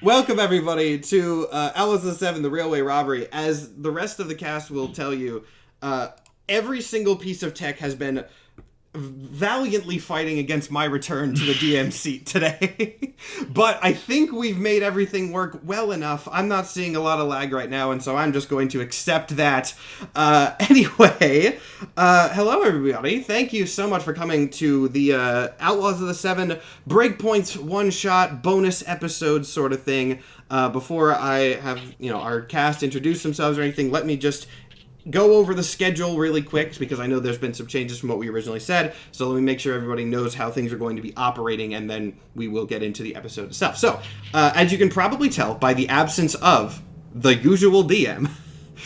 Welcome, everybody, to Outlaws of the Seven, the Railway Robbery. As the rest of the cast will tell you, every single piece of tech has been valiantly fighting against my return to the DM seat today. But I think we've made everything work well enough. I'm not seeing a lot of lag right now, and so I'm just going to accept that. Anyway, hello everybody. Thank you so much for coming to the Outlaws of the Seven Breakpoints one-shot bonus episode sort of thing. Before I have, our cast introduce themselves or anything, let me just go over the schedule really quick because I know there's been some changes from what we originally said. So let me make sure everybody knows how things are going to be operating, and then we will get into the episode itself. So, as you can probably tell by the absence of the usual DM,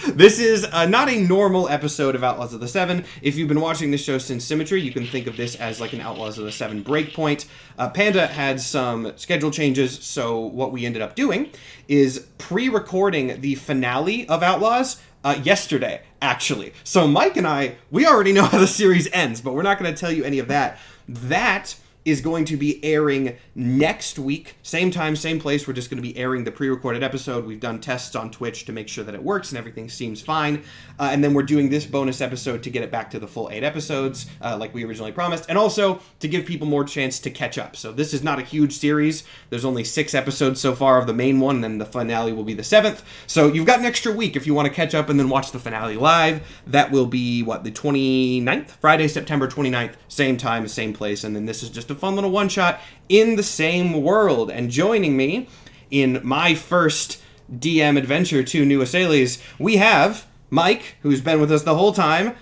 this is not a normal episode of Outlaws of the Seven. If you've been watching this show since Symmetry, you can think of this as like an Outlaws of the Seven breakpoint. Panda had some schedule changes, so what we ended up doing is pre-recording the finale of Outlaws yesterday, actually. So Mike and I, we already know how the series ends, but we're not going to tell you any of that. That is going to be airing next week. Same time, same place. We're just going to be airing the pre-recorded episode. We've done tests on Twitch to make sure that it works and everything seems fine. And then we're doing this bonus episode to get it back to the full 8 episodes, like we originally promised, and also to give people more chance to catch up. So this is not a huge series. There's only 6 episodes so far of the main one, and then the finale will be the 7th. So you've got an extra week if you want to catch up and then watch the finale live. That will be, the 29th? Friday, September 29th. Same time, same place. And then this is just a fun little one-shot in the same world. And joining me in my first DM adventure to New Escalation, we have Mike, who's been with us the whole time,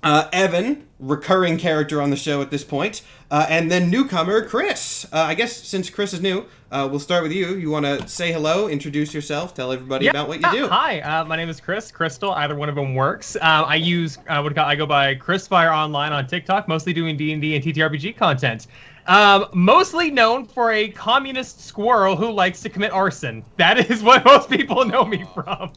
Evan, recurring character on the show at this point, and then newcomer Chris. I guess since Chris is new, we'll start with you. You want to say hello, introduce yourself, tell everybody about what you do. Hi, my name is Chris, Crystal. Either one of them works. I go by Chrisfire Online on TikTok, mostly doing D&D and TTRPG content. Mostly known for a communist squirrel who likes to commit arson. That is what most people know me from.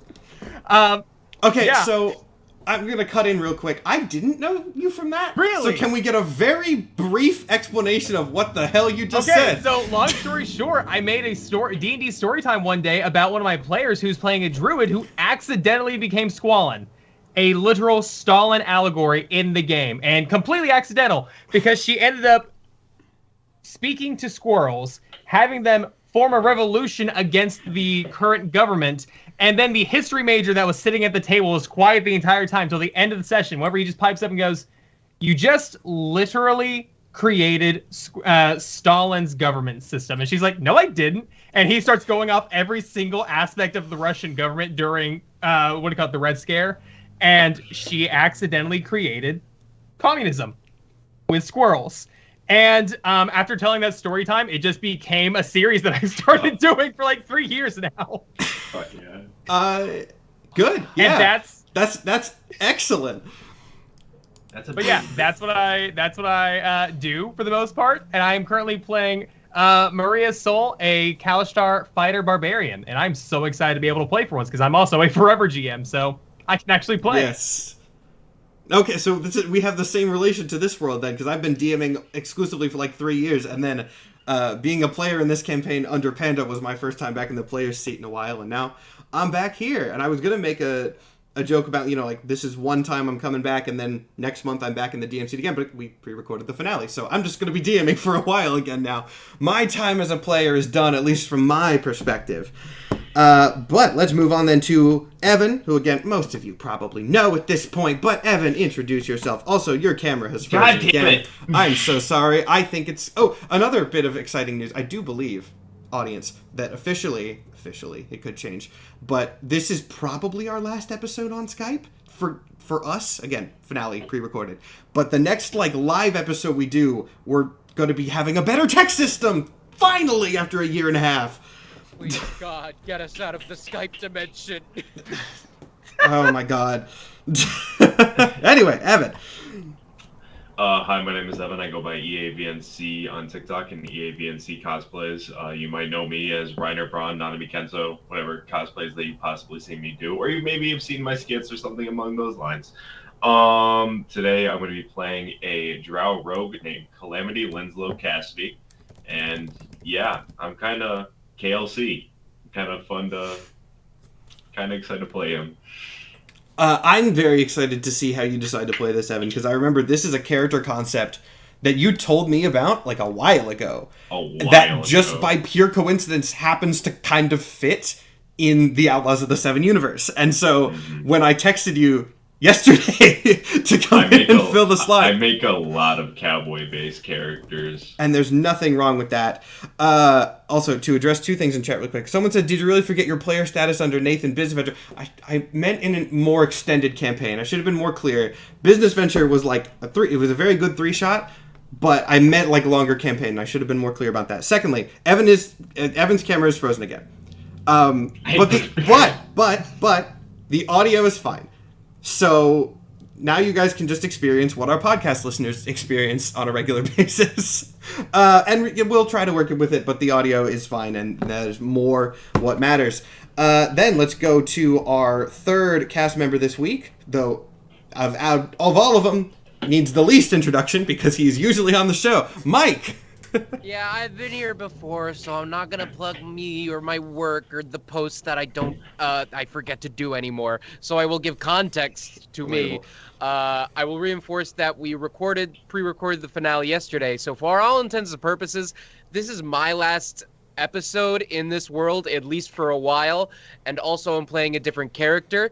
Okay, yeah. So I'm going to cut in real quick. I didn't know you from that. Really? So can we get a very brief explanation of what the hell you just said? Okay, so long story short, I made a D&D story time one day about one of my players who's playing a druid who accidentally became Squallen. A literal Stalin allegory in the game. And completely accidental, because she ended up speaking to squirrels, having them form a revolution against the current government, and then the history major that was sitting at the table was quiet the entire time till the end of the session, whenever he just pipes up and goes, "You just literally created Stalin's government system." And she's like, "No, I didn't." And he starts going off every single aspect of the Russian government during, the Red Scare. And she accidentally created communism with squirrels. And after telling that story time, it just became a series that I started doing for like 3 years now. Fuck yeah. Good. Yeah. And that's excellent. That's what I do for the most part. And I am currently playing Maria's Soul, a Kalishtar fighter barbarian, and I'm so excited to be able to play for once because I'm also a forever GM, so I can actually play. Yes. Okay, so we have the same relation to this world then, because I've been DMing exclusively for like 3 years, and then being a player in this campaign under Panda was my first time back in the player's seat in a while, and now I'm back here. And I was going to make a joke about, this is one time I'm coming back, and then next month I'm back in the DM seat again, but we pre-recorded the finale, so I'm just going to be DMing for a while again now. My time as a player is done, at least from my perspective. But let's move on then to Evan, who again, most of you probably know at this point, but Evan, introduce yourself. Also, your camera has frozen again. I'm so sorry. I think it's... Oh, another bit of exciting news. I do believe, audience, that officially, it could change, but this is probably our last episode on Skype for us. Again, finale, pre-recorded. But the next, live episode we do, we're going to be having a better tech system, finally, after a year and a half. Please, God, get us out of the Skype dimension. Oh my God. Anyway, Evan. Hi, my name is Evan. I go by EAVNC on TikTok and EAVNC cosplays. You might know me as Reiner Braun, Nanami Kenzo, whatever cosplays that you possibly seen me do, or you maybe have seen my skits or something along those lines. Today I'm going to be playing a drow rogue named Calamity Linslow Cassidy, and yeah, I'm kind of KLC. Kind of fun to, kind of excited to play him. I'm very excited to see how you decide to play this, Evan, because I remember this is a character concept that you told me about like a while ago. That just by pure coincidence happens to kind of fit in the Outlaws of the Seven universe. And so when I texted you yesterday to come in and fill the slot, I make a lot of cowboy-based characters. And there's nothing wrong with that. Also, to address two things in chat real quick. Someone said, did you really forget your player status under Nathan Business Venture? I meant in a more extended campaign. I should have been more clear. Business Venture was like it was a very good 3-shot, but I meant like longer campaign. I should have been more clear about that. Secondly, Evan's camera is frozen again. But the audio is fine. So now you guys can just experience what our podcast listeners experience on a regular basis. And we'll try to work with it, but the audio is fine, and that is more what matters. Then let's go to our third cast member this week, though of all of them, needs the least introduction because he's usually on the show. Mike! Yeah, I've been here before, so I'm not gonna plug me or my work or the posts that I forget to do anymore. So I will give context to me. I will reinforce that we pre-recorded the finale yesterday. So for all intents and purposes, this is my last episode in this world, at least for a while. And also I'm playing a different character.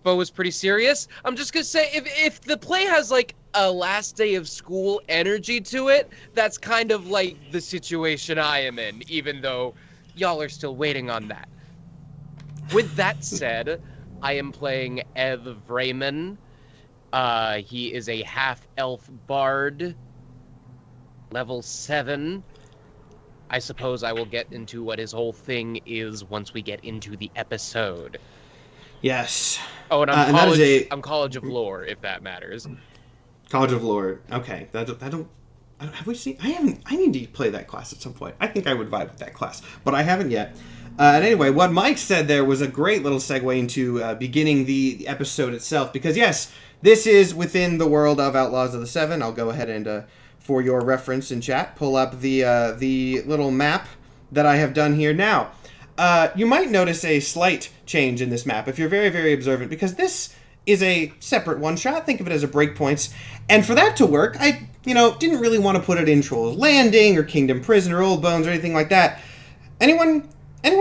But was pretty serious. I'm just gonna say, if the play has like a last day of school energy to it, that's kind of like the situation I am in, even though y'all are still waiting on that. With that said, I am playing Ev Vrayman. He is a half-elf bard, level 7. I suppose I will get into what his whole thing is once we get into the episode. Yes. Oh, and I'm College of Lore, if that matters. College of Lore. Okay. Have we seen? I need to play that class at some point. I think I would vibe with that class, but I haven't yet. And anyway, what Mike said there was a great little segue into beginning the episode itself, because yes, this is within the world of Outlaws of the Seven. I'll go ahead and, for your reference in chat, pull up the little map that I have done here now. You might notice a slight change in this map if you're very, very observant, because this is a separate one-shot. Think of it as a breakpoints. And for that to work, I, didn't really want to put it in Troll's Landing or Kingdom Prison or Old Bones or anything like that. Anyone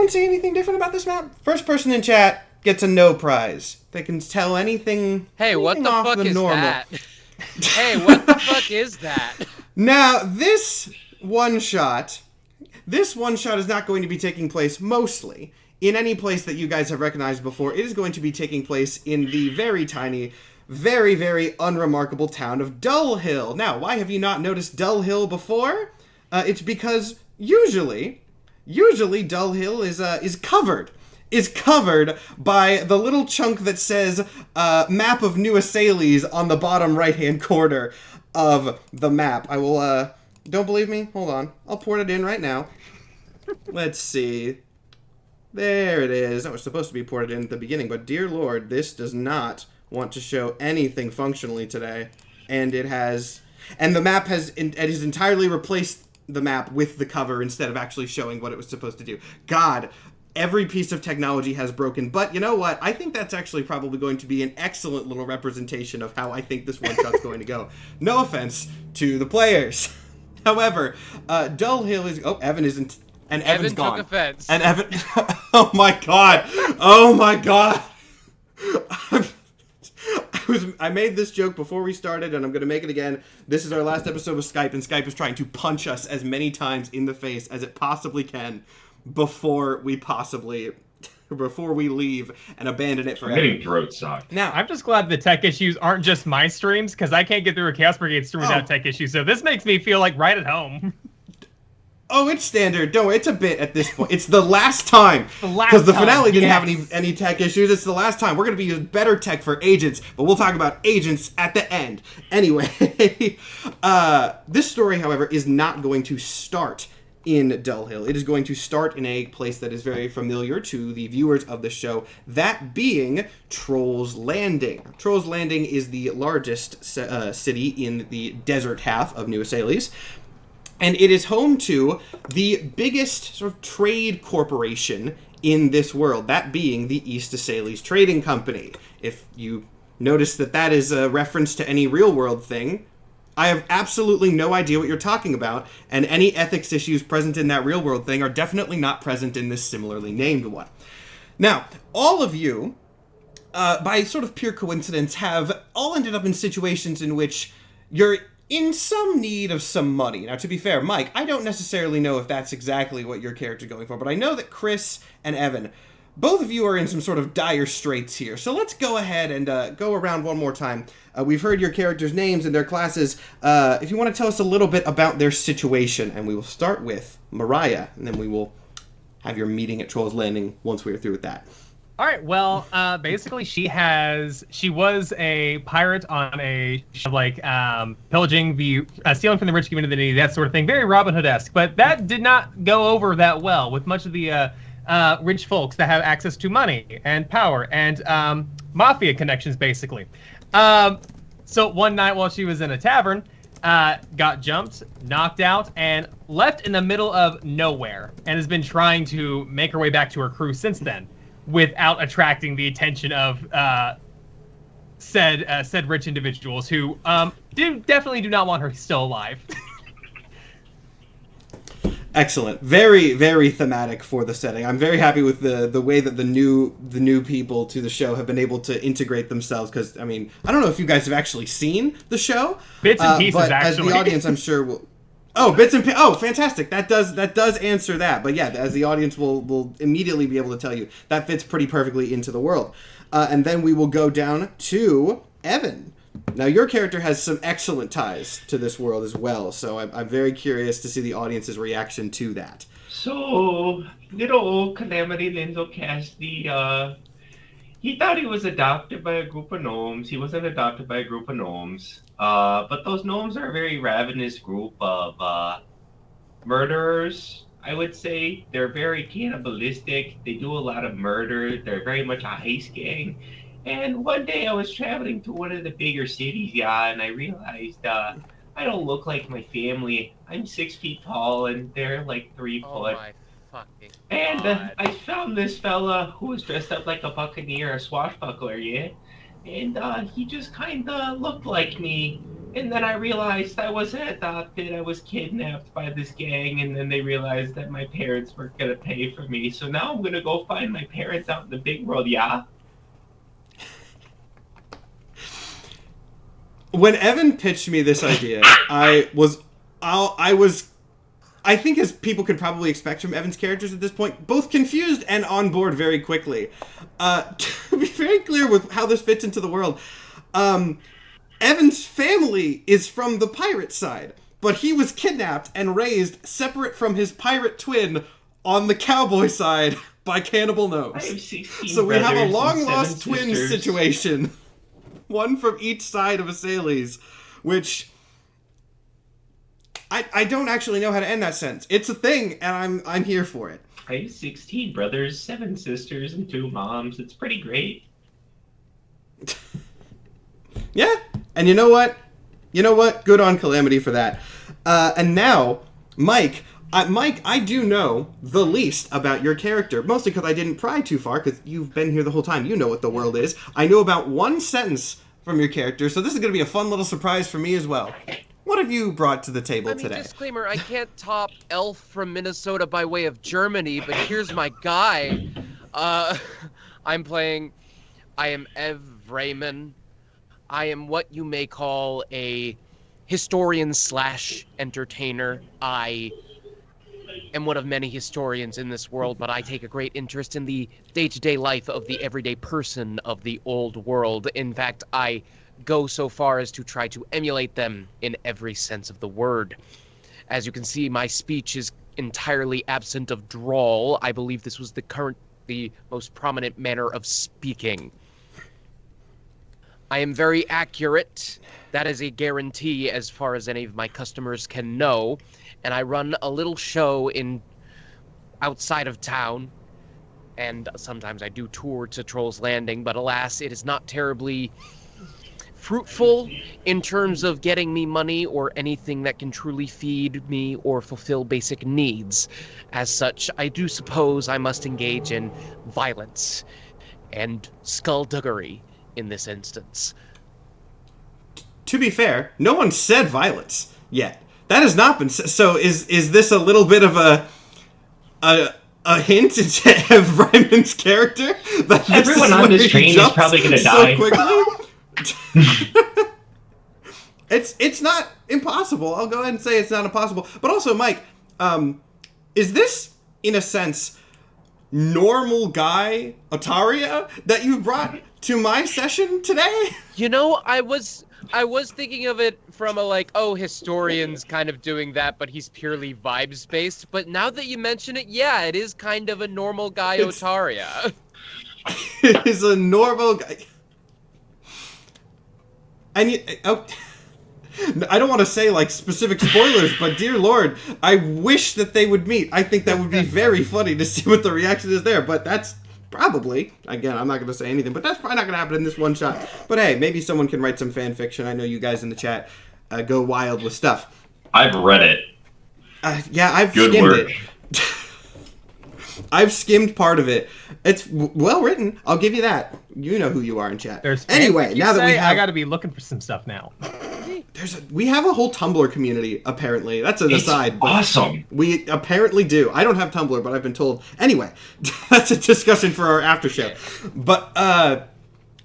see anything different about this map? First person in chat gets a no prize. They can tell anything. Hey, what the fuck is normal. that? Hey, what the fuck is that? Now, this one-shot is not going to be taking place mostly in any place that you guys have recognized before. It is going to be taking place in the very tiny, very, very unremarkable town of Dull Hill. Now, why have you not noticed Dull Hill before? It's because usually Dull Hill is covered by the little chunk that says map of New Escalation on the bottom right-hand corner of the map. I will, don't believe me? Hold on. I'll port it in right now. Let's see. There it is. That was supposed to be ported in at the beginning, but dear Lord, this does not want to show anything functionally today. And it has... And the map has entirely replaced the map with the cover instead of actually showing what it was supposed to do. God, every piece of technology has broken. But you know what? I think that's actually probably going to be an excellent little representation of how I think this one-shot's going to go. No offense to the players. However, Dull Hill is... Oh, Evan isn't... And Evan's gone. Took offense. And Evan... Oh my god! Oh my god! I made this joke before we started, and I'm going to make it again. This is our last episode with Skype, and Skype is trying to punch us as many times in the face as it possibly can before we leave and abandon it forever. I'm getting throat socked. Now, I'm just glad the tech issues aren't just my streams, because I can't get through a Chaos Brigade stream without tech issues, so this makes me feel like right at home. Oh, it's standard. Don't worry, it's a bit at this point. It's the last time. Because the finale didn't have any tech issues. It's the last time. We're going to be using better tech for agents, but we'll talk about agents at the end. Anyway, this story, however, is not going to start in Dull Hill. It is going to start in a place that is very familiar to the viewers of the show, that being Troll's Landing. Troll's Landing is the largest city in the desert half of New Escalation. And it is home to the biggest sort of trade corporation in this world, that being the East Asales Trading Company. If you notice that is a reference to any real-world thing, I have absolutely no idea what you're talking about, and any ethics issues present in that real-world thing are definitely not present in this similarly named one. Now, all of you, by sort of pure coincidence, have all ended up in situations in which you're in some need of some money. Now, to be fair, Mike, I don't necessarily know if that's exactly what your character's going for, but I know that Chris and Evan, both of you are in some sort of dire straits here. So let's go ahead and go around one more time. We've heard your characters' names and their classes. If you want to tell us a little bit about their situation, and we will start with Mariah, and then we will have your meeting at Troll's Landing once we are through with that. All right. Well, basically, she was a pirate on a pillaging stealing from the rich, giving to the needy, that sort of thing. Very Robin Hood-esque, but that did not go over that well with much of the rich folks that have access to money and power and mafia connections, basically. So one night while she was in a tavern, got jumped, knocked out, and left in the middle of nowhere, and has been trying to make her way back to her crew since then, without attracting the attention of said rich individuals who definitely do not want her still alive. Excellent. Very, very thematic for the setting. I'm very happy with the way that the new people to the show have been able to integrate themselves, because, I mean, I don't know if you guys have actually seen the show. Bits and pieces, but actually. As the audience, I'm sure will... Oh, bits and pieces. Oh, fantastic. That does answer that. But yeah, as the audience will immediately be able to tell you, that fits pretty perfectly into the world. And then we will go down to Evan. Now, your character has some excellent ties to this world as well, so I'm very curious to see the audience's reaction to that. So, little old Calamity Lindo Cassidy, he thought he was adopted by a group of gnomes. He wasn't adopted by a group of gnomes. But those gnomes are a very ravenous group of murderers, I would say. They're very cannibalistic. They do a lot of murder. They're very much a heist gang. And one day I was traveling to one of the bigger cities, and I realized I don't look like my family. I'm 6 feet tall, and they're like 3 foot. Oh my fucking And God. I found this fella who was dressed up like a buccaneer, a swashbuckler, yeah? And he just kind of looked like me. And then I realized I wasn't adopted. I was kidnapped by this gang, and then they realized that my parents weren't going to pay for me. So now I'm going to go find my parents out in the big world, yeah? When Evan pitched me this idea, I think, as people could probably expect from Evan's characters at this point, both confused and on board very quickly. To be very clear with how this fits into the world, Evan's family is from the pirate side, but he was kidnapped and raised separate from his pirate twin on the cowboy side by cannibal I gnomes. have 16 So we have a brothers and long-lost 7 twin sisters. situation. One from each side of Asales, which I don't actually know how to end that sentence. It's a thing, and I'm here for it. I have 16 brothers, 7 sisters, and 2 moms. It's pretty great. Yeah, and you know what? Good on Calamity for that. And now, Mike, I do know the least about your character, mostly because I didn't pry too far, because you've been here the whole time. You know what the world is. I know about one sentence from your character, so this is going to be a fun little surprise for me as well. What have you brought to the table today? Disclaimer, I can't top Elf from Minnesota by way of Germany, but here's my guy. I am Ev Raymond. I am what you may call a historian / entertainer. I am one of many historians in this world, but I take a great interest in the day-to-day life of the everyday person of the old world. In fact, I go so far as to try to emulate them in every sense of the word. As you can see, my speech is entirely absent of drawl. I believe this was the most prominent manner of speaking. I am very accurate. That is a guarantee as far as any of my customers can know. And I run a little show outside of town. And sometimes I do tour to Troll's Landing, but alas, it is not terribly fruitful in terms of getting me money or anything that can truly feed me or fulfill basic needs. As such, I do suppose I must engage in violence and skullduggery in this instance. To be fair, no one said violence yet. That has not been so. Is this a little bit of a hint of Ryman's character? That Everyone on this train is probably going to die. Quickly? It's not impossible. I'll go ahead and say it's not impossible. But also, Mike, is this, in a sense, normal guy Otaria that you've brought to my session today? You know, I was thinking of it from a like, oh, historians kind of doing that, but he's purely vibes based. But now that you mention it, yeah, it is kind of a normal guy Otaria. It is a normal guy. And I don't want to say like specific spoilers, but dear Lord, I wish that they would meet. I think that would be very funny to see what the reaction is there. But that's probably, again, I'm not going to say anything, but that's probably not going to happen in this one shot. But hey, maybe someone can write some fan fiction. I know you guys in the chat go wild with stuff. I've read it. Yeah, I've Good skimmed work. it. I've skimmed part of it. It's well written. I'll give you that. You know who you are in chat. Anyway, now that we have, I got to be looking for some stuff now. We have a whole Tumblr community. Apparently, that's an aside. But awesome. We apparently do. I don't have Tumblr, but I've been told. Anyway, that's a discussion for our after show. But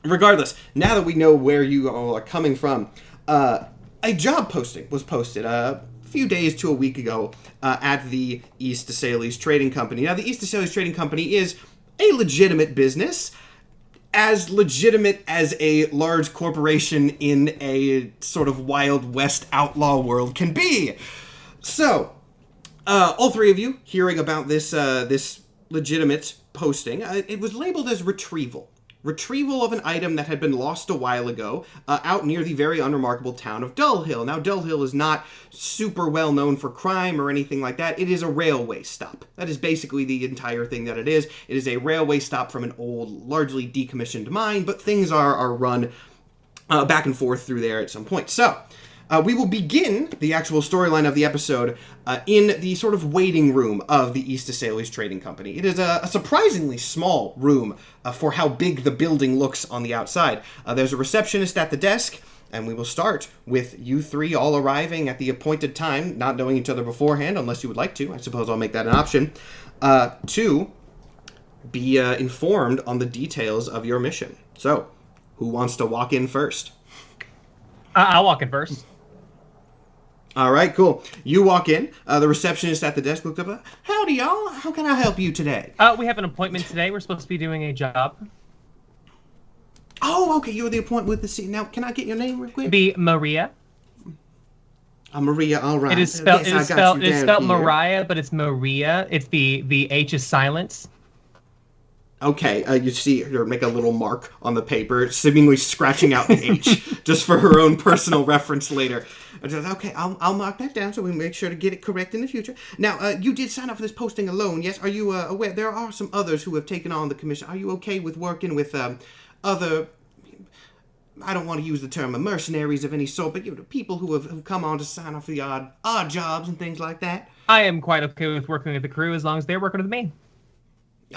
regardless, now that we know where you all are coming from, a job posting was posted a few days to a week ago at the East Escalation Trading Company. Now, the East Escalation Trading Company is a legitimate business, as legitimate as a large corporation in a sort of Wild West outlaw world can be. So, all three of you hearing about this this legitimate posting, it was labeled as retrieval. Retrieval of an item that had been lost a while ago out near the very unremarkable town of Dull Hill. Now, Dull Hill is not super well known for crime or anything like that. It is a railway stop. That is basically the entire thing that it is. It is a railway stop from an old, largely decommissioned mine, but things are run back and forth through there at some point. So, we will begin the actual storyline of the episode in the sort of waiting room of the East Escalation Trading Company. It is a surprisingly small room for how big the building looks on the outside. There's a receptionist at the desk, and we will start with you three all arriving at the appointed time, not knowing each other beforehand, unless you would like to. I suppose I'll make that an option, to be informed on the details of your mission. So, who wants to walk in first? I'll walk in first. All right, cool. You walk in. The receptionist at the desk looked up. Howdy, y'all. How can I help you today? We have an appointment today. We're supposed to be doing a job. Oh, okay. You're the appointment with the city. Now, can I get your name real quick? Be Maria. Maria. All right. It is spelled. Yes, It is spelled Mariah, but it's Maria. It's the H is silent. Okay, you see her make a little mark on the paper, seemingly scratching out the H, just for her own personal reference later. Okay, I'll mark that down so we make sure to get it correct in the future. Now, you did sign up for this posting alone, yes? Are you aware? There are some others who have taken on the commission. Are you okay with working with other... I don't want to use the term mercenaries of any sort, but people who have come on to sign up for the odd jobs and things like that? I am quite okay with working with the crew as long as they're working with me.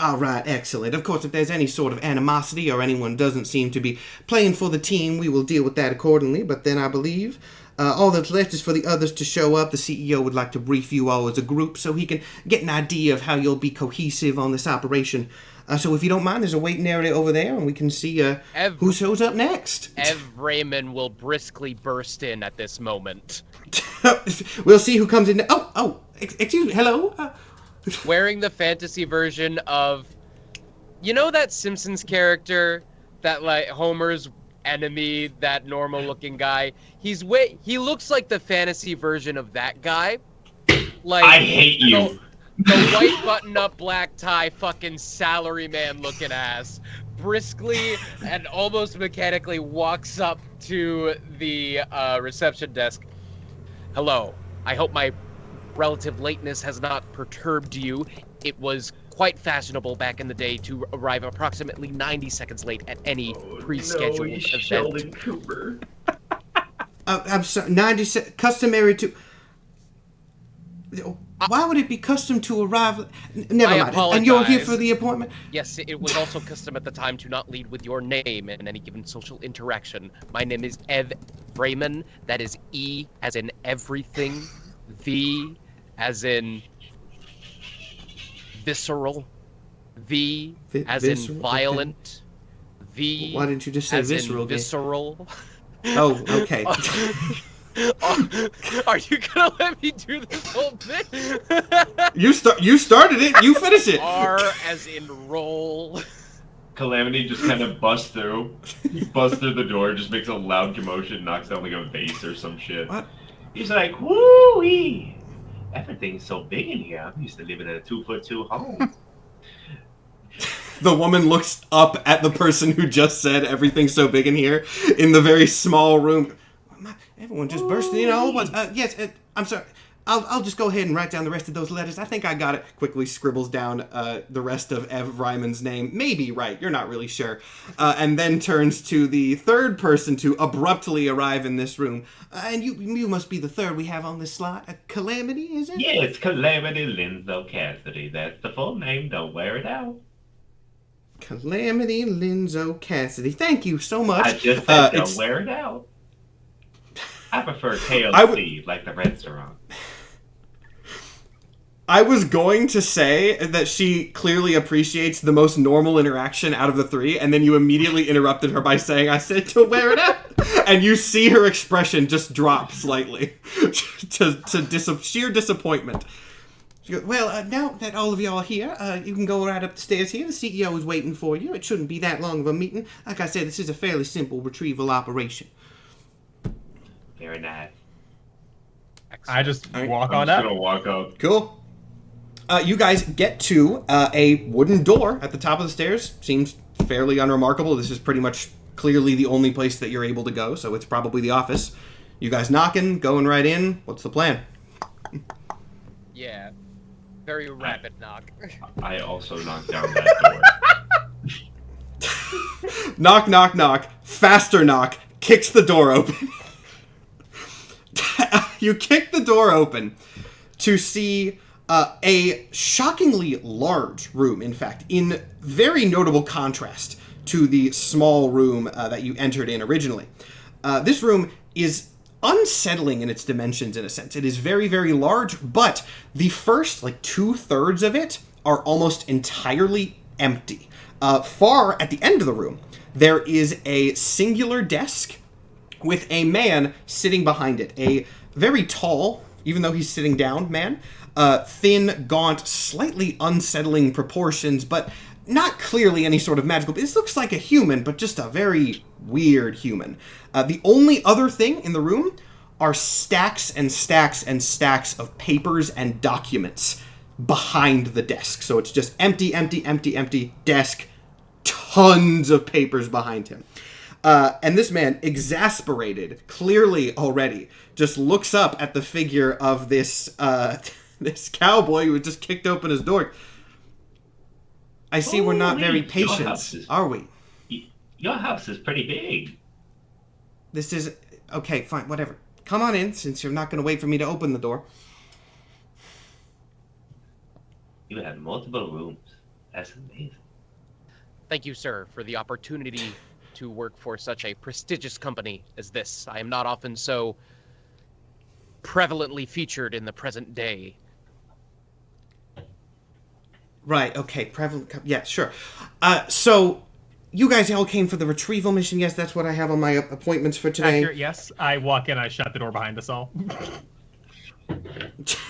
All right, excellent. Of course, if there's any sort of animosity or anyone doesn't seem to be playing for the team, we will deal with that accordingly. But then I believe all that's left is for the others to show up. The CEO would like to brief you all as a group so he can get an idea of how you'll be cohesive on this operation. So if you don't mind, there's a waiting area over there, and we can see who shows up next. Ev Raymond will briskly burst in at this moment. We'll see who comes in. Excuse me. Hello? Wearing the fantasy version of, you know, that Simpsons character, that like Homer's enemy, that normal-looking guy. He looks like the fantasy version of that guy. Like I hate you. The white button-up, black tie, fucking salaryman-looking ass, briskly and almost mechanically walks up to the reception desk. Hello. I hope my relative lateness has not perturbed you. It was quite fashionable back in the day to arrive approximately 90 seconds late at any pre-scheduled event. Sheldon Cooper. I'm sorry, 96, customary to... Why would it be custom to arrive? Never mind. And you're here for the appointment? Yes, it was also custom at the time to not lead with your name in any given social interaction. My name is Ev Raymond. That is E as in everything, V as in visceral, V as in violent, okay. V. Why didn't you just say as visceral? In visceral. Oh, okay. Are you gonna let me do this whole bit? You started it. You finish it. R as in roll. Calamity just kind of busts through. He busts through the door, just makes a loud commotion, knocks down like a vase or some shit. What? He's like, woo-wee! Everything's so big in here. I'm used to living in a 2'2" home. The woman looks up at the person who just said everything's so big in here in the very small room. Everyone just bursting in all at once. Yes, I'm sorry. I'll just go ahead and write down the rest of those letters. I think I got it. Quickly scribbles down the rest of Ev Ryman's name. Maybe right. You're not really sure. And then turns to the third person to abruptly arrive in this room. And you must be the third we have on this slot. Calamity, is it? Yeah, it's Calamity Linzo Cassidy. That's the full name. Don't wear it out. Calamity Linzo Cassidy. Thank you so much. I just said don't wear it out. I prefer KLC, like the restaurant. I was going to say that she clearly appreciates the most normal interaction out of the three, and then you immediately interrupted her by saying, I said to wear it out. And you see her expression just drop slightly to sheer disappointment. She goes, well, now that all of y'all are here, you can go right up the stairs here. The CEO is waiting for you. It shouldn't be that long of a meeting. Like I said, this is a fairly simple retrieval operation. Very nice. I just walk I'm on just up. gonna walk up. Cool. You guys get to a wooden door at the top of the stairs. Seems fairly unremarkable. This is pretty much clearly the only place that you're able to go, so it's probably the office. You guys knocking, going right in. What's the plan? Yeah. Very rapid knock. I also knocked down that door. Knock, knock, knock. Faster knock. Kicks the door open. You kick the door open to see a shockingly large room, in fact, in very notable contrast to the small room that you entered in originally. This room is unsettling in its dimensions, in a sense. It is very, very large, but the first, 2/3 of it are almost entirely empty. Far at the end of the room, there is a singular desk with a man sitting behind it. A very tall, even though he's sitting down, man. Thin, gaunt, slightly unsettling proportions, but not clearly any sort of magical. This looks like a human, but just a very weird human. The only other thing in the room are stacks and stacks and stacks of papers and documents behind the desk. So it's just empty, empty, empty, empty desk, tons of papers behind him. And this man, exasperated, clearly already, just looks up at the figure of this this cowboy who had just kicked open his door. I see we're not very patient, are we? Your house is pretty big. This is... Okay, fine, whatever. Come on in, since you're not going to wait for me to open the door. You have multiple rooms. That's amazing. Thank you, sir, for the opportunity to work for such a prestigious company as this. I am not often so prevalently featured in the present day. Right, okay, prevalent... Yeah, sure. So, you guys all came for the retrieval mission? Yes, that's what I have on my appointments for today. Accurate, yes. I walk in, I shut the door behind us all.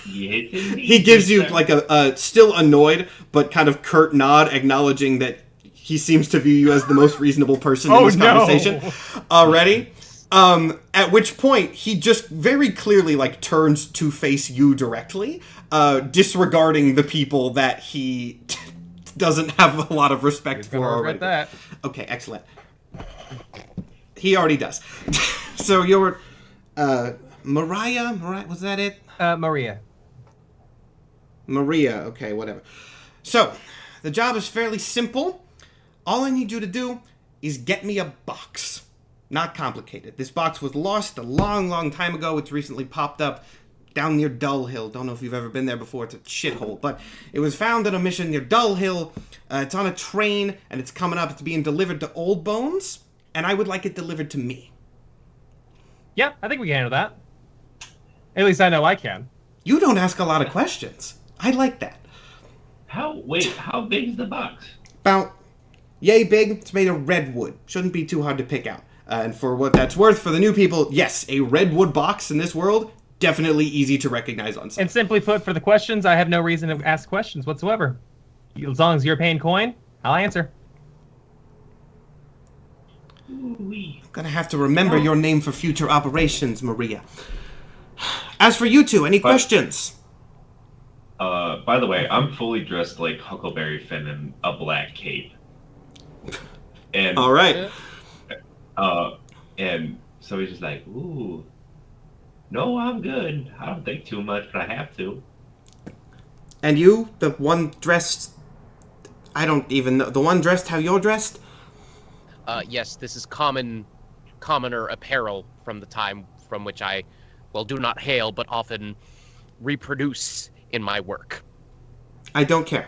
He gives you, a still annoyed, but kind of curt nod, acknowledging that he seems to view you as the most reasonable person in this conversation already. At which point, he just very clearly, turns to face you directly, disregarding the people that he doesn't have a lot of respect for already. That. Okay, excellent. He already does. So you're, Mariah, was that it? Maria. Maria, okay, whatever. So, the job is fairly simple. All I need you to do is get me a box. not complicated. This box was lost a long, long time ago. It's recently popped up down near Dull Hill. Don't know if you've ever been there before. It's a shithole. But it was found on a mission near Dull Hill. It's on a train, and it's coming up. It's being delivered to Old Bones, and I would like it delivered to me. Yeah, I think we can handle that. At least I know I can. You don't ask a lot of questions. I like that. How big is the box? About yay big. It's made of redwood. Shouldn't be too hard to pick out. And for what that's worth for the new people, yes, a redwood box in this world, definitely easy to recognize on sight. And simply put, for the questions, I have no reason to ask questions whatsoever. As long as you're paying coin, I'll answer. Ooh-wee. I'm gonna have to remember your name for future operations, Maria. As for you two, any questions? By the way, I'm fully dressed like Huckleberry Finn in a black cape. And All right. and so he's just like, ooh, no, I'm good. I don't think too much, but I have to. And you, the one dressed... I don't even know. The one dressed how you're dressed? Yes, this is commoner apparel from the time from which I, well, do not hail, but often reproduce in my work. I don't care.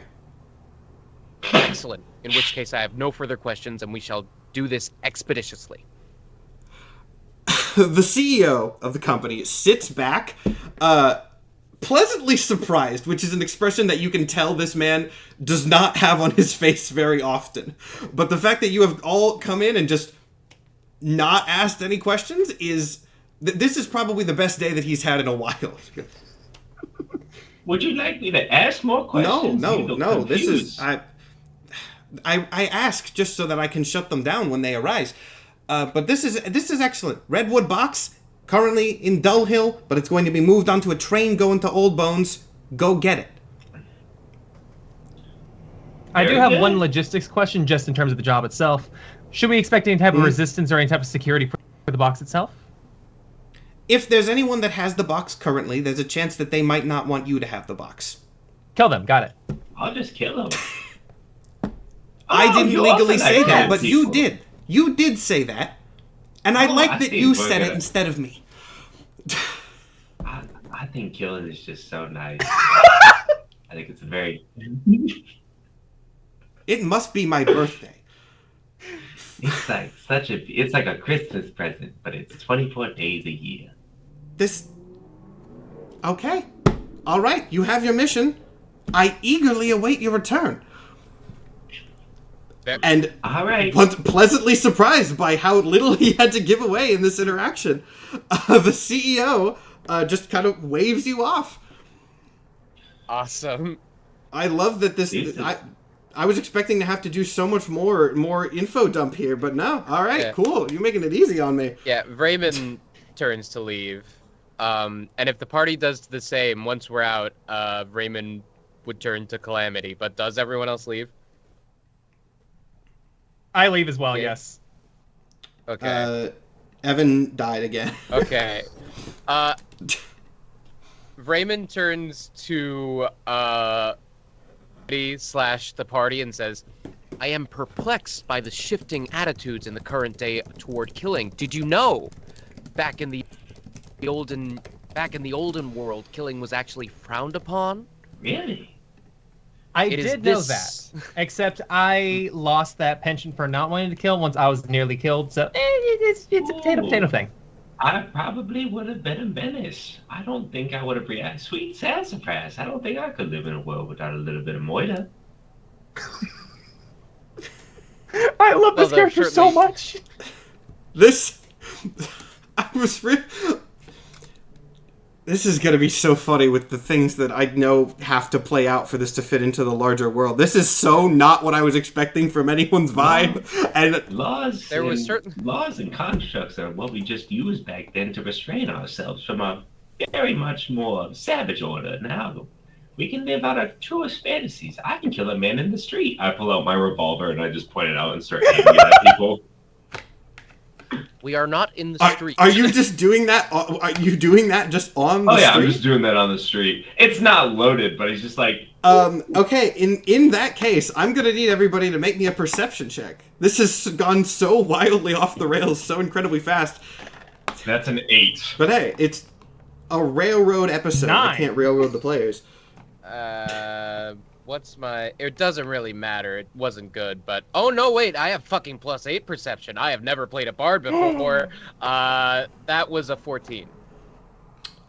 Excellent. In which case I have no further questions, and we shall do this expeditiously. The CEO of the company sits back, pleasantly surprised, which is an expression that you can tell this man does not have on his face very often. But the fact that you have all come in and just not asked any questions is... this is probably the best day that he's had in a while. Would you like me to ask more questions? No. This is... I ask just so that I can shut them down when they arise. But this is excellent. Redwood box, currently in Dull Hill, but it's going to be moved onto a train going to Old Bones. Go get it. I do Very have good. one logistics question just in terms of the job itself. Should we expect any type of resistance or any type of security for the box itself? If there's anyone that has the box currently, there's a chance that they might not want you to have the box. Kill them. Got it. I'll just kill him. I didn't you legally often say that, attack but people. you did. You did say that. And I Oh, like I that see, you but said it yeah. instead of me. I think killing is just so nice. I think it's a very... It must be my birthday. It's like it's like a Christmas present, but it's 24 days a year. This... Okay. All right, you have your mission. I eagerly await your return. And All right. was pleasantly surprised by how little he had to give away in this interaction. The CEO just kind of waves you off. Awesome. I love that this... I was expecting to have to do so much more info dump here, but no. All right, Yeah. cool. You're making it easy on me. Yeah, Raymond turns to leave. And if the party does the same, once we're out, Raymond would turn to Calamity. But does everyone else leave? I leave as well, Yeah. yes. Okay. Evan died again. Okay. Raymond turns to /the party and says, I am perplexed by the shifting attitudes in the current day toward killing. Did you know back in the olden world killing was actually frowned upon? Really? I It is did know this- that. Except I lost that penchant for not wanting to kill once I was nearly killed, so it's a potato thing. I probably would have been a menace. I don't think I would have reacted. Sweet sassafras. I don't think I could live in a world without a little bit of moida. I love this Well, character so certainly- much. This... I was... This is going to be so funny with the things that I know have to play out for this to fit into the larger world. This is so not what I was expecting from anyone's vibe. And Laws There was and, certain- laws and constructs are what we just used back then to restrain ourselves from a very much more savage order. Now we can live out our truest fantasies. I can kill a man in the street. I pull out my revolver and I just point it out and start aiming it at people. We are not in the street. are you just doing that? Are you doing that just on the Oh yeah, street? I'm just doing that on the street. It's not loaded, but he's just like, Okay, in that case, I'm gonna need everybody to make me a perception check. This has gone so wildly off the rails, so incredibly fast. That's an 8. But hey, it's a railroad episode. I 9. can't railroad the players. What's my... It doesn't really matter. It wasn't good, but... Oh, no, wait. I have fucking +8 perception. I have never played a bard before. That was a 14.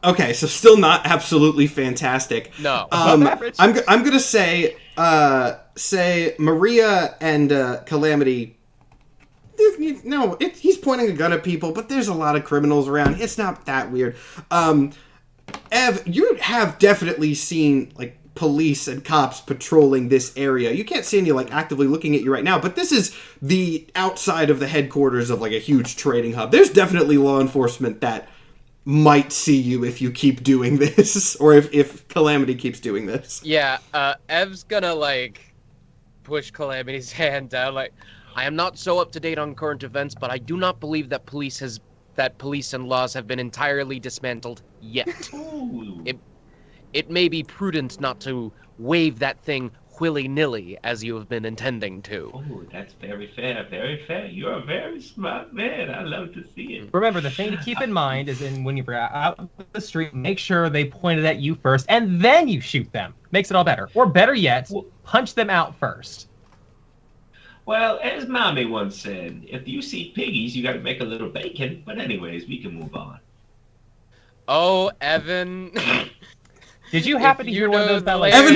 Okay, so still not absolutely fantastic. No. I'm average. gonna say Maria and Calamity. No, he's pointing a gun at people, but there's a lot of criminals around. It's not that weird. Ev, you have definitely seen like police and cops patrolling this area. You can't see any like actively looking at you right now, but this is the outside of the headquarters of like a huge trading hub. There's definitely law enforcement that might see you if you keep doing this, or if Calamity keeps doing this. Yeah, Ev's gonna, like, push Calamity's hand down, like, I am not so up to date on current events, but I do not believe that police and laws have been entirely dismantled yet. Ooh. It may be prudent not to wave that thing willy-nilly as you have been intending to. Oh, that's very fair, very fair. You're a very smart man. I love to see it. Remember, the thing to keep in mind is when you're out the street, make sure they pointed at you first, and then you shoot them. Makes it all better. Or better yet, punch them out first. Well, as Mommy once said, if you see piggies, you gotta make a little bacon. But anyways, we can move on. Oh, Evan. Did you happen to hear one of those that like Evan,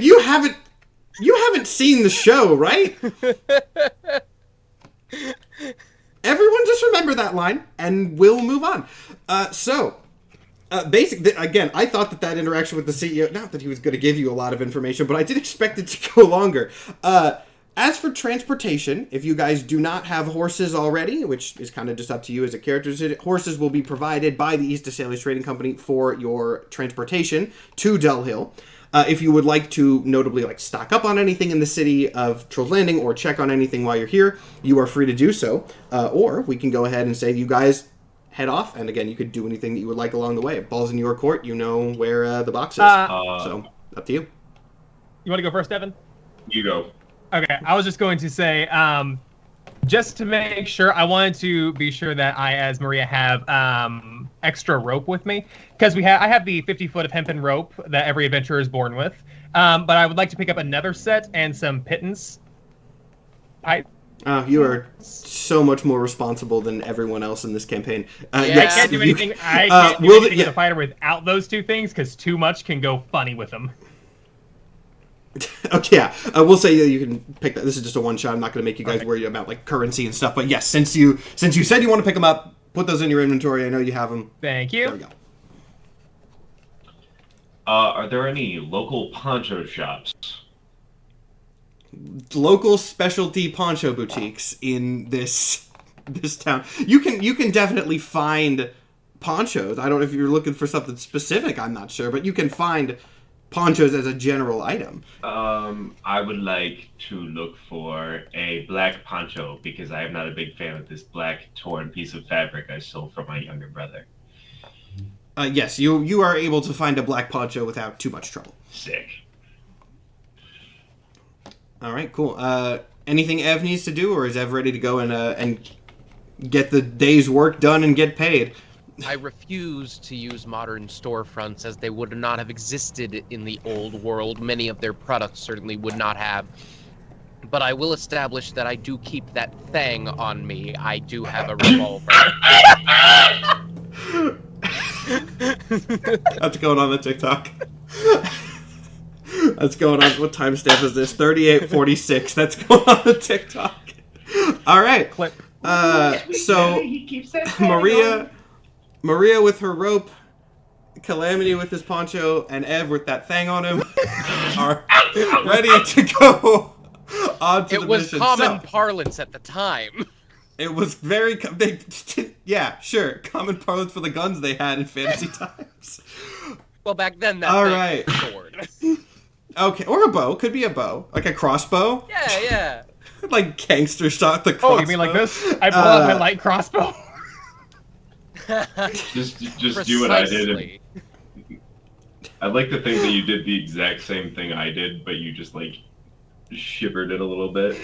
you haven't seen the show, right? Everyone just remember that line, and we'll move on. Basically, again, I thought that interaction with the CEO, not that he was going to give you a lot of information, but I did expect it to go longer. As for transportation, if you guys do not have horses already, which is kind of just up to you as a character, horses will be provided by the East Escalation Trading Company for your transportation to Dull Hill. If you would like to notably like stock up on anything in the city of Troll's Landing or check on anything while you're here, you are free to do so. Or we can go ahead and say you guys head off, and again, you could do anything that you would like along the way. Ball's in your court. You know where the box is. So, up to you. You want to go first, Evan? You go. Okay, I was just going to say, just to make sure, I wanted to be sure that I, as Maria, have extra rope with me, because I have the 50-foot of hempen rope that every adventurer is born with, but I would like to pick up another set and some pittance pipe. You are so much more responsible than everyone else in this campaign. I Can't do anything. I can't do anything as a fighter without those two things, because too much can go funny with them. Okay, yeah. We'll say that you can pick that. This is just a one shot. I'm not going to make you guys worry about like currency and stuff. But yes, since you said you want to pick them up, put those in your inventory. I know you have them. Thank you. There we go. Are there any local poncho shops? Local specialty poncho boutiques in this town. You can definitely find ponchos. I don't know if you're looking for something specific. I'm not sure, but you can find ponchos as a general item. I would like to look for a black poncho because I am not a big fan of this black torn piece of fabric I stole from my younger brother. Yes, you are able to find a black poncho without too much trouble. Sick. All right, cool. Anything Ev needs to do, or is Ev ready to go and get the day's work done and get paid? I refuse to use modern storefronts as they would not have existed in the old world. Many of their products certainly would not have. But I will establish that I do keep that thing on me. I do have a revolver. That's going on the TikTok. That's going on. What timestamp is this? 38:46. That's going on the TikTok. All right. Clip. So Maria with her rope, Calamity with his poncho, and Ev with that thing on him are ready to go on to the mission. It was common parlance at the time. It was very... yeah, sure. Common parlance for the guns they had in fantasy times. Well, back then, that All thing right. was a sword. Okay, or a bow. Could be a bow. Like a crossbow. Yeah. Like gangster shot the crossbow. Oh, you mean like this? I pull out my light crossbow. Just do what I did. Precisely. I'd like to think that you did the exact same thing I did, but you just like shivered it a little bit.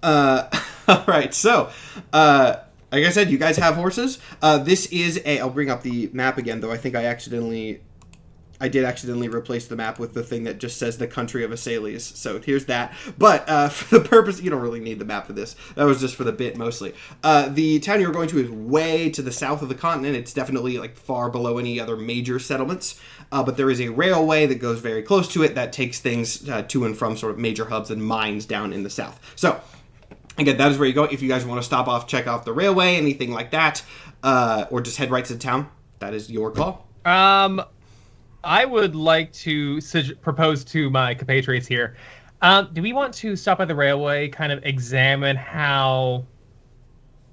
All right, so, like I said, you guys have horses. This is I'll bring up the map again, though I think I did accidentally replace the map with the thing that just says the country of Escalation. So here's that. But for the purpose, you don't really need the map for this. That was just for the bit mostly. The town you're going to is way to the south of the continent. It's definitely like far below any other major settlements. But there is a railway that goes very close to it that takes things to and from sort of major hubs and mines down in the south. So again, that is where you go. If you guys want to stop off, check off the railway, anything like that, or just head right to the town, that is your call. I would like to propose to my compatriots here. Do we want to stop at the railway, kind of examine how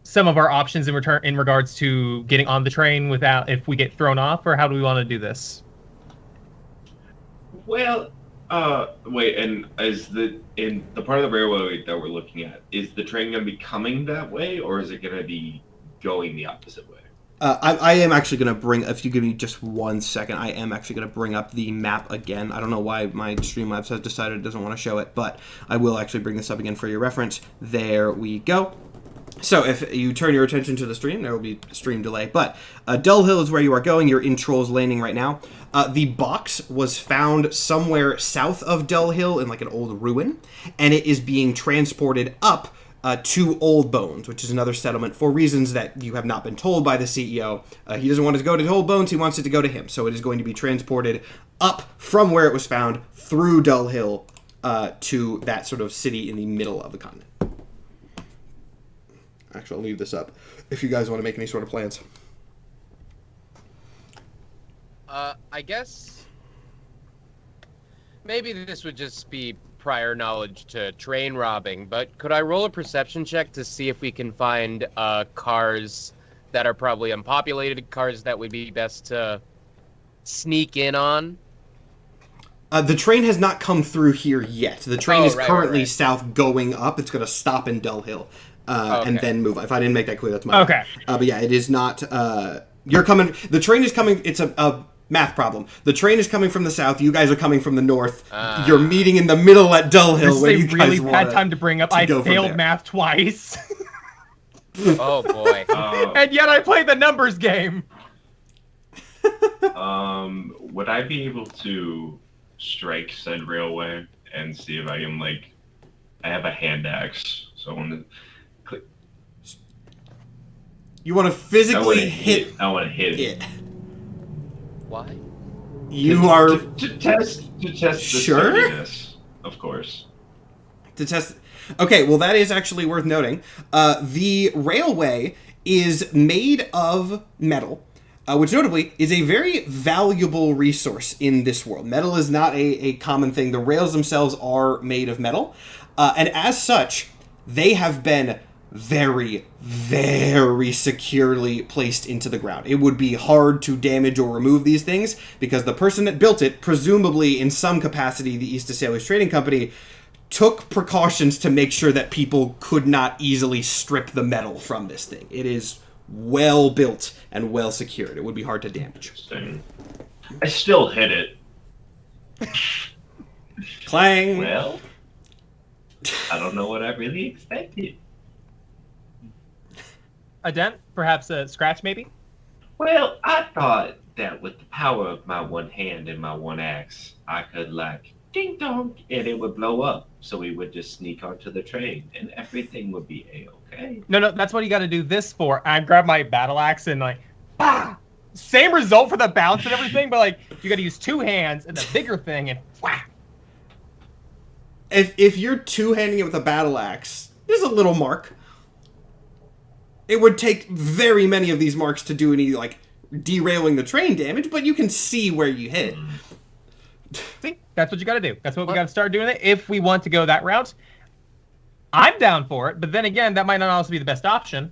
some of our options in regards to getting on the train without if we get thrown off, or how do we want to do this? Well, wait, and in the part of the railway that we're looking at, is the train going to be coming that way, or is it going to be going the opposite way? I am actually going to bring, if you give me just 1 second, I am actually going to bring up the map again. I don't know why my Streamlabs has decided it doesn't want to show it, but I will actually bring this up again for your reference. There we go. So if you turn your attention to the stream, there will be stream delay. But Dull Hill is where you are going. You're in Troll's Landing right now. The box was found somewhere south of Dull Hill in like an old ruin, and it is being transported up to Old Bones, which is another settlement for reasons that you have not been told by the CEO. He doesn't want it to go to Old Bones, he wants it to go to him. So it is going to be transported up from where it was found through Dull Hill to that sort of city in the middle of the continent. Actually, I'll leave this up if you guys want to make any sort of plans. I guess maybe this would just be prior knowledge to train robbing, but could I roll a perception check to see if we can find cars that are probably unpopulated, cars that would be best to sneak in on? The train has not come through here yet. The train is currently right. south going up. It's going to stop in Dull Hill Okay. and then move. If I didn't make that clear, that's my Okay. But yeah, it is not... you're coming... The train is coming... It's a math problem. The train is coming from the south. You guys are coming from the north. You're meeting in the middle at Dull Hill. This Where is you a guys really bad time to bring up. I failed math twice. Oh boy. And yet I played the numbers game. Would I be able to strike said railway and see if I can, like, I have a hand axe, so I want to click. You want to physically hit I want to hit it. Why? You are... to test the Sure? sturdiness, of course. To test... Okay, well, that is actually worth noting. The railway is made of metal, which notably is a very valuable resource in this world. Metal is not a common thing. The rails themselves are made of metal, and as such, they have been very, very securely placed into the ground. It would be hard to damage or remove these things because the person that built it, presumably in some capacity the East Escalation Trading Company, took precautions to make sure that people could not easily strip the metal from this thing. It is well built and well secured. It would be hard to damage. Interesting. I still hit it. Clang! Well, I don't know what I really expected. A dent? Perhaps a scratch, maybe? Well, I thought that with the power of my one hand and my one axe, I could, like, ding dong, and it would blow up. So we would just sneak onto the train, and everything would be A-okay. No, that's what you got to do this for. I grab my battle axe and like, bah! Same result for the bounce and everything, but like you got to use two hands and the bigger thing and whack. If you're two-handing it with a battle axe, there's a little mark. It would take very many of these marks to do any, like, derailing the train damage, but you can see where you hit. See, that's what you got to do. That's what we got to start doing it if we want to go that route. I'm down for it, but then again, that might not also be the best option.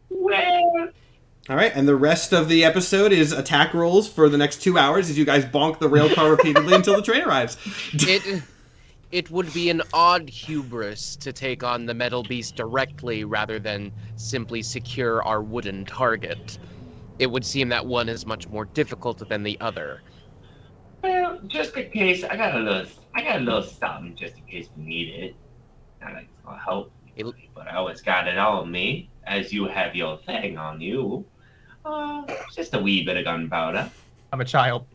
Well, All right, and the rest of the episode is attack rolls for the next 2 hours as you guys bonk the rail car repeatedly until the train arrives. It would be an odd hubris to take on the metal beast directly rather than simply secure our wooden target. it would seem that one is much more difficult than the other. Well, just in case, I got a little something just in case we need it. Not like it's gonna help, but I always got it on me, as you have your thing on you. Just a wee bit of gunpowder. I'm a child.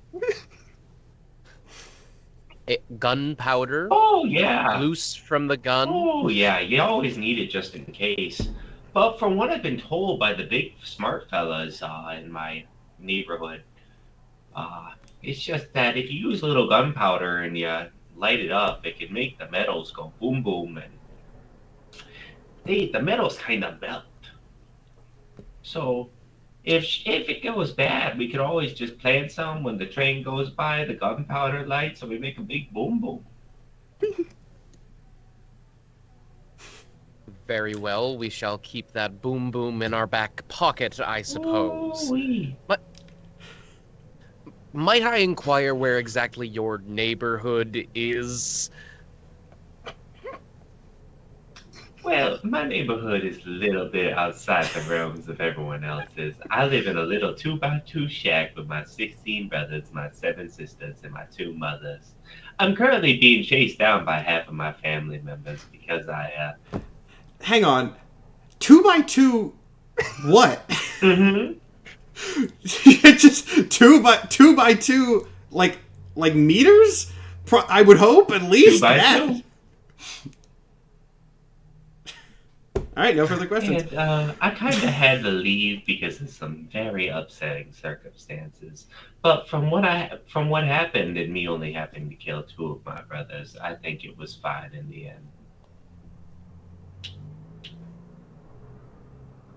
Gunpowder? Oh yeah. Loose from the gun? Oh yeah, you always need it just in case. But from what I've been told by the big smart fellas in my neighborhood, it's just that if you use a little gunpowder and you light it up, it can make the metals go boom boom, and the metals kind of melt. So if it goes bad, we could always just plant some when the train goes by, the gunpowder light, so we make a big boom boom. Very well, we shall keep that boom boom in our back pocket, I suppose. Ooh-wee. But might I inquire where exactly your neighborhood is? Well, my neighborhood is a little bit outside the realms of everyone else's. I live in a little 2x2 shack with my 16 brothers, my 7 sisters, and my 2 mothers. I'm currently being chased down by half of my family members because I, Hang on. 2x2 what? Mm-hmm. Just 2x2 like meters? I would hope at least 2x2. that. All right, no further questions. And I kind of had to leave because of some very upsetting circumstances. But from what happened and me only having to kill 2 of my brothers, I think it was fine in the end.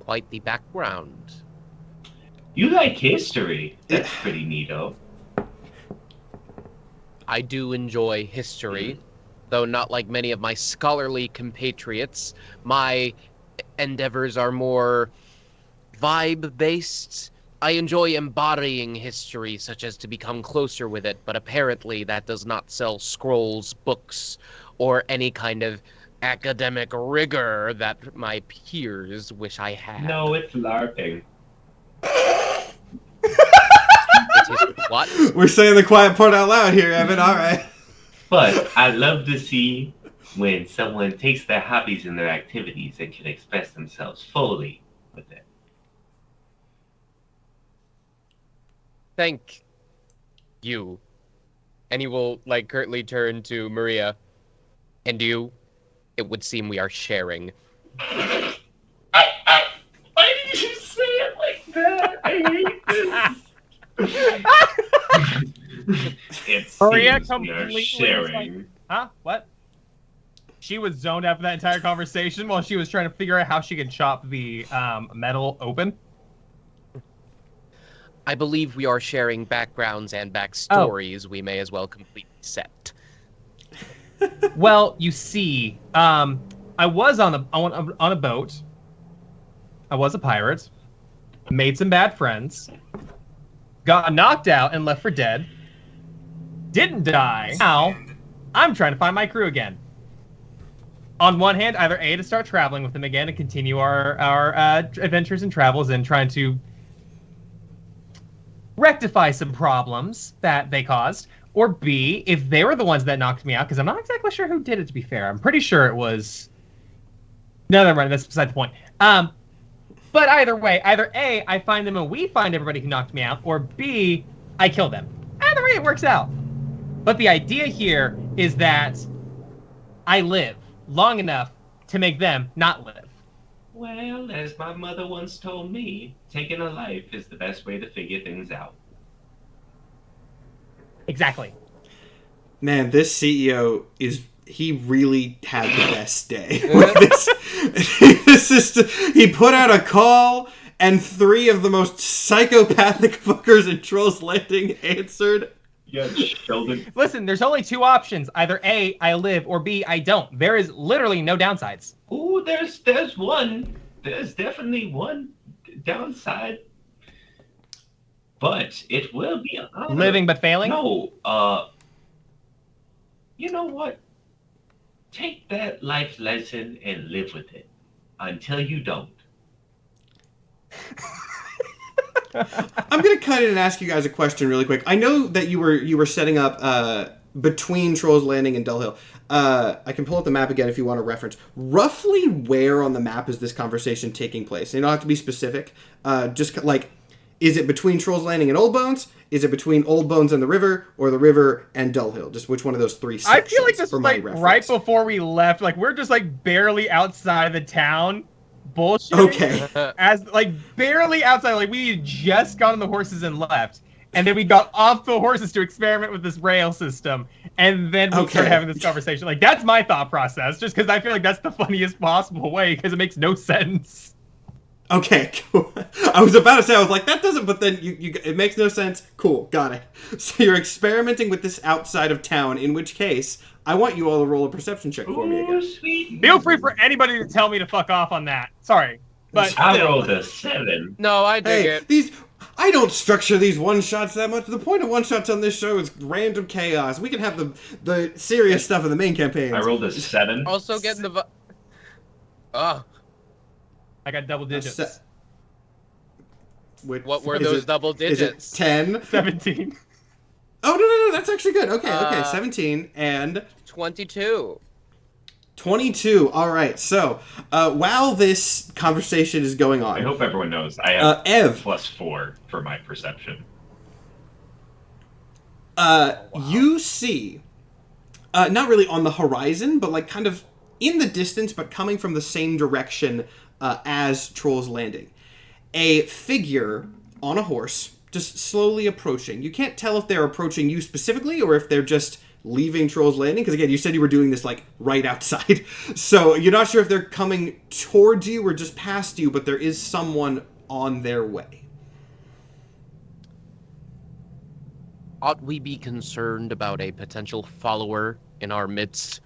Quite the background. You like history? That's pretty neato. I do enjoy history, though not like many of my scholarly compatriots. My endeavors are more vibe-based. I enjoy embodying history, such as to become closer with it, but apparently that does not sell scrolls, books, or any kind of academic rigor that my peers wish I had. No, it's LARPing. It is what? We're saying the quiet part out loud here, Evan. All right. But I love to see when someone takes their hobbies and their activities and can express themselves fully with it. Thank you. And he will, like, curtly turn to Maria. And you, it would seem we are sharing. Why did you say it like that? I hate this. It Maria seems we are completely sharing. Huh? What? She was zoned out for that entire conversation while she was trying to figure out how she could chop the metal open. I believe we are sharing backgrounds and backstories. We may as well completely set. Well, you see, I was on a boat. I was a pirate. Made some bad friends. Got knocked out and left for dead. Didn't die. Now, I'm trying to find my crew again. On one hand, either A, to start traveling with them again and continue our adventures and travels and trying to rectify some problems that they caused, or B, if they were the ones that knocked me out, because I'm not exactly sure who did it, to be fair. I'm pretty sure it was... No, never mind, that's beside the point. But either way, either A, I find them and we find everybody who knocked me out, or B, I kill them. Either way, it works out. But the idea here is that I live long enough to make them not live. Well, as my mother once told me, taking a life is the best way to figure things out. Exactly. Man, this CEO he really had the best day with this. He put out a call, and 3 of the most psychopathic fuckers in Trolls Landing answered. Yeah, Sheldon. Listen, there's only 2 options. Either A, I live, or B, I don't. There is literally no downsides. Ooh, there's one. There's definitely one downside. But it will be an honor. Living but failing? No, you know what? Take that life lesson and live with it until you don't. I'm gonna cut in and ask you guys a question really quick. I know that you were setting up between Trolls Landing and Dull Hill. I can pull up the map again if you want to reference. Roughly where on the map is this conversation taking place? You don't have to be specific. Just like, is it between Trolls Landing and Old Bones? Is it between Old Bones and the river, or the river and Dull Hill? Just which one of those three sections? I feel like this was like right before we left. Like we're just like barely outside of the town. Bullshit. Okay. As like barely outside. Like we had just got on the horses and left. And then we got off the horses to experiment with this rail system. And then we started having this conversation. Like, that's my thought process. Just because I feel like that's the funniest possible way. Because it makes no sense. Okay, cool. I was about to say, I was like, that doesn't, but then it makes no sense. Cool, got it. So you're experimenting with this outside of town, in which case, I want you all to roll a perception check for me again. Sweet. Feel free for anybody to tell me to fuck off on that. Sorry. But I rolled a 7. No, I dig it. I don't structure these one-shots that much. The point of one-shots on this show is random chaos. We can have the serious stuff in the main campaign. I rolled a 7. Also getting the... Oh. I got double digits. What were those double digits? Is it 10? 17. Oh, no, that's actually good. Okay, 17 and... 22. 22. All right. So, while this conversation is going on, I hope everyone knows I have Ev +4 for my perception. You see, not really on the horizon, but like kind of in the distance, but coming from the same direction as Trolls Landing, a figure on a horse, just slowly approaching. You can't tell if they're approaching you specifically or if they're just leaving Trolls Landing, because again, you said you were doing this like right outside, so you're not sure if they're coming towards you or just past you, but there is someone on their way. Ought we be concerned about a potential follower in our midst?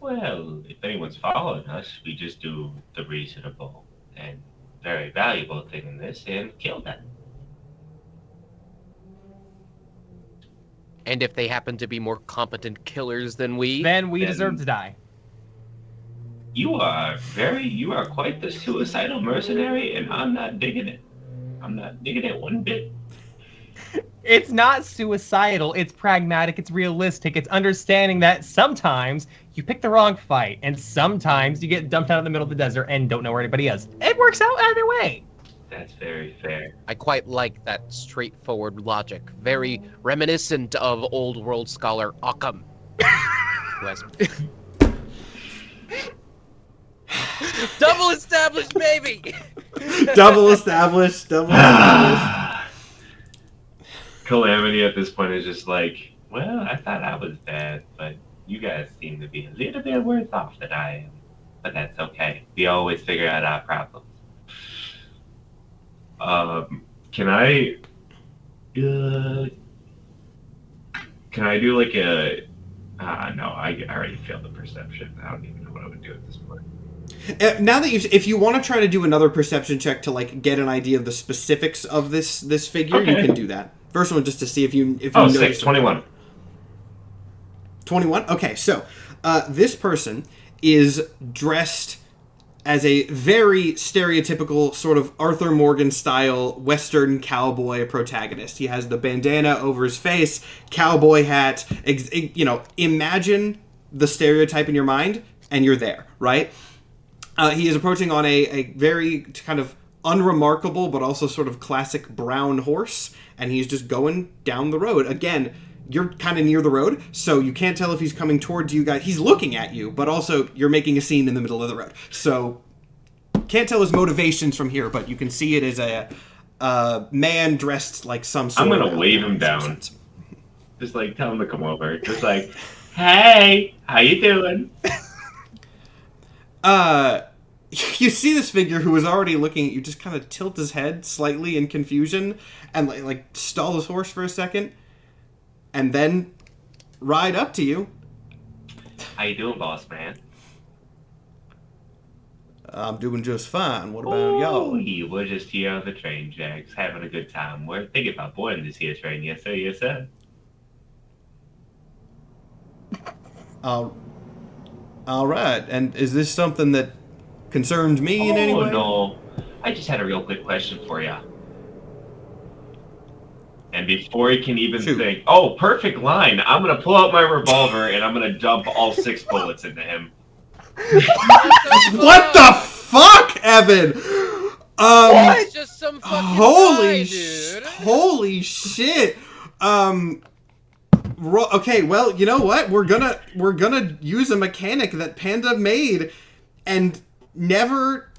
Well, if anyone's following us, we just do the reasonable and very valuable thing in this and kill them. And if they happen to be more competent killers than we... Then we deserve to die. You are quite the suicidal mercenary, and I'm not digging it. I'm not digging it one bit. It's not suicidal, it's pragmatic, it's realistic, it's understanding that sometimes you pick the wrong fight, and sometimes you get dumped out in the middle of the desert and don't know where anybody is. It works out either way. That's very fair. I quite like that straightforward logic. Very reminiscent of old world scholar Occam. Who has... Double established, baby! Double established. Calamity at this point is just like, Well, I thought I was bad, but you guys seem to be a little bit worse off than I am. But that's okay. We always figure out our problems. can I do like a, no, I already failed the perception. I don't even know what I would do at this point. Now that if you want to try to do another perception check to like get an idea of the specifics of this figure, Okay. you can do that. First one, just to see if you Oh, notice 21. 21. Okay, so this person is dressed as a very stereotypical sort of Arthur Morgan style Western cowboy protagonist. He has the bandana over his face, cowboy hat. Imagine the stereotype in your mind, and you're there, right? He is approaching on a very kind of unremarkable but also sort of classic brown horse, and he's just going down the road. Again, you're kind of near the road, so you can't tell if he's coming towards you guys. He's looking at you, but also you're making a scene in the middle of the road. So can't tell his motivations from here, but you can see it as a man dressed like some sort I'm of... going to wave him down. Just like tell him to come over. Just like, hey, how you doing? You see this figure who is already looking at you just kind of tilt his head slightly in confusion and like stall his horse for a second and then ride up to you. How you doing, boss man? I'm doing just fine. What about y'all? We're just here on the train, Jax, having a good time. We're thinking about boarding this here train. Yes, sir. Yes, sir. All right. And is this something that concerns me in any way? No. I just had a real quick question for you. And before he can even Shoot. think, oh, perfect line, I'm going to pull out my revolver and I'm going to dump all 6 bullets into him. What the fuck, Evan? It's just some fucking guy, dude. Holy shit. Okay, well, you know what? We're gonna use a mechanic that Panda made, and never.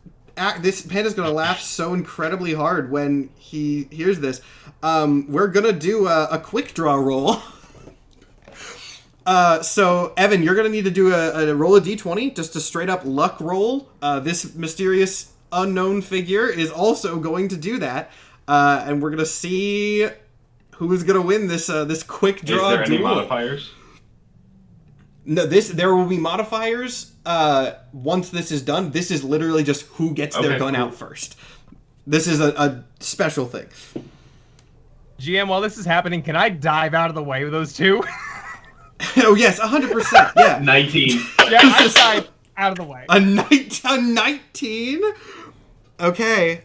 This Panda's gonna laugh so incredibly hard when he hears this. We're gonna do a quick draw roll. So Evan, you're gonna need to do a roll of d20, just a straight up luck roll. This mysterious unknown figure is also going to do that, and we're gonna see who's gonna win this quick draw. Is there any duel. modifiers? No, there will be modifiers once this is done. This is literally just who gets their gun out first. This is a special thing. GM, while this is happening, can I dive out of the way with those two? Oh yes, 100%. Yeah, 19. Yeah, I dive out of the way. a 19. Okay.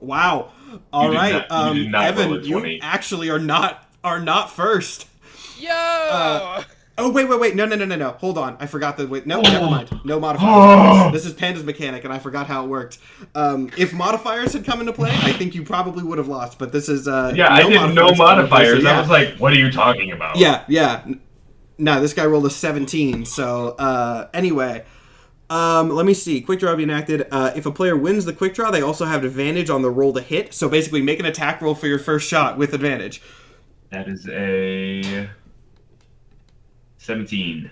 Wow. All right. You did not roll Evan, a 20. you actually are not first. Yo! Oh wait. No. Hold on. I forgot the wait. No, never mind. No modifiers. This is Panda's mechanic, and I forgot how it worked. If modifiers had come into play, I think you probably would have lost. But this is Yeah, I did no modifiers. Yeah. I was like, what are you talking about? Yeah. No, this guy rolled a 17. So anyway, let me see. Quick draw be enacted. If a player wins the quick draw, they also have advantage on the roll to hit. So basically, make an attack roll for your first shot with advantage. That is a 17.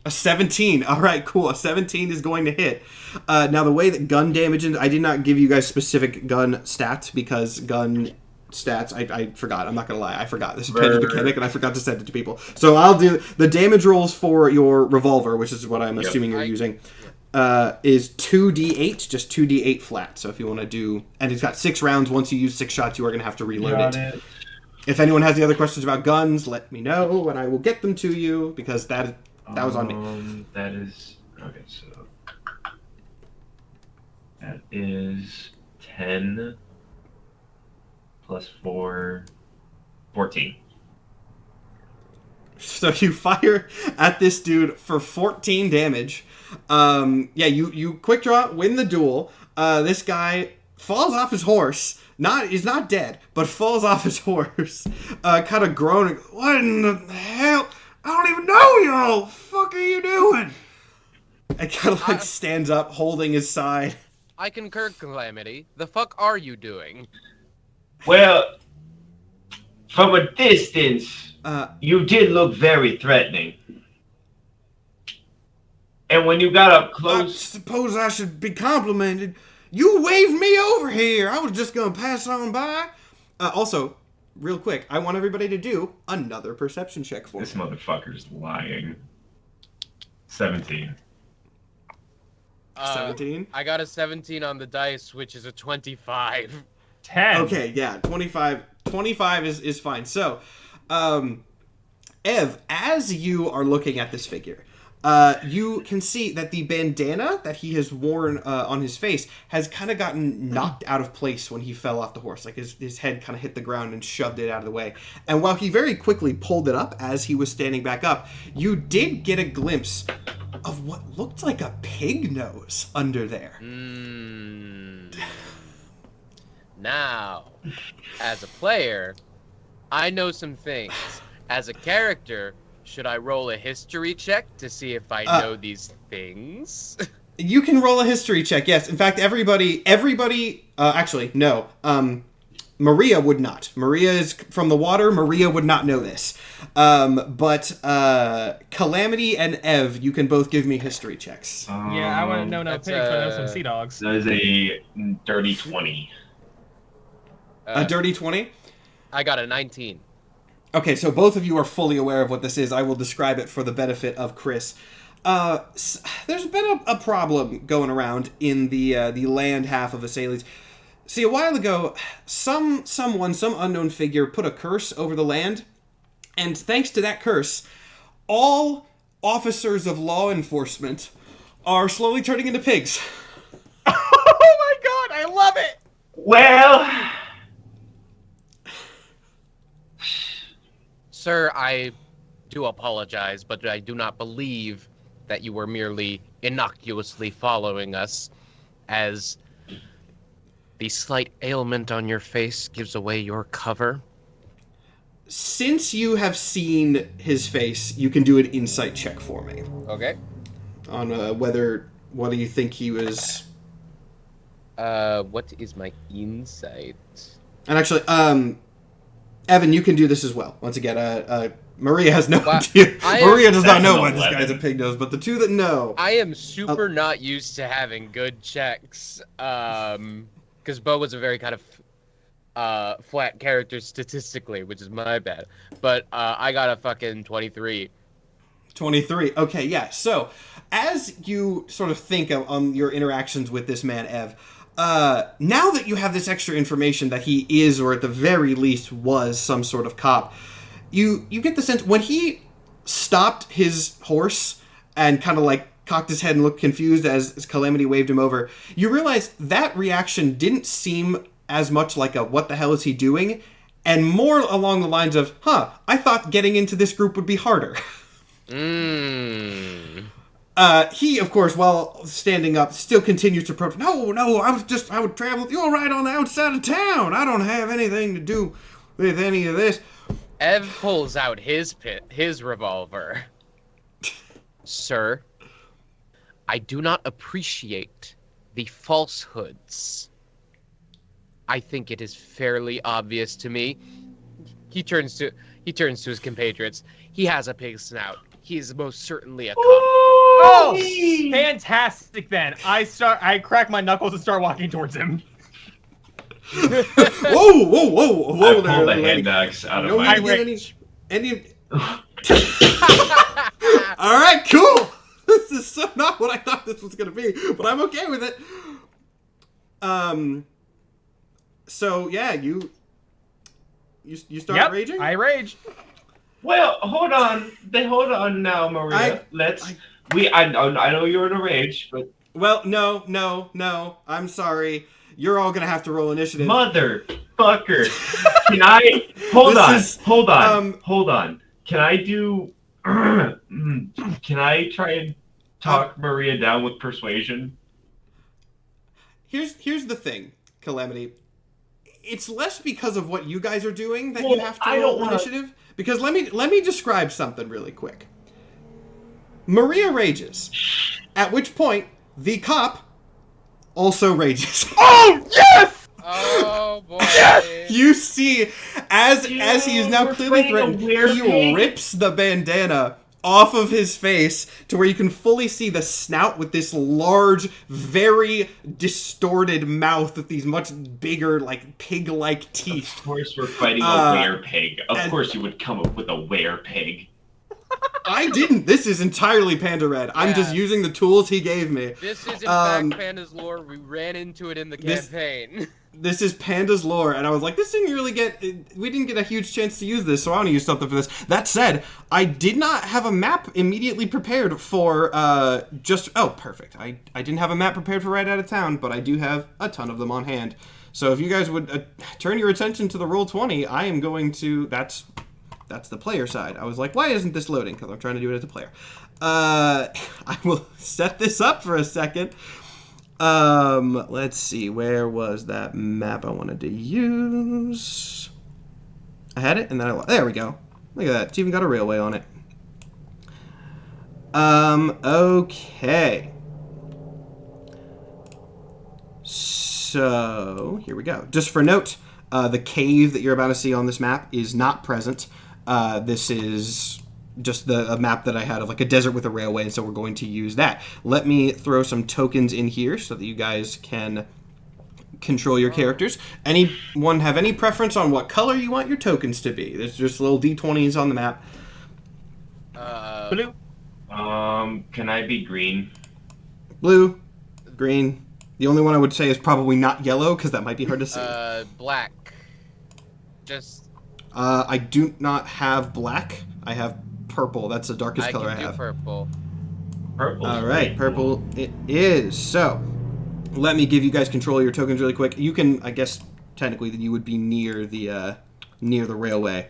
A 17. All right, cool. A 17 is going to hit. Now, the way that gun damage, I did not give you guys specific gun stats because gun stats, I forgot. I'm not going to lie. I forgot. This is Panda's mechanic, and I forgot to send it to people. So I'll do the damage rolls for your revolver, which is what I'm assuming you're using, is 2d8, just 2d8 flat. So if you want to do, and it's got 6 rounds. Once you use 6 shots, you are going to have to reload it. If anyone has any other questions about guns, let me know, and I will get them to you, because that was on me. That is... Okay, so... That is 10 plus 4... 14. So you fire at this dude for 14 damage. Yeah, you quick draw, win the duel. This guy falls off his horse. He's not dead, but falls off his horse. Kind of groaning. What in the hell? I don't even know y'all. What the fuck are you doing? And kind of like stands up, holding his side. I concur, Calamity. The fuck are you doing? Well, from a distance, you did look very threatening. And when you got up I close... suppose I should be complimented. You waved me over here. I was just going to pass on by. Also, real quick, I want everybody to do another perception check for me. This motherfucker's lying. 17. 17? I got a 17 on the dice, which is a 25. 10. Okay, yeah, 25 is fine. So, Ev, as you are looking at this figure, you can see that the bandana that he has worn on his face has kind of gotten knocked out of place when he fell off the horse. Like his head kind of hit the ground and shoved it out of the way. And while he very quickly pulled it up as he was standing back up, you did get a glimpse of what looked like a pig nose under there. Now, as a player, I know some things. As a character, should I roll a history check to see if I know these things? You can roll a history check, yes. In fact, everybody, actually, no. Maria would not. Maria is from the water. Maria would not know this. But Calamity and Ev, you can both give me history checks. Yeah, I want to know no pigs, but I know some sea dogs. That is a dirty 20. A dirty 20? I got a 19. Okay, so both of you are fully aware of what this is. I will describe it for the benefit of Chris. There's been a problem going around in the land half of Escalation. See, a while ago, some unknown figure put a curse over the land, and thanks to that curse, all officers of law enforcement are slowly turning into pigs. Oh my god, I love it! Well, Sir, I do apologize, but I do not believe that you were merely innocuously following us, as the slight ailment on your face gives away your cover. Since you have seen his face, you can do an insight check for me Okay. on what do you think he was. What is my insight? And actually, Evan, you can do this as well. Once again, Maria has no Well, idea. Maria does not know That's why an this 11. guy's a pig nose, but the two that know. I am super not used to having good checks, because Bo was a very kind of flat character statistically, which is my bad. But I got a fucking 23. 23. Okay, yeah. So, as you sort of think on your interactions with this man, Ev, now that you have this extra information that he is, or at the very least was, some sort of cop, you get the sense when he stopped his horse and kind of like cocked his head and looked confused as Calamity waved him over, you realize that reaction didn't seem as much like a what the hell is he doing, and more along the lines of, I thought getting into this group would be harder. He, of course, while standing up, still continues to protest. No, I would travel with you all right on the outside of town. I don't have anything to do with any of this. Ev pulls out his revolver. Sir, I do not appreciate the falsehoods. I think it is fairly obvious to me. He turns to his compatriots. He has a pig snout. He is most certainly a cop. Oh, fantastic! Then I crack my knuckles and start walking towards him. Whoa! I pull there, the lady. hand axe out of No my. need to get any. All right, cool. This is so not what I thought this was gonna be, but I'm okay with it. So yeah, you start raging. I rage. well, hold on. Hold on now, Maria. I know you're in a rage, but Well, no. I'm sorry. You're all gonna have to roll initiative. motherfucker. Can I hold This on? is, Hold on. Can I do? Can I try and talk Maria down with persuasion? Here's the thing, Calamity. It's less because of what you guys are doing that you Well, have to I roll don't wanna- initiative. Because let me describe something really quick. Maria rages, at which point the cop also rages. Oh yes! Oh boy. You see, as he is now we're clearly fighting a threatened, he werepig. rips the bandana off of his face to where you can fully see the snout with this large, very distorted mouth with these much bigger, like, pig-like teeth. Of course, we're fighting a werepig. Of course, you would come up with a werepig. I didn't. This is entirely Panda Red. I'm just Yeah. using the tools he gave me. This is in fact Panda's lore. We ran into it in the This- campaign. This is Panda's lore, and I was like, we didn't get a huge chance to use this, so I want to use something for this. That said, I did not have a map immediately prepared for, perfect. I didn't have a map prepared for right out of town, but I do have a ton of them on hand. So if you guys would turn your attention to the Roll20, I am going to, that's the player side. I was like, why isn't this loading? Because I'm trying to do it as a player. I will set this up for a second. Let's see, where was that map I wanted to use? I had it, and then there we go. Look at that, it's even got a railway on it. Okay. So, here we go. Just for note, the cave that you're about to see on this map is not present. This is just a map that I had of like a desert with a railway, and so we're going to use that. Let me throw some tokens in here so that you guys can control your characters. Anyone have any preference on what color you want your tokens to be? There's just little D20s on the map. Blue. Can I be green? Blue, green. The only one I would say is probably not yellow, because that might be hard to see. Black. Just. I do not have black. I have purple. That's the darkest color I can do have. purple. Purple. All right, purple it is. So, let me give you guys control of your tokens really quick. You can, I guess, technically, you would be near the railway.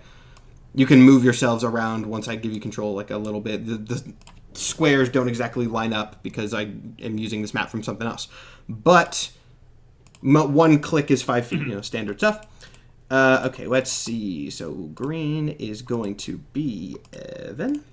You can move yourselves around once I give you control, like a little bit. The squares don't exactly line up because I am using this map from something else. But one click is 5 feet, standard stuff. Okay, let's see. So green is going to be Evan.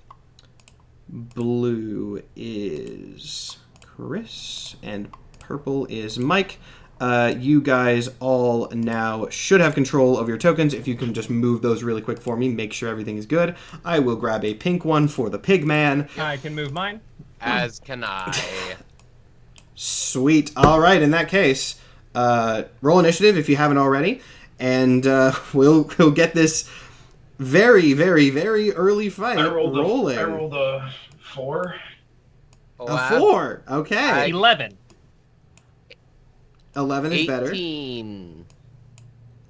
Blue is Chris. And purple is Mike. You guys all now should have control of your tokens. If you can just move those really quick for me, make sure everything is good. I will grab a pink one for the pig man. I can move mine. As can I. Sweet. All right, in that case, roll initiative if you haven't already, and we'll get this very, very, very early fight rolling. I rolled a 4. A 4. Okay. 11. 11 is better. 18.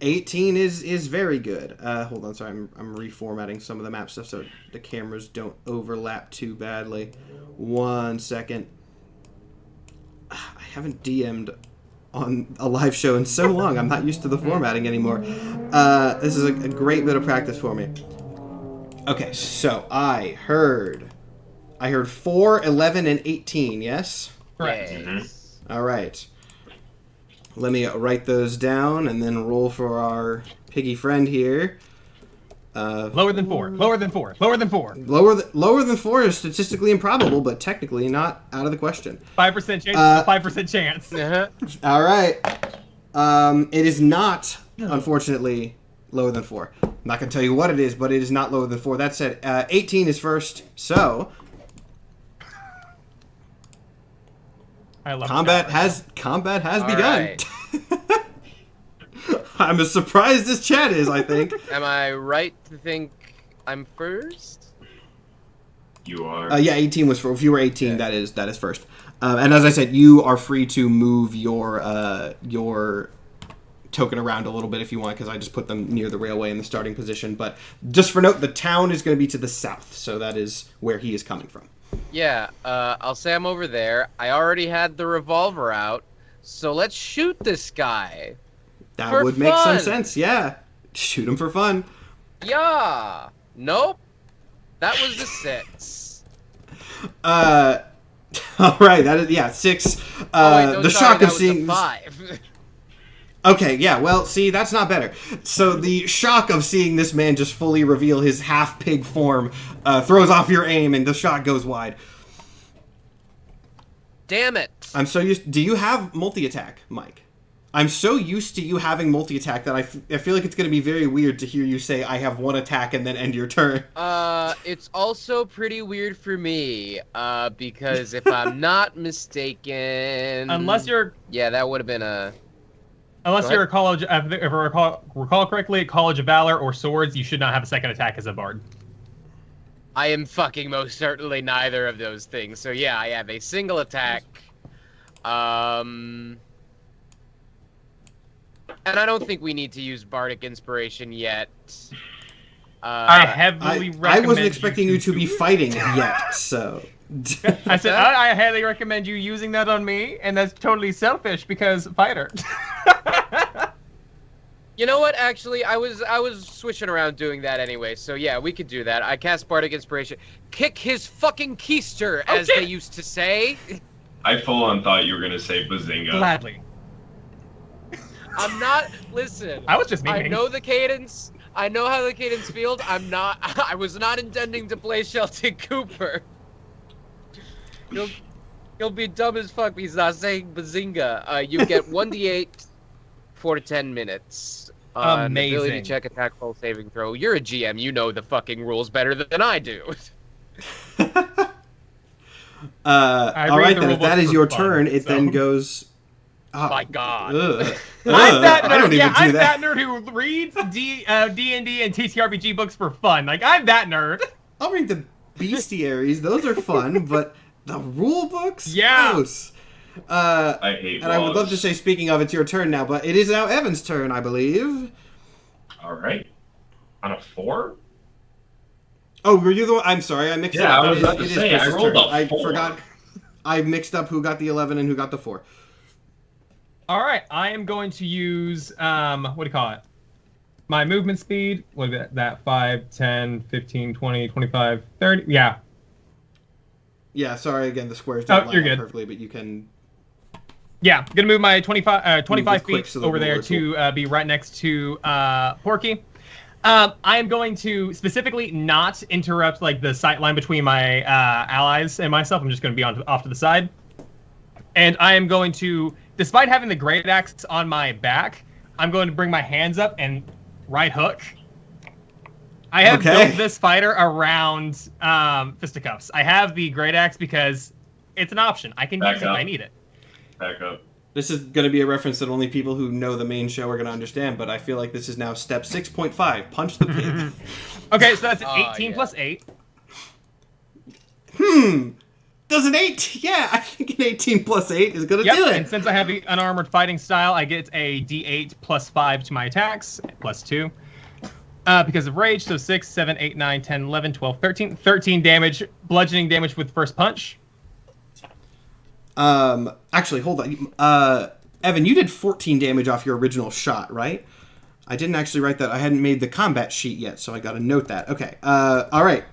18 is very good. Hold on, sorry, I'm reformatting some of the map stuff so the cameras don't overlap too badly. 1 second. I haven't DM'd on a live show in so long. I'm not used to the formatting anymore. This is a great bit of practice for me. Okay, so I heard 4, 11, and 18, yes? Correct. Yes. All right. Let me write those down and then roll for our piggy friend here. Lower than 4. Lower than 4. Lower than 4. Lower than 4 is statistically improbable, but technically not out of the question. 5% chance. 5% chance. Uh-huh. All right. It is not, unfortunately, lower than 4. I'm not going to tell you what it is, but it is not lower than 4. That said, 18 is first, so I love combat has begun. Right. I'm as surprised as Chad is, I think. Am I right to think I'm first? You are. Yeah, 18 was first. If you were 18, Okay. that is first. And as I said, you are free to move your token around a little bit if you want, because I just put them near the railway in the starting position. But just for note, the town is going to be to the south, so that is where he is coming from. Yeah, I'll say I'm over there. I already had the revolver out, so let's shoot this guy. That For would make some fun. sense, yeah. Shoot him for fun. Yeah. Nope. That was a 6. All right, that is, yeah, 6. Oh, wait, no, The sorry, shock that of was seeing... a 5. Okay, yeah, well, see, that's not better. So the shock of seeing this man just fully reveal his half-pig form throws off your aim, and the shot goes wide. Damn it. I'm so used... Do you have multi-attack, Mike? I'm so used to you having multi-attack that I feel like it's going to be very weird to hear you say, I have 1 attack and then end your turn. It's also pretty weird for me, because if I'm not mistaken... Unless you're... Yeah, that would have been a... Unless Go you're a college... If I recall correctly, at College of Valor or Swords, you should not have a second attack as a bard. I am fucking most certainly neither of those things. So yeah, I have a single attack. And I don't think we need to use Bardic Inspiration yet. I heavily recommend I wasn't expecting you to be fighting yet, so... I said, I highly recommend you using that on me, and that's totally selfish because fighter. You know what? Actually, I was switching around doing that anyway. So yeah, we could do that. I cast Bardic Inspiration. Kick his fucking keister, as they used to say. I full on thought you were gonna say Bazinga. Gladly. I'm not. Listen. I was just I memeing. know the cadence. I know how the cadence feels. I'm not. I was not intending to play Shelton Cooper. He'll be dumb as fuck. He's not saying Bazinga. You get 1d8 for 10 minutes. Amazing. Ability check, attack, roll, saving throw. You're a GM. You know the fucking rules better than I do. All right, then, if that is your fun, turn, it so. then goes... Oh, My God. I'm that nerd. I don't even do I'm that. that nerd who reads D&D and TTRPG books for fun. Like, I'm that nerd. I'll read the bestiaries. Those are fun, but the rule books? Yeah. Gross. I hate And I would love to laws. say, speaking of, it's your turn now, but it is now Evan's turn, I believe. All right. On a 4? Oh, were you the one? I'm sorry, I mixed it Yeah, up. I was It is- about to it is say, I Chris's rolled turn. a I 4. forgot. I mixed up who got the 11 and who got the 4. All right, I am going to use, what do you call it? My movement speed. What is that? 5, 10, 15, 20, 25, 30. Yeah. Yeah, sorry again, the squares don't line you're up good. perfectly, but you can... Yeah, gonna move my 25 quick feet so the over there ruler to be right next to Porky. I am going to specifically not interrupt like the sight line between my allies and myself. I'm just going to be off to the side, and I am going to, despite having the great axe on my back, I'm going to bring my hands up and right hook. I have built this fighter around fisticuffs. I have the great axe because it's an option. I can use it if I need it. Back up. This is going to be a reference that only people who know the main show are going to understand, but I feel like this is now step 6.5. Punch the pig. Okay, so that's 18 plus 8. Does an 8? Yeah, I think an 18 plus 8 is going to do it. And since I have the unarmored fighting style, I get a d8 plus 5 to my attacks, plus 2. Because of rage, so 6, 7, 8, 9, 10, 11, 12, 13. 13 damage, bludgeoning damage with first punch. Actually, hold on. Evan, you did 14 damage off your original shot, right? I didn't actually write that. I hadn't made the combat sheet yet, so I gotta note that. Okay. All right.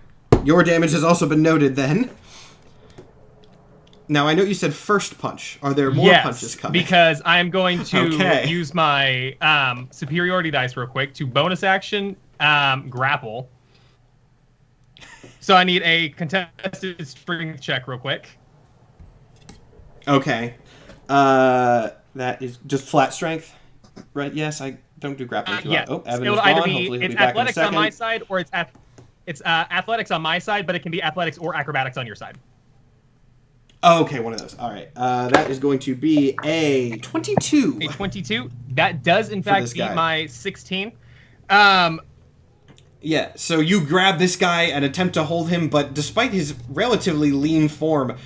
Your damage has also been noted then. Now, I know you said first punch. Are there more punches coming? Because I'm going to use my superiority dice real quick to bonus action grapple. So I need a contested strength check real quick. Okay. That is just flat strength, right? Yes, I don't do grappling too yeah. Oh, Evan It'll is either gone. be, Hopefully he'll it's be back in a athletics second. on my side, or it's athletics on my side, but it can be athletics or acrobatics on your side. Oh, okay, one of those. All right. That is going to be a 22. A 22. That does, in fact, beat my 16. Yeah, so you grab this guy and attempt to hold him, but despite his relatively lean form,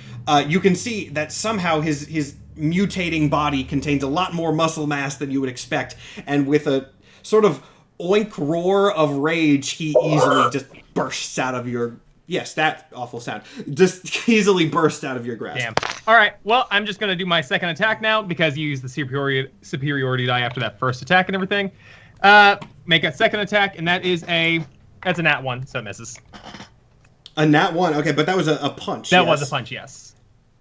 you can see that somehow his mutating body contains a lot more muscle mass than you would expect, and with a sort of oink roar of rage, he easily just bursts out of your... Yes, that awful sound. Just easily bursts out of your grasp. Damn. All right, well, I'm just going to do my second attack now, because you used the superiority die after that first attack and everything. Make a second attack, and that's a nat 1, so it misses. A nat 1, okay, but that was a punch. That was a punch, yes.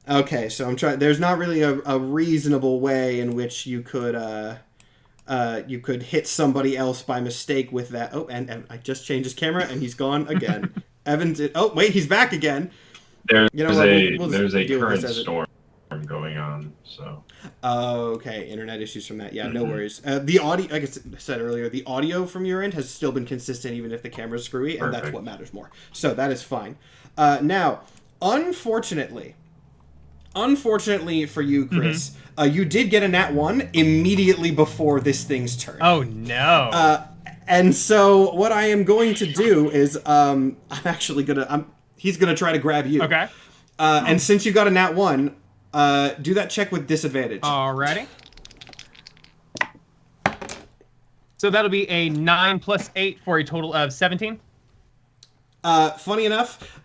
Okay, so I'm trying. There's not really a reasonable way in which you could hit somebody else by mistake with that. Oh, and I just changed his camera, and he's gone again. Evan's. Oh, wait, he's back again. There's a deal with current this storm going on, so. Oh, okay. Internet issues from that. Yeah, no worries. The audio, like I said earlier, the audio from your end has still been consistent, even if the camera's screwy, and that's what matters more. So that is fine. Now, unfortunately for you, Chris, you did get a nat 1 immediately before this thing's turn. Oh no. And so what I am going to do is, he's gonna try to grab you. Okay. And since you got a nat 1, do that check with disadvantage. Alrighty. So that'll be a 9 plus 8 for a total of 17. Funny enough,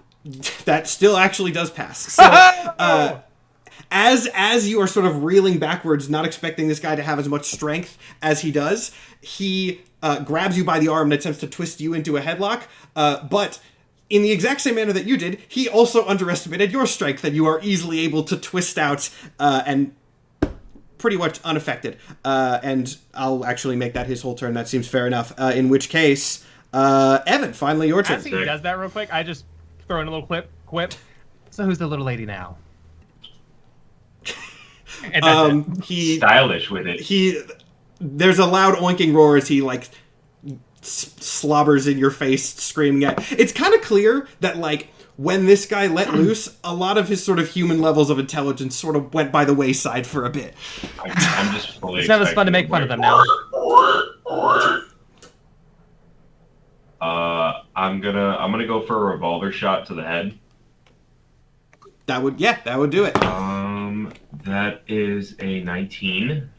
that still actually does pass. So, as you are sort of reeling backwards, not expecting this guy to have as much strength as he does, he grabs you by the arm and attempts to twist you into a headlock, but in the exact same manner that you did, he also underestimated your strength, and you are easily able to twist out and pretty much unaffected. And I'll actually make that his whole turn. That seems fair enough. In which case, Evan, finally your turn. As he does that real quick, I just throw in a little quip. So who's the little lady now? He's stylish with it. There's a loud oinking roar as he like slobbers in your face, screaming at. It's kind of clear that like when this guy let loose, a lot of his sort of human levels of intelligence sort of went by the wayside for a bit. I'm just fully. It's not as fun to make fun of them now. I'm gonna go for a revolver shot to the head. That would do it. That is a 19.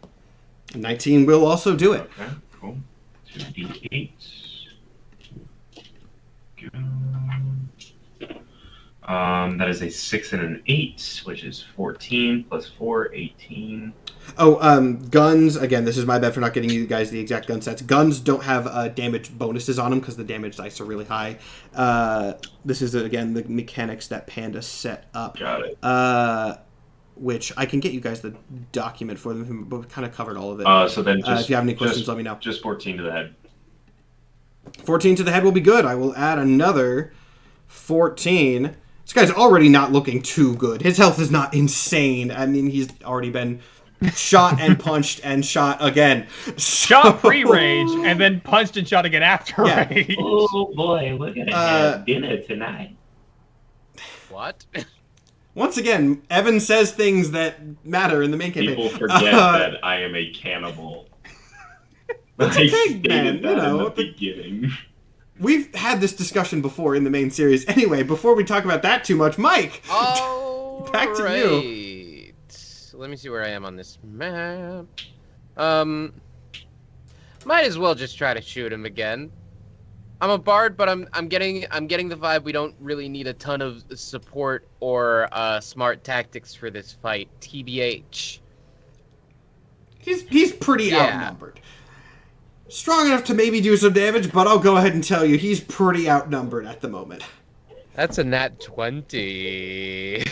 19 will also do it. Okay, cool. 2d8. That is a 6 and an 8, which is 14 plus 4, 18. Oh, guns, again, this is my bad for not getting you guys the exact gun sets. Guns don't have damage bonuses on them because the damage dice are really high. This is, again, the mechanics that Panda set up. Got it. Which I can get you guys the document for them, but we kind of covered all of it. So then just, if you have any questions, let me know. Just 14 to the head. 14 to the head will be good. I will add another 14. This guy's already not looking too good. His health is not insane. I mean, he's already been shot and punched and shot again. Shot pre-rage and then punched and shot again after rage. Oh boy, we're gonna have dinner tonight. What? Once again, Evan says things that matter in the main campaign. People forget that I am a cannibal. That's I okay, stated man. that in the beginning. We've had this discussion before in the main series. Anyway, before we talk about that too much, Mike, back to you. Let me see where I am on this map. Might as well just try to shoot him again. I'm a bard, but I'm getting the vibe we don't really need a ton of support or smart tactics for this fight. TBH. He's pretty outnumbered. Strong enough to maybe do some damage, but I'll go ahead and tell you he's pretty outnumbered at the moment. That's a nat 20.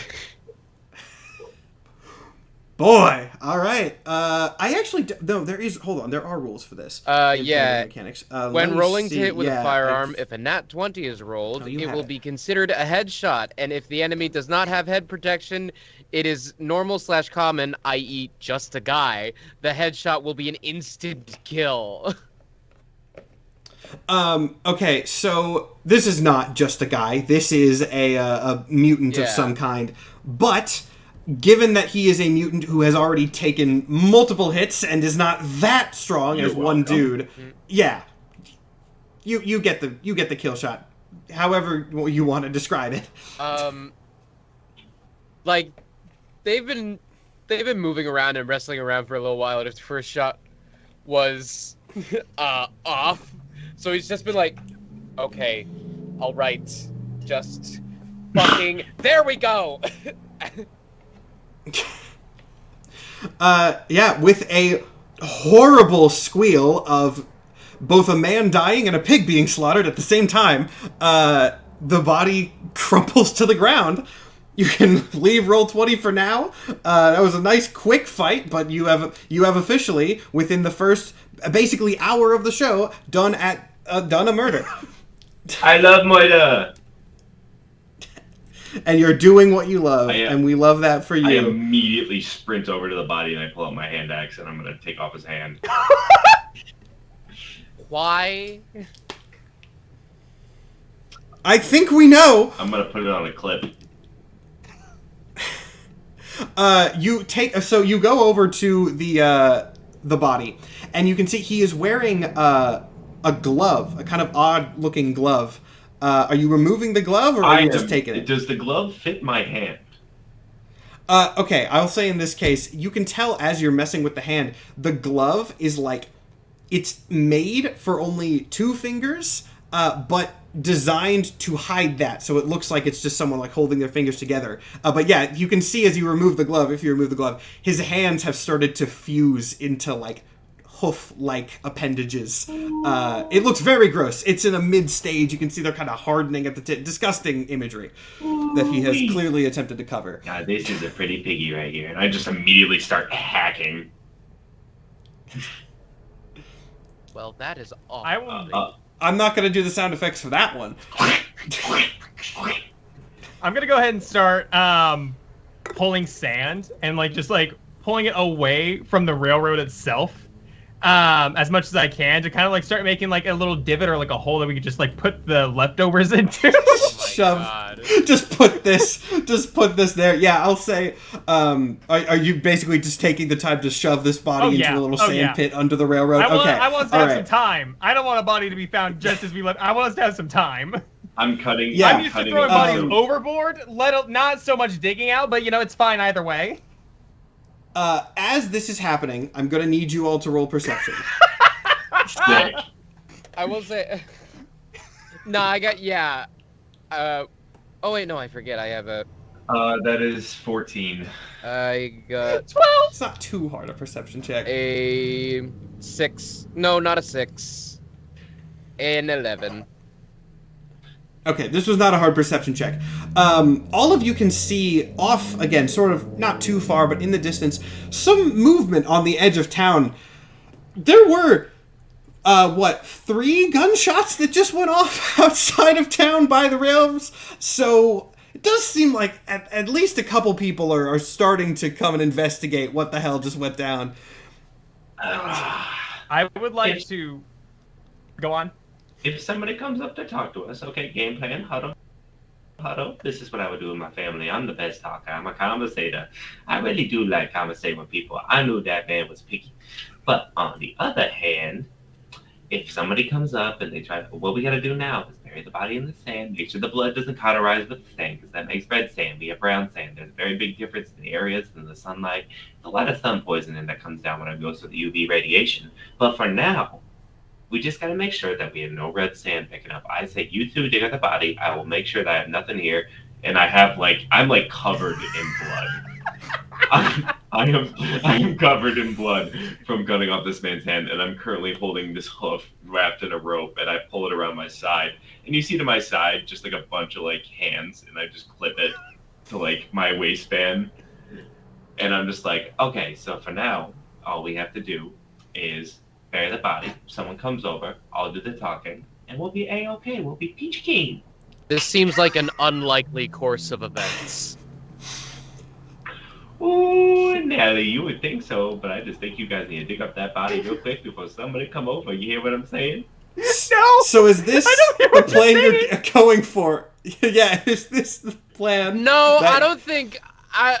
Boy, all right. I actually no. Hold on. There are rules for this. Yeah. Mechanics. When rolling to hit with a firearm, if a nat 20 is rolled, it will be considered a headshot, and if the enemy does not have head protection, it is normal/common, i.e., just a guy. The headshot will be an instant kill. Okay, so this is not just a guy. This is a mutant of some kind. But given that he is a mutant who has already taken multiple hits and is not that strong as one dude, you get the kill shot. However you want to describe it. Like they've been moving around and wrestling around for a little while, and his first shot was off. So he's just been like, okay, all right, just fucking, there we go. With a horrible squeal of both a man dying and a pig being slaughtered at the same time, the body crumples to the ground. You can leave Roll20 for now. That was a nice quick fight, but you have officially, within the first basically hour of the show, done a murder. I love murder. And you're doing what you love, and we love that for you. I immediately sprint over to the body and I pull out my hand axe and I'm gonna take off his hand. Why? I think we know. I'm gonna put it on a clip. You go over to the body, and you can see he is wearing a glove, a kind of odd-looking glove. Are you removing the glove, or are you just taking it? Does the glove fit my hand? Okay, I'll say in this case, you can tell as you're messing with the hand, the glove is like, it's made for only 2 fingers, but designed to hide that, so it looks like it's just someone like holding their fingers together. But yeah, you can see as you remove the glove, if you remove the glove, his hands have started to fuse into like hoof-like appendages. It looks very gross. It's in a mid-stage. You can see they're kind of hardening at the tip. Disgusting imagery that he has clearly attempted to cover. God, this is a pretty piggy right here. And I just immediately start hacking. Well, that is awful. I'm not going to do the sound effects for that one. I'm going to go ahead and start pulling sand and just pulling it away from the railroad itself. As much as I can to kind of start making a little divot or a hole that we could just put the leftovers into. Just put this there. Yeah, I'll say, are you basically just taking the time to shove this body into a little sand pit under the railroad? I want us to have some time. I don't want a body to be found just as we left. I want us to have some time. I'm cutting. Yeah, I'm used to throwing bodies overboard. Not so much digging out, but it's fine either way. As this is happening, I'm gonna need you all to roll perception. I will say, no, I got Oh wait, no, I forget. I have a. That is 14. I got 12. It's not too hard a perception check. a 6. No, not a 6. An 11. Okay, this was not a hard perception check. All of you can see off, again, sort of not too far, but in the distance, some movement on the edge of town. There were, 3 gunshots that just went off outside of town by the rails? So it does seem like at least a couple people are starting to come and investigate what the hell just went down. I would like to go on. If somebody comes up to talk to us, okay, game plan, huddle. This is what I would do with my family. I'm the best talker. I'm a conversator. I really do like conversating with people. I knew that man was picky. But on the other hand, if somebody comes up and they try, what we got to do now is bury the body in the sand, make sure the blood doesn't cauterize with the sand, because that makes red sand. We have brown sand. There's a very big difference in the areas and the sunlight. There's a lot of sun poisoning that comes down when it goes to the UV radiation. But for now, we just got to make sure that we have no red sand picking up. I say, you two dig at the body. I will make sure that I have nothing here. And I'm covered in blood. I am covered in blood from cutting off this man's hand, and I'm currently holding this hoof wrapped in a rope, and I pull it around my side. And you see to my side just like a bunch of hands, and I just clip it to my waistband. And I'm just like, okay, so for now, all we have to do is bury the body. Someone comes over, I'll do the talking, and we'll be A-okay. We'll be peach keen. This seems like an unlikely course of events. Ooh, Nelly, you would think so, but I just think you guys need to dig up that body real quick before somebody come over. You hear what I'm saying? No. So is this I don't hear the what plan you're you're going for? Yeah, is this the plan? No, that- I don't think I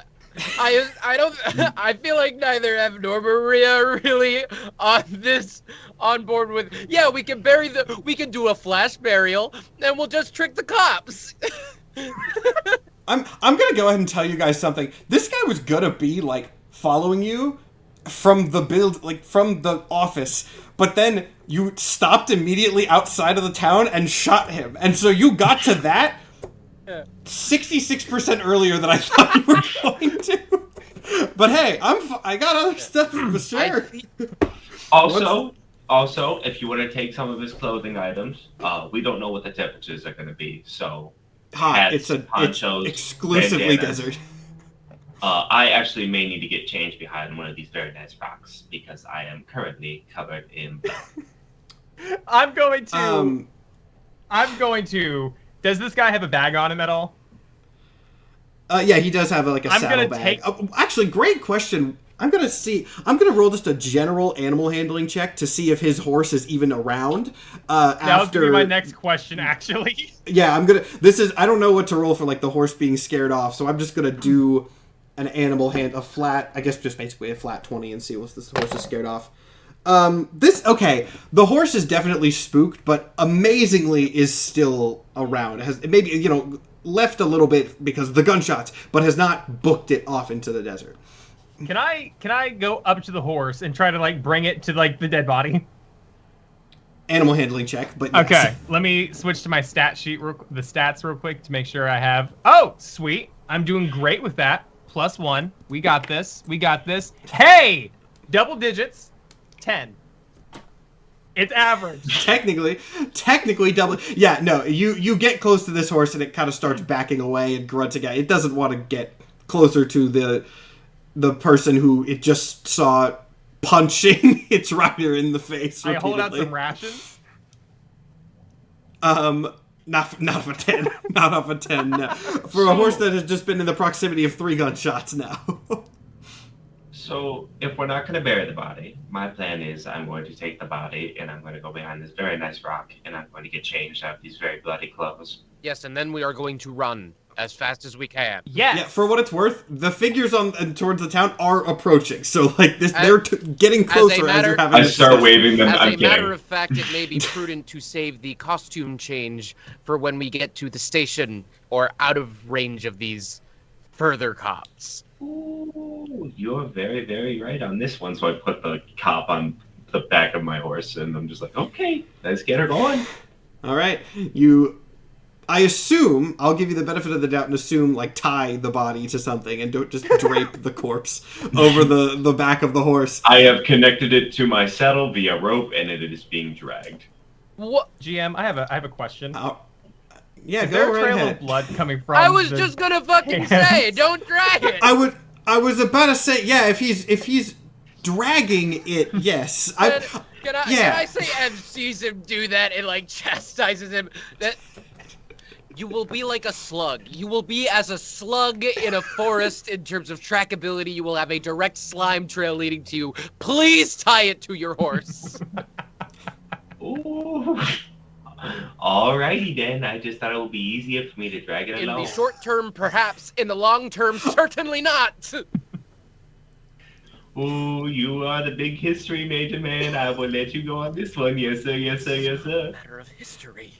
don't. I feel like neither Evan nor Maria are really on board with. Yeah, we can we can do a flash burial, and we'll just trick the cops. I'm gonna go ahead and tell you guys something. This guy was gonna be following you from the from the office, but then you stopped immediately outside of the town and shot him, and so you got to that 66% earlier than I thought you were going to. But hey, I got other stuff for sure. Also, if you want to take some of his clothing items, we don't know what the temperatures are going to be, so Hot. hats, It's ponchos, exclusively bandanas. desert. I actually may need to get changed behind one of these very nice rocks because I am currently covered in blood. I'm going to. Does this guy have a bag on him at all? Yeah, he does have a I'm saddle gonna bag. Actually, great question. I'm gonna roll just a general animal handling check to see if his horse is even around. That was gonna be my next question, actually. Yeah, I don't know what to roll for the horse being scared off, so I'm just gonna do an animal a flat, I guess just basically a flat 20 and see what this horse is scared off. The horse is definitely spooked, but amazingly is still around. It has maybe, left a little bit because of the gunshots, but has not booked it off into the desert. Can I go up to the horse and try to bring it to the dead body? Animal handling check, but yes. Okay, let me switch to my stat sheet, the stats real quick to make sure I have. Oh, sweet! I'm doing great with that. +1. We got this. Hey, double digits. 10. It's average. Technically double. Yeah, no, you get close to this horse and it kind of starts backing away and grunting out. It doesn't want to get closer to the person who it just saw punching its rider in the face repeatedly. I hold out some rations. Not off a 10. Not off a 10, no. For a horse that has just been in the proximity of 3 gunshots now. So, if we're not going to bury the body, my plan is I'm going to take the body and I'm going to go behind this very nice rock and I'm going to get changed out of these very bloody clothes. Yes, and then we are going to run as fast as we can. Yes. Yeah, for what it's worth, the figures towards the town are approaching. So, they're getting closer as you're having I this start discussion. waving them. As I'm a matter kidding. of fact, it may be prudent to save the costume change for when we get to the station or out of range of these further cops. Ooh, you're very, very right on this one. So I put the cop on the back of my horse and I'm just like, okay, let's get her going. All right, you I assume, I'll give you the benefit of the doubt and assume, like, tie the body to something and don't just drape the corpse over the back of the horse. I have connected it to my saddle via rope, and it is being dragged. What? GM, I have a question. Yeah, Is go there a right trail ahead. of blood coming from? I was the just gonna fucking hands? say, don't drag it. I was about to say, yeah, if he's dragging it, yes. Can I say Ev sees him do that and like chastises him? That you will be like a slug. You will be as a slug in a forest in terms of trackability. You will have a direct slime trail leading to you. Please tie it to your horse. Ooh. Alrighty then. I just thought it would be easier for me to drag it In along. the short term, perhaps. In the long term, certainly not. Ooh, you are the big history major, man. I will let you go on this one. Yes, sir. Yes, sir. Yes, sir. Matter of history.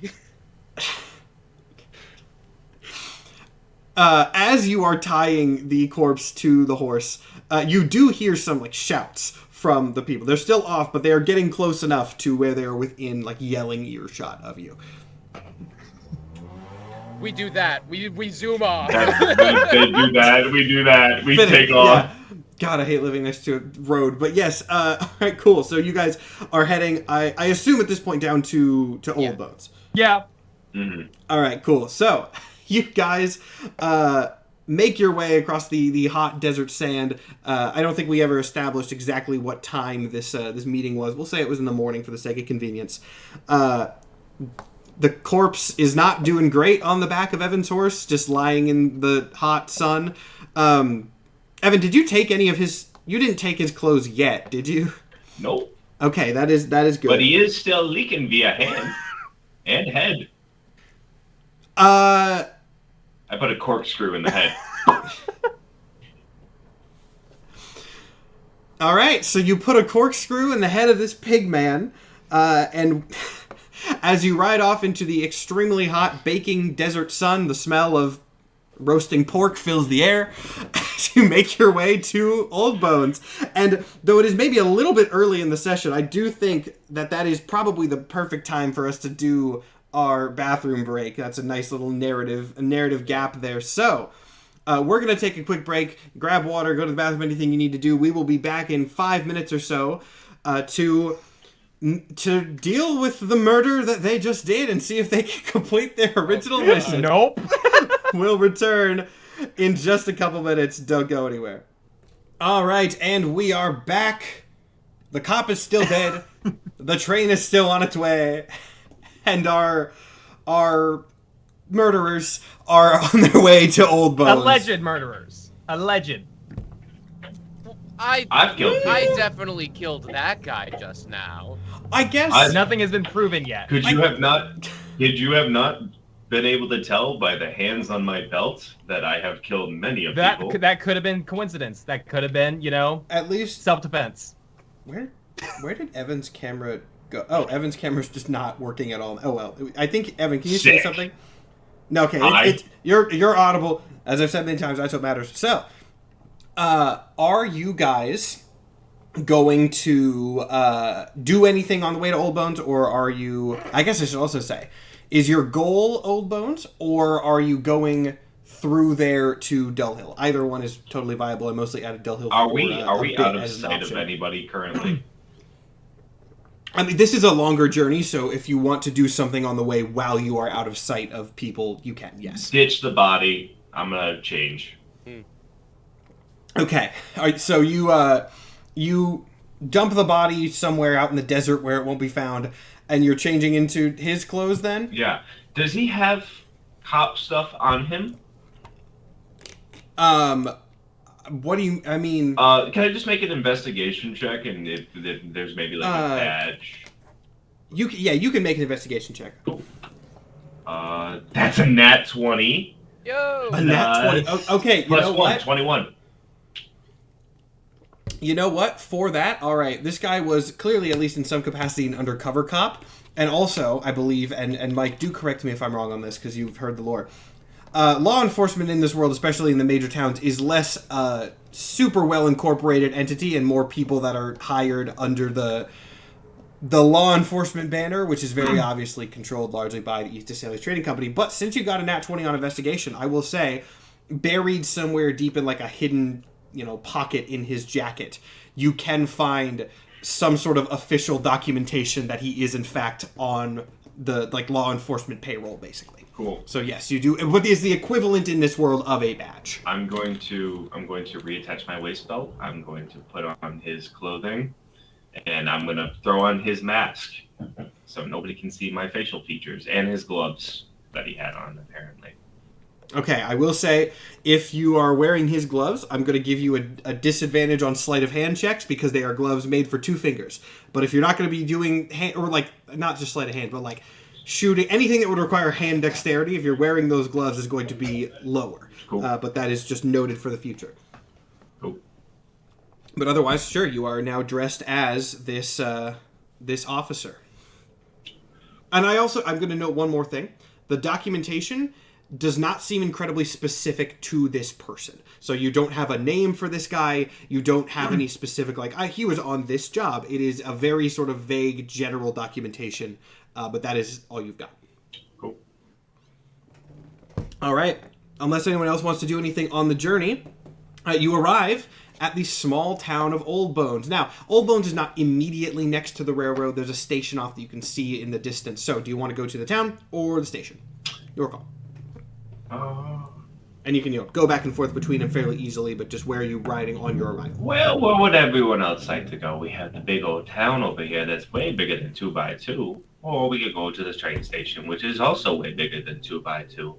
As you are tying the corpse to the horse, you do hear some like shouts from the people. They're still off, but they are getting close enough to where they are within like yelling earshot of you. We do that. We zoom off. They do that. We do that. We Finish, take off. yeah. God, I hate living next to a road. But yes, all right, cool. So you guys are heading, I assume at this point, down to Old Bones. Yeah. Mm-hmm. All right, cool. So you guys make your way across the hot desert sand. I don't think we ever established exactly what time this meeting was. We'll say it was in the morning for the sake of convenience. The corpse is not doing great on the back of Evan's horse, just lying in the hot sun. Evan, did you take any of his... You didn't take his clothes yet, did you? Nope. Okay, that is good. But he is still leaking via hand and head. Uh... I put a corkscrew in the head. All right, so you put a corkscrew in the head of this pig man, and as you ride off into the extremely hot, baking desert sun, the smell of roasting pork fills the air as you make your way to Old Bones. And though it is maybe a little bit early in the session, I do think that is probably the perfect time for us to do our bathroom break. That's a nice little narrative gap there. So we're going to take a quick break, grab water, go to the bathroom, anything you need to do. We will be back in 5 minutes or so to deal with the murder that they just did and see if they can complete their original mission. Nope. We'll return in just a couple minutes. Don't go anywhere. All right, and we are back. The cop is still dead. The train is still on its way. And our murderers are on their way to Old Bones. Alleged murderers. Alleged. I've killed people. I definitely killed that guy just now. I guess... Nothing has been proven yet. Did you have not been able to tell by the hands on my belt that I have killed many of people? That could have been coincidence. That could have been, At least... self-defense. Where did Evan's camera go? Oh, Evan's camera's just not working at all. Oh, well. I think, Evan, can you say Sick. something? No, okay. You're audible. As I've said many times, that's what matters. So, are you guys going to do anything on the way to Old Bones, or are you... I guess I should also say, is your goal Old Bones, or are you going through there to Dull Hill? Either one is totally viable. I mostly added Dull Hill. Are we out of as an sight of option. anybody currently? I mean, this is a longer journey, so if you want to do something on the way while you are out of sight of people, you can, yes. Ditch the body. I'm gonna change. Okay. All right, so you dump the body somewhere out in the desert where it won't be found, and you're changing into his clothes then? Yeah. Does he have cop stuff on him? What do you... I mean... Can I just make an investigation check, and if there's maybe like a badge? You can make an investigation check. Cool. That's a nat 20. Yo! A nat 20. Okay, you Plus know 1, what? 21. You know what? For that, all right, this guy was clearly, at least in some capacity, an undercover cop. And also, I believe, and Mike, do correct me if I'm wrong on this, because you've heard the lore. Law enforcement in this world, especially in the major towns, is less super well incorporated entity and more people that are hired under the the law enforcement banner, which is very obviously controlled largely by the East Sailors Trading Company. But since you got a nat 20 on investigation, I will say, buried somewhere deep in like a hidden, pocket in his jacket, you can find some sort of official documentation that he is in fact on the law enforcement payroll, basically. Cool. So yes, you do. What is the equivalent in this world of a badge? I'm going to reattach my waist belt. I'm going to put on his clothing, and I'm going to throw on his mask so nobody can see my facial features, and his gloves that he had on, apparently. Okay, I will say, if you are wearing his gloves, I'm going to give you a disadvantage on sleight of hand checks because they are gloves made for 2 fingers. But if you're not going to be doing not just sleight of hand, but shooting, anything that would require hand dexterity, if you're wearing those gloves, is going to be lower. Cool. But that is just noted for the future. Cool. But otherwise, sure, you are now dressed as this officer. And I'm going to note one more thing. The documentation does not seem incredibly specific to this person. So you don't have a name for this guy. You don't have any specific, he was on this job. It is a very sort of vague, general documentation, but that is all you've got. Cool. All right. Unless anyone else wants to do anything on the journey, you arrive at the small town of Old Bones. Now, Old Bones is not immediately next to the railroad. There's a station off that you can see in the distance. So do you want to go to the town or the station? Your call. And you can go back and forth between them fairly easily, but just where are you riding on your arrival? Well, where would everyone else like to go? We have the big old town over here that's way bigger than 2x2. Or we could go to the train station, which is also way bigger than 2x2.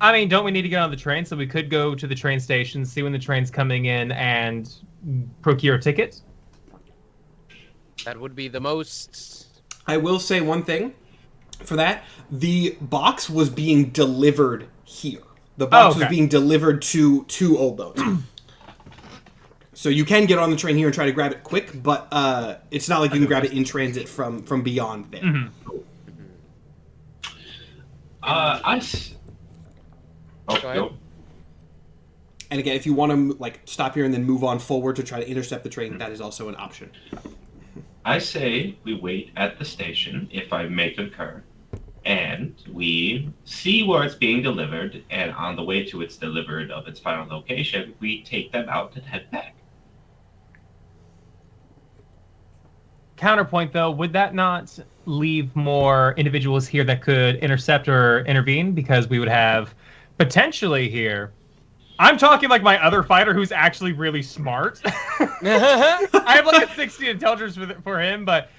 I mean, don't we need to get on the train? So we could go to the train station, see when the train's coming in, and procure a ticket? That would be the most... I will say one thing for that. The box was being delivered here. The box was being delivered to Old Bones. So you can get on the train here and try to grab it quick, but it's not like you can grab it in transit from beyond there. Mm-hmm. Nope. And again, if you want to stop here and then move on forward to try to intercept the train, that is also an option. I say we wait at the station, if I may concur, and we see where it's being delivered, and on the way to its delivered of its final location, we take them out and head back. Counterpoint, though, would that not leave more individuals here that could intercept or intervene? Because we would have potentially here... I'm talking like my other fighter who's actually really smart. I have a 60 intelligence for him, but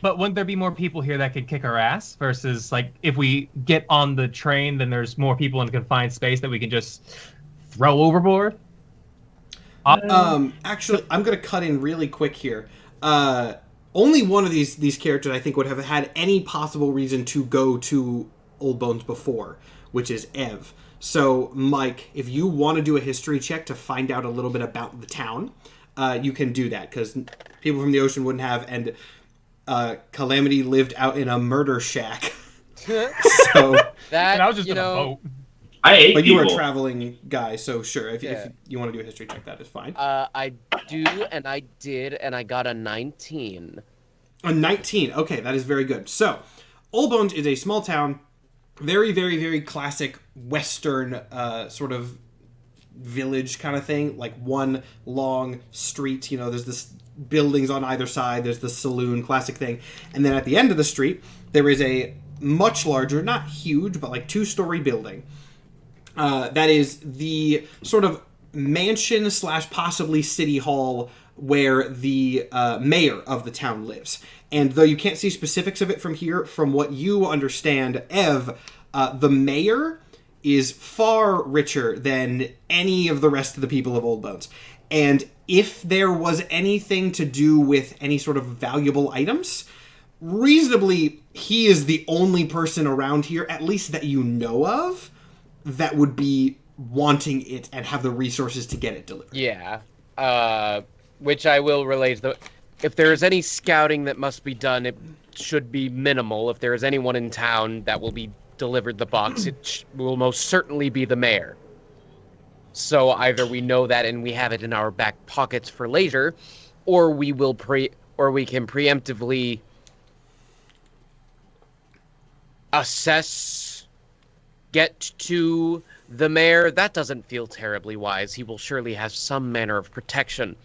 wouldn't there be more people here that could kick our ass versus if we get on the train, then there's more people in a confined space that we can just throw overboard? Actually, I'm going to cut in really quick here. Only one of these characters I think would have had any possible reason to go to Old Bones before, which is Ev. So, Mike, if you want to do a history check to find out a little bit about the town, you can do that, because people from the ocean wouldn't have, and Calamity lived out in a murder shack. So That, I was just in a boat. I ate But people. you are a traveling guy, so sure, if you want to do a history check, that is fine. I do, and I did, and I got a 19. A 19. Okay, that is very good. So, Old Bones is a small town, very, very, very classic Western sort of village kind of thing. One long street, there's this buildings on either side, there's the saloon, classic thing. And then at the end of the street, there is a much larger, not huge, but 2-story building. That is the sort of mansion / possibly city hall where the mayor of the town lives. And though you can't see specifics of it from here, from what you understand, Ev, the mayor is far richer than any of the rest of the people of Old Bones. And if there was anything to do with any sort of valuable items, reasonably, he is the only person around here, at least that you know of, that would be wanting it and have the resources to get it delivered. Yeah. Which I will relate. If there is any scouting that must be done, it should be minimal. If there is anyone in town that will be delivered the box, it will most certainly be the mayor. So either we know that and we have it in our back pockets for later, or we will or we can preemptively assess, get to the mayor. That doesn't feel terribly wise. He will surely have some manner of protection.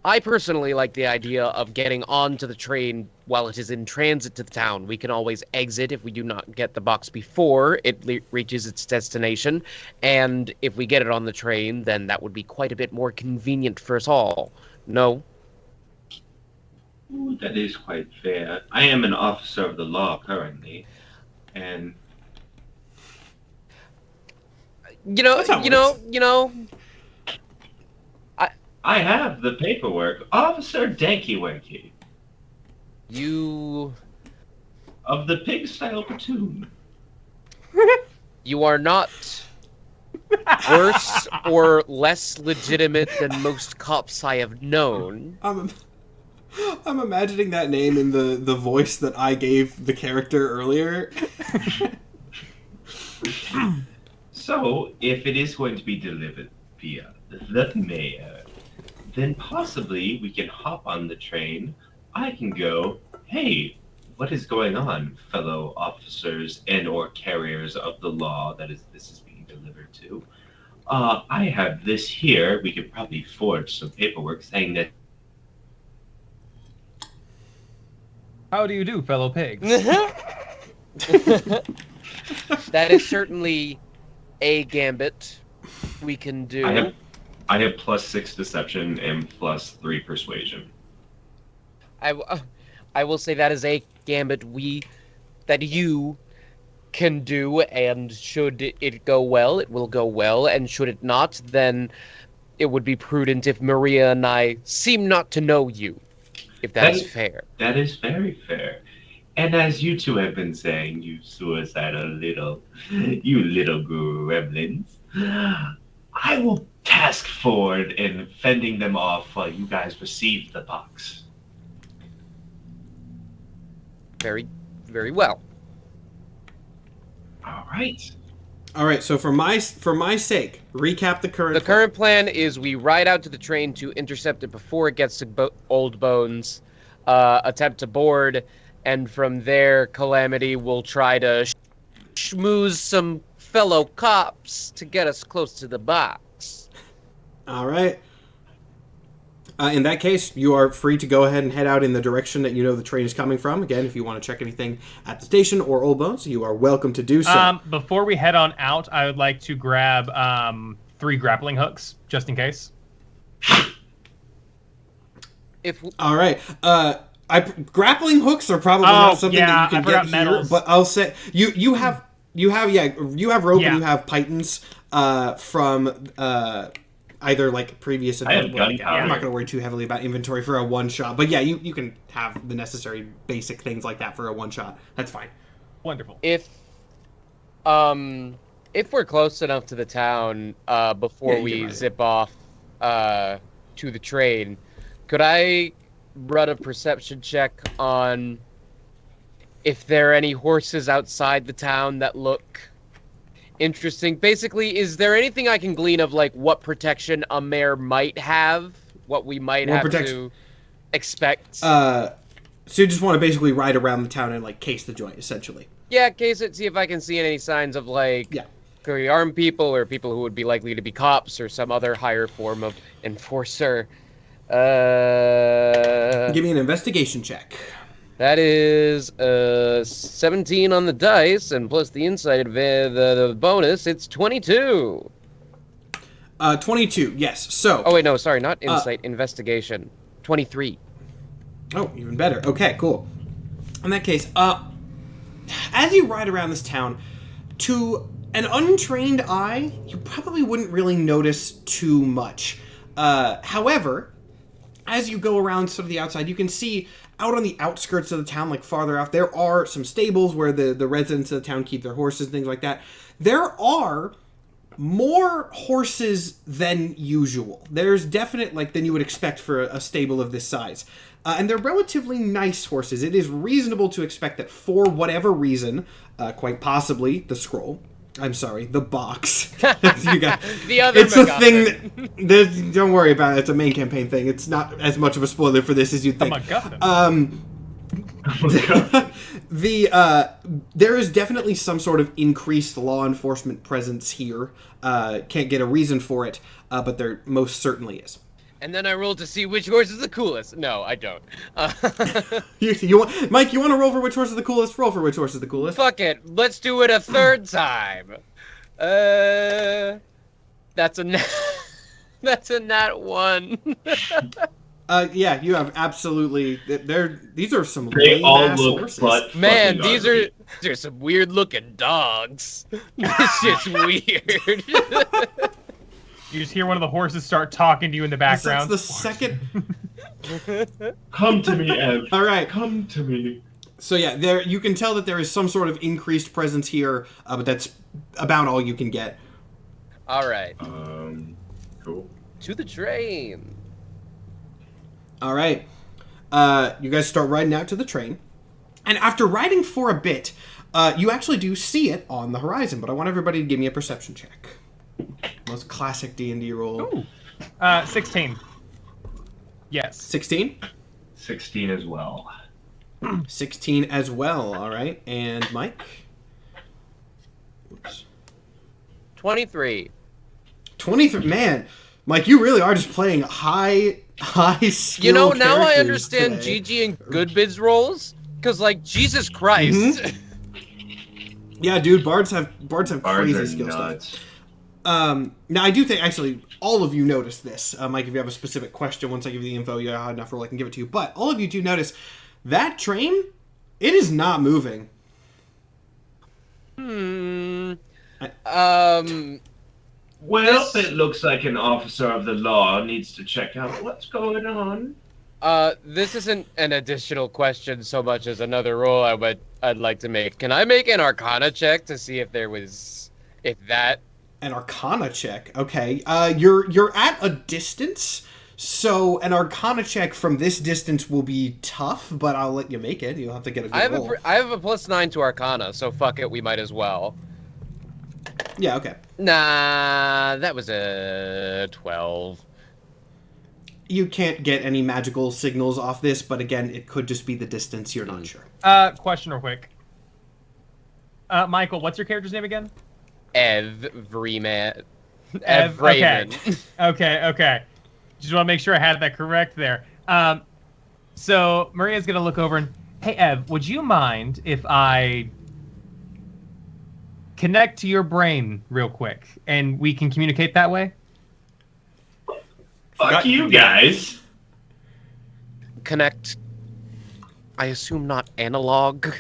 I personally like the idea of getting onto the train while it is in transit to the town. We can always exit if we do not get the box before it reaches its destination. And if we get it on the train, then that would be quite a bit more convenient for us all. No? Ooh, that is quite fair. I am an officer of the law currently, and That's how it works. I have the paperwork. Officer Danky Wanky You of the Pig-Style Platoon. you are not worse or less legitimate than most cops I have known. I'm imagining that name in the voice that I gave the character earlier. So, if it is going to be delivered via the mayor, then possibly we can hop on the train. I can go, hey, what is going on, fellow officers and or carriers of the law this is being delivered to? I have this here. We could probably forge some paperwork saying that. How do you do, fellow pigs? That is certainly a gambit we can do. I have +6 deception and +3 persuasion. I will say that is a gambit that you can do, and should it go well, it will go well, and should it not, then it would be prudent if Maria and I seem not to know you, if that is fair. That is very fair. And as you two have been saying, you suicidal little gremlins, I will task forward in fending them off while you guys receive the box. Very, very well. All right. All right. So for my sake, recap the current. The current plan is we ride out to the train to intercept it before it gets to Old Bones, attempt to board, and from there, Calamity will try to schmooze some fellow cops to get us close to the box. All right. In that case, you are free to go ahead and head out in the direction that you know the train is coming from. Again, if you want to check anything at the station or Old Bones, you are welcome to do so. Before we head on out, I would like to grab 3 grappling hooks, just in case. All right. Grappling hooks are probably not something that you can get here, metals. But I'll say you have rope and you have pitons from either like previous. I'm not going to worry too heavily about inventory for a one shot, but yeah, you can have the necessary basic things like that for a one shot. That's fine. Wonderful. If we're close enough to the town before we zip off to the train, could I run a perception check on if there are any horses outside the town that look interesting? Basically, is there anything I can glean of like what protection a mayor might have, what we might have to expect? So you just want to basically ride around the town and like case the joint, essentially. Yeah, case it, see if I can see any signs of like armed people or people who would be likely to be cops or some other higher form of enforcer. Give me an investigation check. That is 17 on the dice, and plus the insight the bonus, it's 22. 22, yes. So. Oh wait, no, sorry, not insight, investigation. 23. Oh, even better. Okay, cool. In that case, as you ride around this town, to an untrained eye, you probably wouldn't really notice too much. However, as you go around sort of the outside, you can see out on the outskirts of the town, like farther off, there are some stables where the residents of the town keep their horses and things like that. There are more horses than usual. There's definite, than you would expect for a stable of this size. And they're relatively nice horses. It is reasonable to expect that for whatever reason, quite possibly the scroll, I'm sorry, the box. You got, The other it's a MacGuffin. thing that, don't worry about it, it's a main campaign thing. It's not as much of a spoiler for this as you'd The think. MacGuffin. There is definitely some sort of increased law enforcement presence here. Can't get a reason for it, but there most certainly is. And then I roll to see which horse is the coolest. No, I don't. You want, Mike, you want to roll for which horse is the coolest? Roll for which horse is the coolest. Fuck it. Let's do it a third time. That's a nat. That's a nat 1. Yeah, you have absolutely. These are some They all lame-ass look horses. but Man, fucking these ugly. are some weird looking dogs. This shit's weird. You just hear one of the horses start talking to you in the That's background. the second. Come to me, Ev. All right. Come to me. So yeah, there you can tell that there is some sort of increased presence here, but that's about all you can get. All right. Cool. To the train. All right, you guys start riding out to the train, and after riding for a bit, you actually do see it on the horizon. But I want everybody to give me a perception check. Most classic D&D roll. Ooh. 16. Yes. 16? 16 as well. 16 as well. All right, and Mike. Oops. 23. 23. Man, Mike, you really are just playing high skill. You know, now I characters understand today. GG and Goodbids rolls. Cause like Jesus Christ. Yeah, dude, bards have Bards crazy are skill stuff. nuts. Now I do think actually all of you noticed this. Mike, if you have a specific question, once I give you the info, you have enough roll, I can give it to you. But all of you do notice that train, it is not moving. Well, it looks like an officer of the law needs to check out what's going on. This isn't an additional question so much as another roll I'd like to make. Can I make an Arcana check to see if that? An Arcana check. Okay. You're at a distance, so an Arcana check from this distance will be tough, but I'll let you make it. You'll have to get a good roll. I have a +9 to Arcana, so fuck it, we might as well. Yeah. Okay. Nah, that was a 12. You can't get any magical signals off this, but again, it could just be the distance. You're not sure. Question real quick. Michael, what's your character's name again? Ev Vreeman. Ev, Raven. Okay. Just want to make sure I had that correct there. So Maria's gonna look over and, hey Ev, would you mind if I connect to your brain real quick and we can communicate that way? Fuck you guys. Connect. I assume not analog.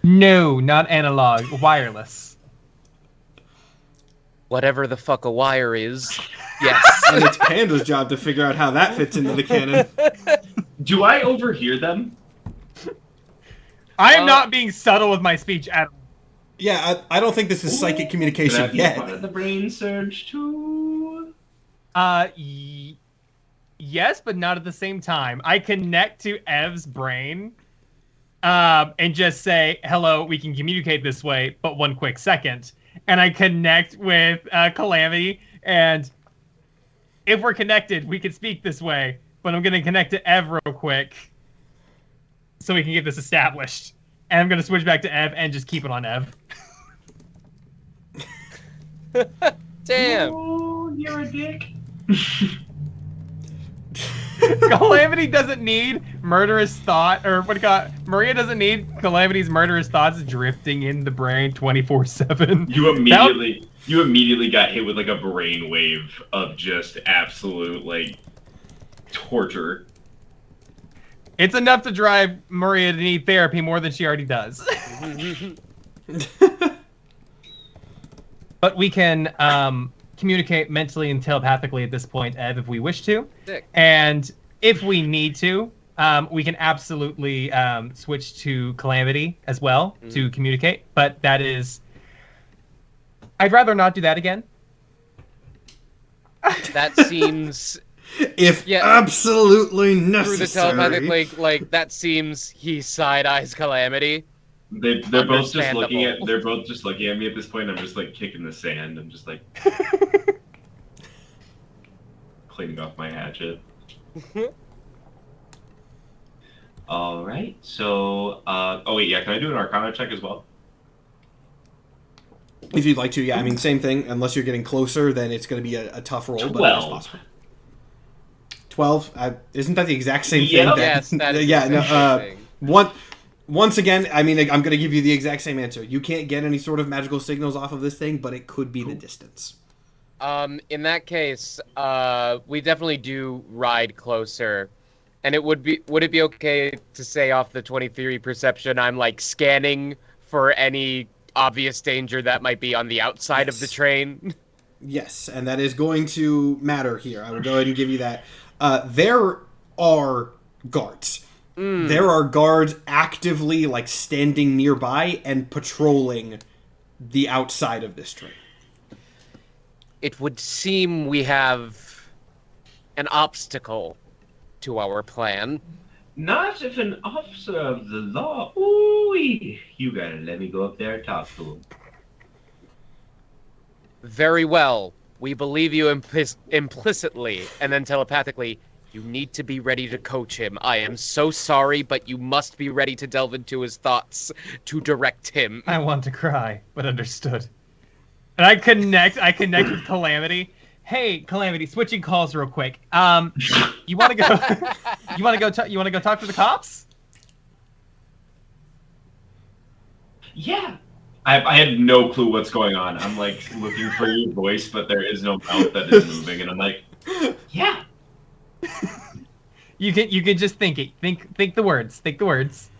No, not analog, wireless. Whatever the fuck a wire is. Yes. And it's Panda's job to figure out how that fits into the canon. Do I overhear them? I am not being subtle with my speech at all. Yeah, I don't think this is psychic Can I communication be yet. part of the brain surge too? Yes, but not at the same time. I connect to Ev's brain, and just say, hello, we can communicate this way, but one quick second. And I connect with Calamity, and if we're connected, we can speak this way, but I'm going to connect to Ev real quick so we can get this established. And I'm going to switch back to Ev and just keep it on Ev. Damn. Oh, you're a dick. Calamity doesn't need murderous thought, or what do you call it? Maria doesn't need Calamity's murderous thoughts drifting in the brain 24/7. You immediately got hit with like a brainwave of just absolute like torture. It's enough to drive Maria to need therapy more than she already does. But we can communicate mentally and telepathically at this point, Ev, if we wish to. Sick. And if we need to, we can absolutely switch to Calamity as well to communicate. But that is... I'd rather not do that again. That seems... If absolutely necessary. Through the telepathic, like that seems he side-eyes Calamity. They're both just looking at Understandable. me at this point. I'm just like kicking the sand. I'm just like cleaning off my hatchet. All right. So, oh wait, yeah. Can I do an Arcana check as well? If you'd like to, yeah. I mean, same thing. Unless you're getting closer, then it's going to be a tough roll, but it is 12. possible. 12? Isn't that the exact same Yep. thing? Yes, that is yeah, the same thing. Once again, I mean, I'm going to give you the exact same answer. You can't get any sort of magical signals off of this thing, but it could be the distance. In that case, we definitely do ride closer. And would it be okay to say off the 23 perception I'm like scanning for any obvious danger that might be on the outside of the train? Yes, and that is going to matter here. I will go ahead and give you that. There are guards. There are guards actively like standing nearby and patrolling the outside of this train. It would seem we have an obstacle to our plan. Not if an officer of the law. Ooh, you gotta let me go up there and talk to him. Very well. We believe you implicitly and then telepathically. You need to be ready to coach him. I am so sorry, but you must be ready to delve into his thoughts to direct him. I want to cry, but understood. And I connect with Calamity. Hey, Calamity, switching calls real quick. You want to go? you want to go talk to the cops? Yeah. I had no clue what's going on. I'm like looking for your voice, but there is no mouth that is moving, and I'm like, Yeah. You can just think it. Think the words. Think the words.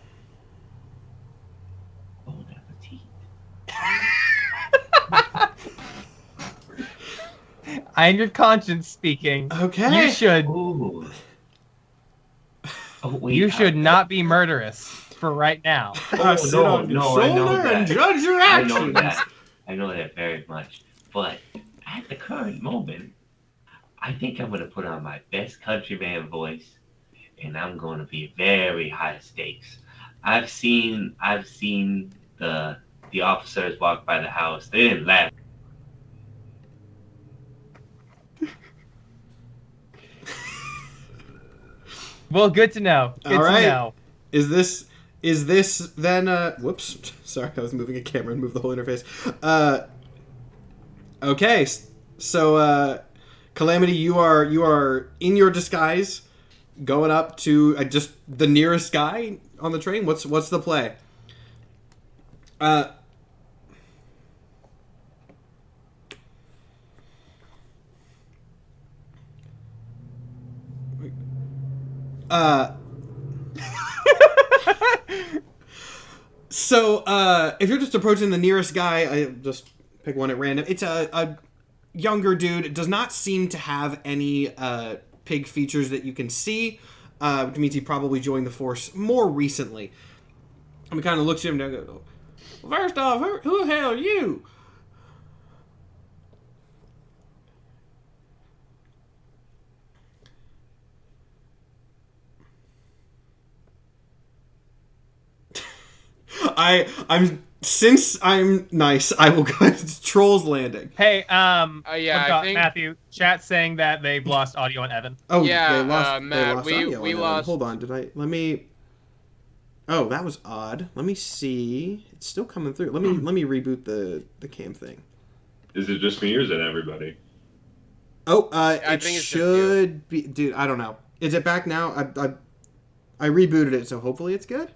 Bon appetit. I am your conscience speaking. Okay. You should. Ooh. Oh wait. You should not be murderous for right now. Sit no, on your no, I know shoulder and that. judge your I know actions. that. I know that very much. But at the current moment, I think I'm gonna put on my best countryman voice, and I'm gonna be very high stakes. I've seen the officers walk by the house. They didn't laugh. Well, good to know. Good All right. to know. Is this then? Whoops. Sorry, I was moving a camera and moved the whole interface. Okay. So, Calamity, you are in your disguise, going up to just the nearest guy on the train. What's the play? So, if you're just approaching the nearest guy, I just pick one at random. It's a younger dude. It does not seem to have any pig features that you can see, which means he probably joined the force more recently. And he kind of looks at him and goes, "First off, who the hell are you?" Since I'm nice, I will go to Troll's Landing. Hey, Yeah, I think Matthew, chat saying that they've lost audio on Evan. Oh, Yeah, they lost Matt, audio we on that. lost- Hold on, let me... Oh, that was odd. Let me see. It's still coming through. Let me reboot the cam thing. is it just me or is it everybody? Oh, I it think it's just should be... Dude, I don't know. Is it back now? I rebooted it, so hopefully it's good.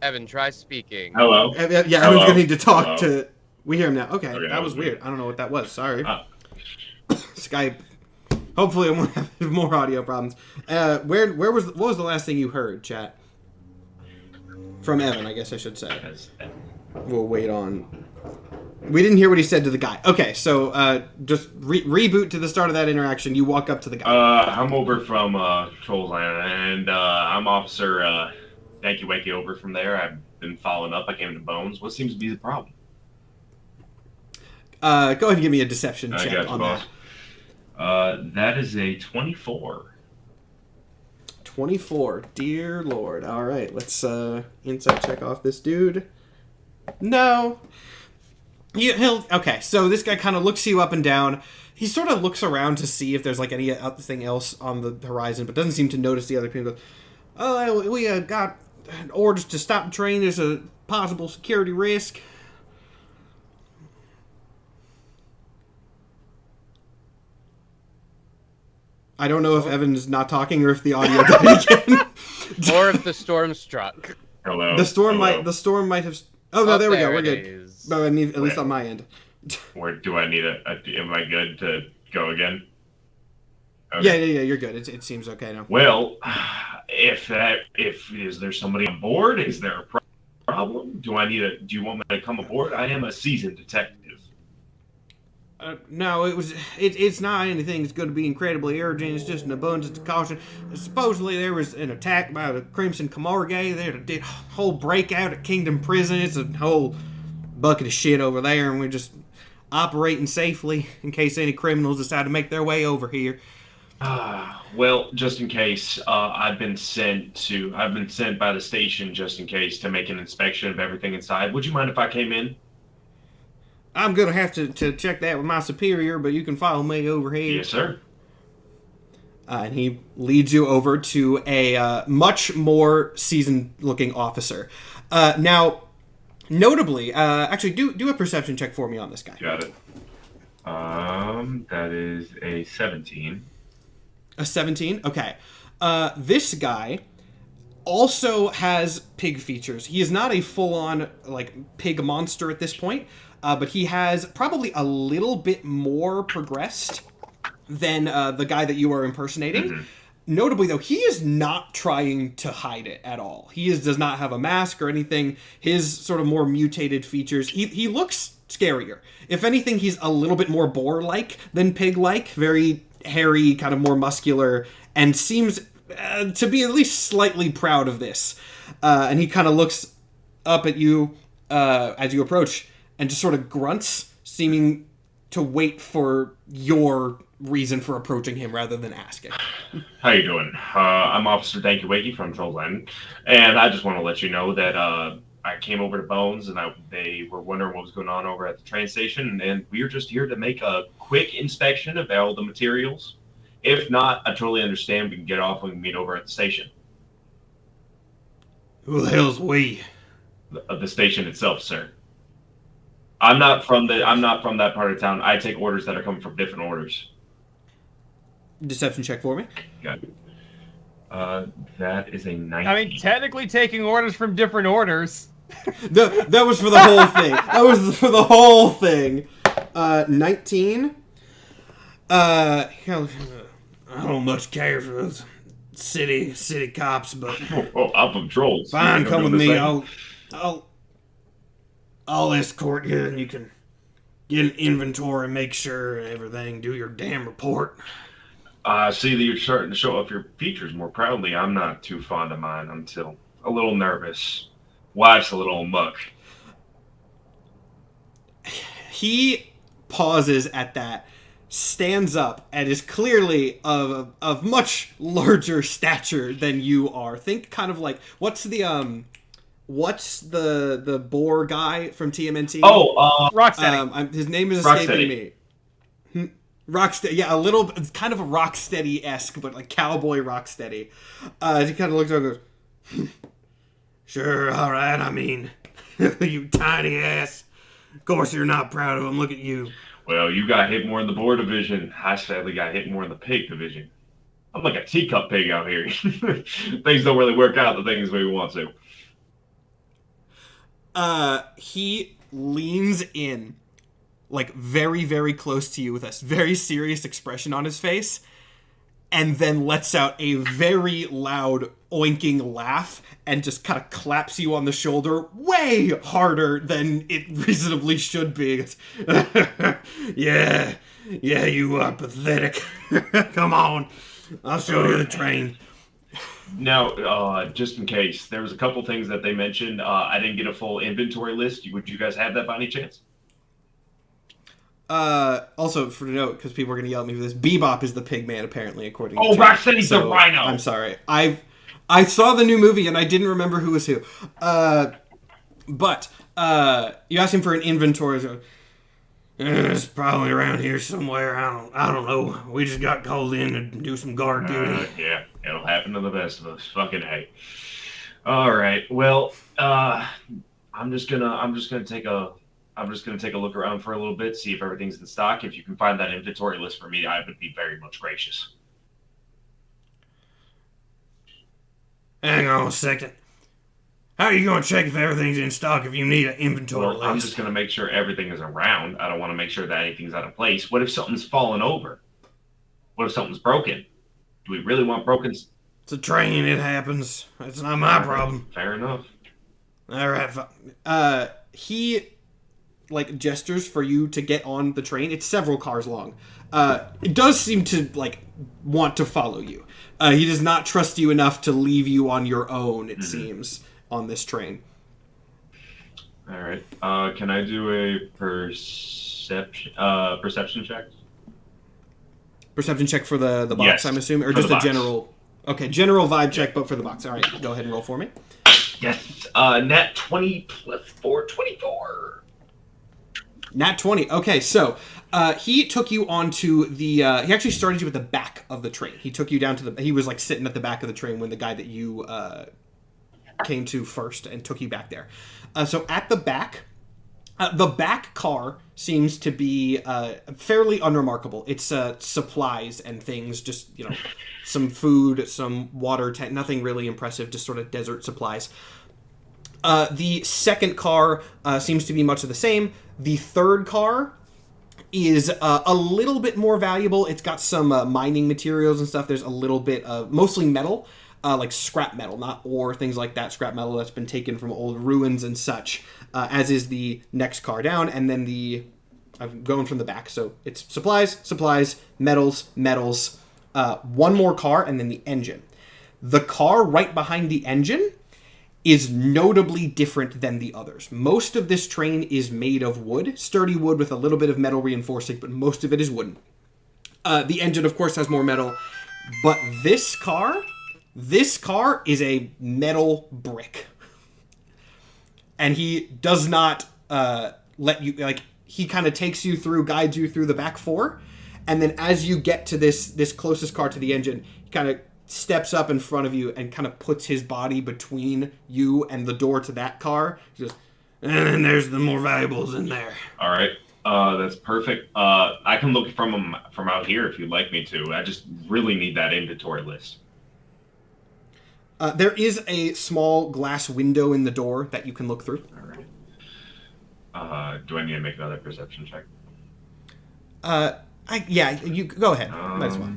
Evan, try speaking. Hello. Yeah, Evan's Hello? gonna need to talk Hello? to... We hear him now. Okay, Okay, that was okay. weird. I don't know what that was. Sorry. Ah. Skype. Hopefully I won't have more audio problems. What was the last thing you heard, chat? From Evan, I guess I should say. Because We'll wait on... We didn't hear what he said to the guy. Okay, so just reboot to the start of that interaction. You walk up to the guy. I'm over from Trollsland, and I'm Officer Thanky Wakey over from there. I've been following up. I came to Bones. What seems to be the problem? Go ahead and give me a deception check I got you, on boss. that. That is a 24. 24. Dear Lord. All right, let's insight check off this dude. No. Okay, so this guy kind of looks you up and down. He sort of looks around to see if there's like anything else on the horizon, but doesn't seem to notice the other people. Oh, we got orders to stop the train. There's a possible security risk. I don't know if Evan's not talking or if the audio died again. Or if the storm struck. Hello. The storm Hello. might have. Oh no, there we go. We're it good. is. But at least on my end. Where do I need am I good to go again? Okay. Yeah. You're good. It seems okay now. Well, if is there somebody on board? Is there a problem? Do you want me to come aboard? I am a seasoned detective. No, it's not anything that's going to be incredibly urgent. It's just an abundance of caution. Supposedly there was an attack by the Crimson Camargue. They did a whole breakout at Kingdom Prison. It's a whole bucket of shit over there, and we're just operating safely in case any criminals decide to make their way over here. Well, just in case, I've been sent by the station just in case to make an inspection of everything inside. Would you mind if I came in? I'm going to have to check that with my superior, but you can follow me over here. Yes, sir. And he leads you over to a much more seasoned-looking officer. Now, notably, actually, do a perception check for me on this guy. Got it. That is a 17. A 17? Okay. This guy also has pig features. He is not a full-on, pig monster at this point, but he has probably a little bit more progressed than the guy that you are impersonating. Mm-hmm. Notably, though, he is not trying to hide it at all. He does not have a mask or anything. His sort of more mutated features, he looks scarier. If anything, he's a little bit more boar-like than pig-like. Very hairy, kind of more muscular, and seems to be at least slightly proud of this. And he kind of looks up at you as you approach and just sort of grunts, seeming to wait for your reason for approaching him rather than asking. How you doing? I'm Officer Danky Wakey from Trollland, and I just want to let you know that I came over to Bones, and they were wondering what was going on over at the train station, and we are just here to make a quick inspection of all the materials. If not, I totally understand. We can get off and we can meet over at the station. Who the hell's we? The station itself, sir. I'm not from that part of town. I take orders that are coming from different orders. Deception check for me. Got it. That is a 19. I mean, technically taking orders from different orders. That was for the whole thing. That was for the whole thing. 19. Hell, I don't much care for those city cops, but I'm from Trolls. Fine, come with me. I'll escort you, and you can get an inventory, make sure everything. Do your damn report. I see that you're starting to show off your features more proudly. I'm not too fond of mine. I'm still a little nervous. Wife's a little muck. He pauses at that, stands up, and is clearly of much larger stature than you are. Think kind of like, what's the boar guy from TMNT? Rocksteady. His name is escaping me. Rocksteady, yeah, a little, kind of a Rocksteady-esque, but like cowboy Rocksteady. He kind of looks over and goes, sure, all right, I mean, you tiny ass. Of course you're not proud of him, look at you. Well, you got hit more in the boar division. I sadly got hit more in the pig division. I'm like a teacup pig out here. Things don't really work out the things we want to. He leans in, like very, very close to you with a very serious expression on his face, and then lets out a very loud oinking laugh and just kind of claps you on the shoulder way harder than it reasonably should be. Yeah, you are pathetic. Come on, I'll show you the train. Now, just in case, there was a couple things that they mentioned. I didn't get a full inventory list. Would you guys have that by any chance? Also, for note, because people are going to yell at me for this, Bebop is the pig man, apparently, according to Oh, chat. Rocksteady's the rhino. I'm sorry. I saw the new movie, and I didn't remember who was who. But you asked him for an inventory. So, it's probably around here somewhere. I don't know. We just got called in to do some guard duty. Yeah, it'll happen to the best of us. Fucking A. All right. Well, I'm just gonna take a look around for a little bit, see if everything's in stock. If you can find that inventory list for me, I would be very much gracious. Hang on a second. How are you going to check if everything's in stock if you need an inventory Well, list? I'm just gonna make sure everything is around. I don't want to make sure that anything's out of place. What if something's fallen over? What if something's broken? Do we really want broken? It's a train. It happens. It's not my problem. Fair enough. All right. He gestures for you to get on the train. It's several cars long. It does seem to want to follow you. He does not trust you enough to leave you on your own. It seems on this train. All right. Can I do a perception check? Perception check for the box, Yes, I'm assuming, or for the just a box. general. Okay, general vibe check, but for the box. All right, go ahead and roll for me. Yes. Nat 20 plus 4, 24. Nat 20. Okay, so he took you onto the. He actually started you at the back of the train. He took you down to the. He was sitting at the back of the train when the guy that you came to first and took you back there. So at the back car seems to be fairly unremarkable. It's supplies and things, just some food, some water, nothing really impressive, just sort of desert supplies. The second car seems to be much of the same. The third car is a little bit more valuable. It's got some mining materials and stuff. There's a little bit of mostly metal, like scrap metal, not ore, things like that. Scrap metal that's been taken from old ruins and such, as is the next car down. And then I'm going from the back. So it's supplies, metals, one more car, and then the engine. The car right behind the engine is notably different than the others. Most of this train is made of wood, sturdy wood with a little bit of metal reinforcing, but most of it is wooden. The engine, of course, has more metal, but this car is a metal brick. And he does not let you, he kind of takes you through, guides you through the back four, and then as you get to this closest car to the engine, he kind of steps up in front of you and kind of puts his body between you and the door to that car. He goes, and then there's the more valuables in there. All right. That's perfect. I can look from out here if you'd like me to. I just really need that inventory list. There is a small glass window in the door that you can look through. All right. Do I need to make another perception check? You go ahead. Might as well.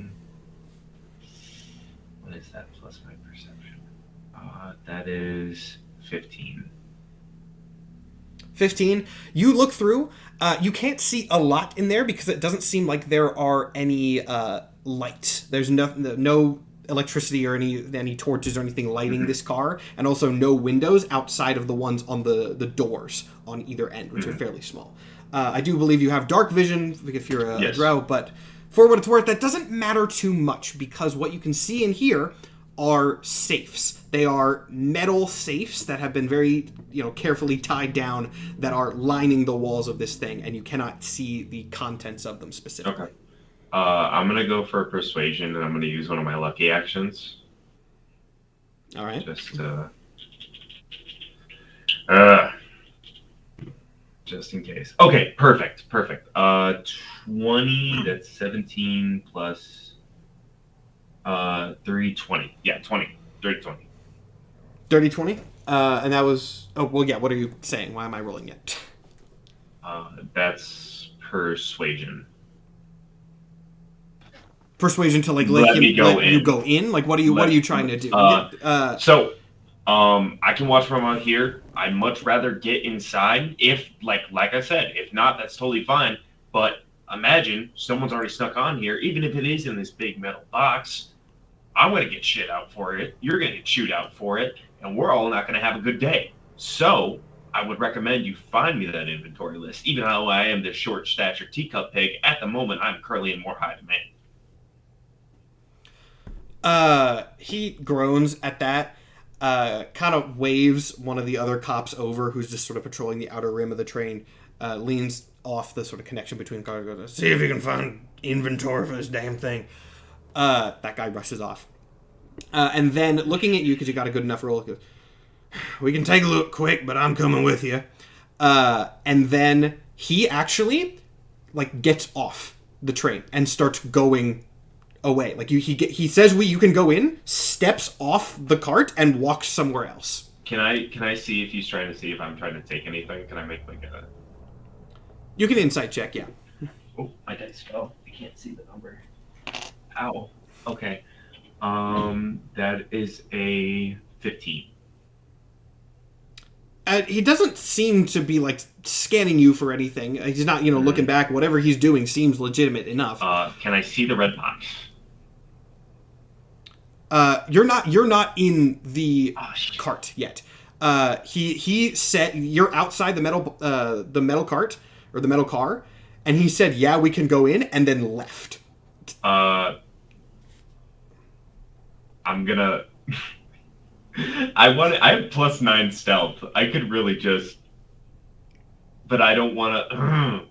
What is that plus my perception? That is 15. 15. You look through. You can't see a lot in there because it doesn't seem like there are any lights. There's no electricity or any torches or anything lighting this car, and also no windows outside of the ones on the doors on either end, which are fairly small. I do believe you have dark vision if you're a drow, but for what it's worth, that doesn't matter too much because what you can see in here are safes. They are metal safes that have been very, carefully tied down that are lining the walls of this thing, and you cannot see the contents of them specifically. Okay. I'm going to go for persuasion, and I'm going to use one of my lucky actions. All right. Just in case. Okay, perfect. 20, that's 17 plus 3, 20. Yeah, 20. Dirty 20. Dirty 20? And that was... Oh, well, yeah, what are you saying? Why am I rolling it? That's persuasion. Persuasion to, let you go in? What are you trying to do? So, I can watch from out here. I'd much rather get inside if, like I said, if not, that's totally fine. But imagine someone's already snuck on here, even if it is in this big metal box. I'm going to get shit out for it. You're going to get chewed out for it. And we're all not going to have a good day. So, I would recommend you find me that inventory list. Even though I am this short stature teacup pig, at the moment I'm currently in more high demand. He groans at that, kind of waves one of the other cops over who's just sort of patrolling the outer rim of the train, leans off the sort of connection between cars, goes, see if you can find inventory for this damn thing. That guy rushes off. And then looking at you, because you got a good enough roll, goes, we can take a look quick, but I'm coming with you. And then he actually, like, gets off the train and starts going away. Like, he says you can go in, steps off the cart, and walks somewhere else. Can I see if he's trying to see if I'm trying to take anything? Can I make like a... You can insight check, yeah. Oh, my dice fell. I can't see the number. Ow. Okay. That is a 15. He doesn't seem to be, like, scanning you for anything. He's not, looking back. Whatever he's doing seems legitimate enough. Can I see the red box? You're not in the cart yet. He said you're outside the metal cart or the metal car, and he said, "Yeah, we can go in," and then left. I'm gonna. I have +9 stealth. I could really just, but I don't want to.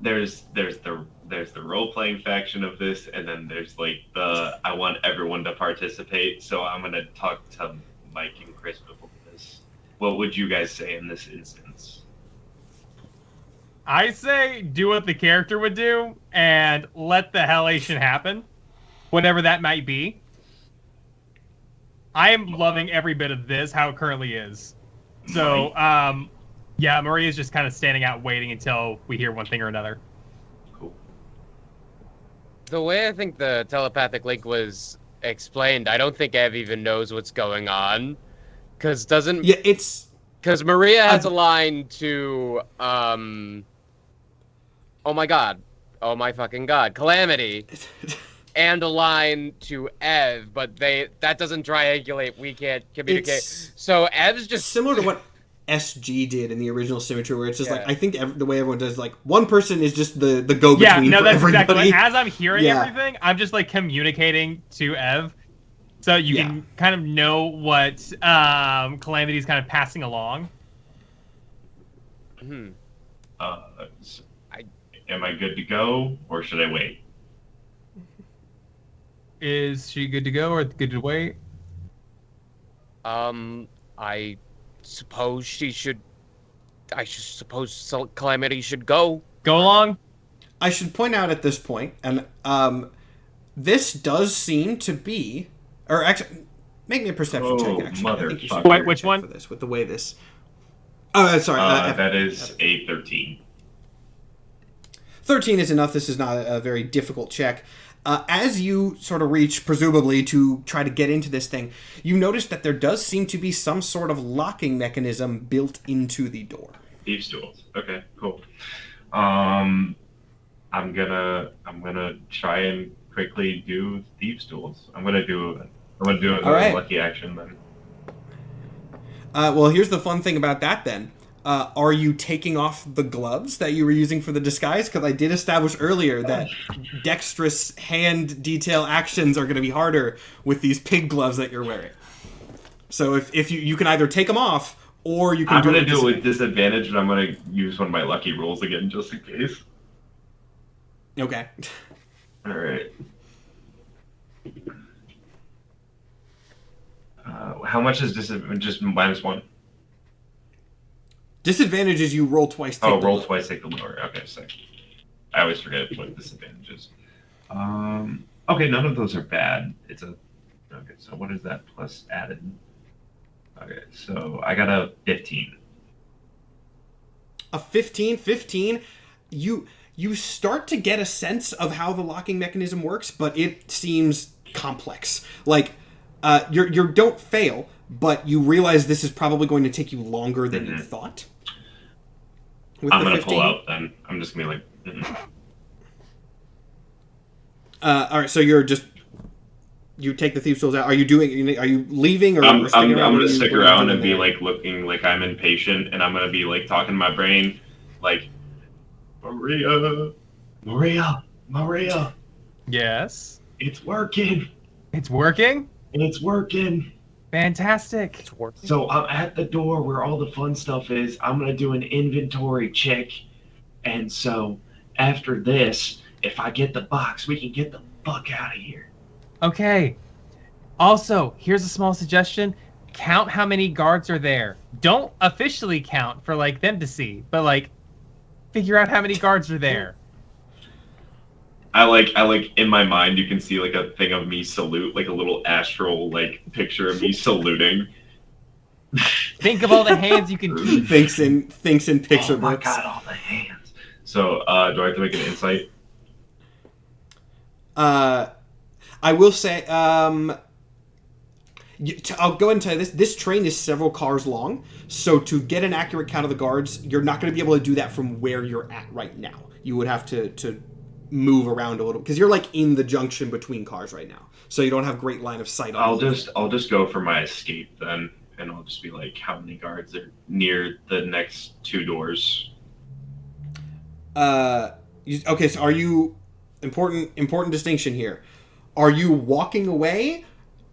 There's the role-playing faction of this, and then there's like I want everyone to participate. So I'm gonna talk to Mike and Chris before this. What would you guys say in this instance? I say do what the character would do and let the hellation happen, whatever that might be. I am loving every bit of this, how it currently is. So, yeah, Maria's just kind of standing out waiting until we hear one thing or another. Cool. The way I think the telepathic link was explained, I don't think Ev even knows what's going on. Because Maria has a line to, oh my god. Oh my fucking god. Calamity. And a line to Ev, but that doesn't triangulate. We can't communicate. So Ev's just similar to what SG did in the original Symmetry, where it's just like, I think the way everyone does, like, one person is just the go-between for that's everybody. exactly. As I'm hearing everything, I'm just like communicating to Ev, so you can kind of know what Calamity's kind of passing along. Am I good to go, or should I wait? Is she good to go or good to wait? I suppose she should. I suppose Calamity should go. Go along? I should point out at this point, and this does seem to be, or actually, make me a perception check. Actually, I think you should wait, which one? for this with the way this. Oh, sorry. That is a 13. 13 is enough. This is not a very difficult check. As you sort of reach, presumably, to try to get into this thing, you notice that there does seem to be some sort of locking mechanism built into the door. Thieves' tools. Okay, cool. I'm gonna try and quickly do thieves' tools. I'm gonna do it as a lucky action then. Well, here's the fun thing about that then. Are you taking off the gloves that you were using for the disguise? Because I did establish earlier that dexterous hand detail actions are going to be harder with these pig gloves that you're wearing. So if you can either take them off, or you can I'm going to do it with disadvantage, but I'm going to use one of my lucky rolls again, just in case. Okay. All right. How much is disadvantage? Just -1? Disadvantage is you roll twice. Roll twice, take the lower. Okay, sick. I always forget what disadvantages. Okay, none of those are bad. Okay, so what is that plus added? Okay, so I got a 15. A 15? 15? You start to get a sense of how the locking mechanism works, but it seems complex. Like, you don't fail, but you realize this is probably going to take you longer than you thought. I'm going to pull out then. I'm just going to be like... All right, so you're just you take the thieves' tools out. Are you leaving or I'm sticking around? gonna stick What are you around doing and be there? like looking like I'm impatient, and I'm gonna be like talking to my brain, like Maria, Yes. it's working, It's working? it's working. Fantastic. It's working. So I'm at the door where all the fun stuff is. I'm gonna do an inventory check, and so after this, if I get the box, we can get the fuck out of here. Okay. Also, here's a small suggestion. Count how many guards are there. Don't officially count for like them to see, but like figure out how many guards are there. I like in my mind you can see like a thing of me salute, like a little astral like picture of me saluting. Think of all the hands you can keep. Thinks in picture Oh my books. god, all the hands. So do I have to make an insight? I will say, I'll go ahead and tell you this. This train is several cars long, so to get an accurate count of the guards, you're not going to be able to do that from where you're at right now. You would have to move around a little, because you're like in the junction between cars right now, so you don't have great line of sight on I'll just go for my escape then, and I'll just be like, how many guards are near the next two doors? Okay, so are you important distinction here? Are you walking away,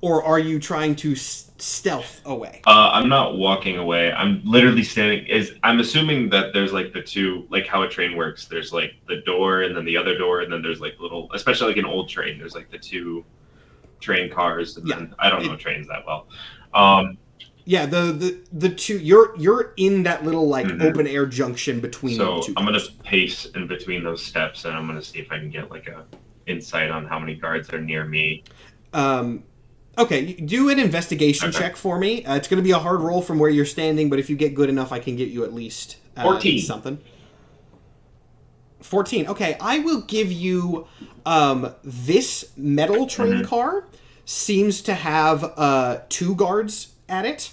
or are you trying to stealth away? I'm not walking away. I'm literally standing. I'm assuming that there's like the two, like how a train works. There's like the door, and then the other door, and then there's like little, especially like an old train. There's like the two train cars, and then I don't know trains that well. Yeah, the two. You're in that little like open air junction between. So the two I'm gonna cars. pace in between those steps, and I'm gonna see if I can get like a insight on how many guards are near me. Okay, do an investigation check for me. It's going to be a hard roll from where you're standing, but if you get good enough, I can get you at least 14. Something. 14. Okay, I will give you this metal train car seems to have 2 guards at it.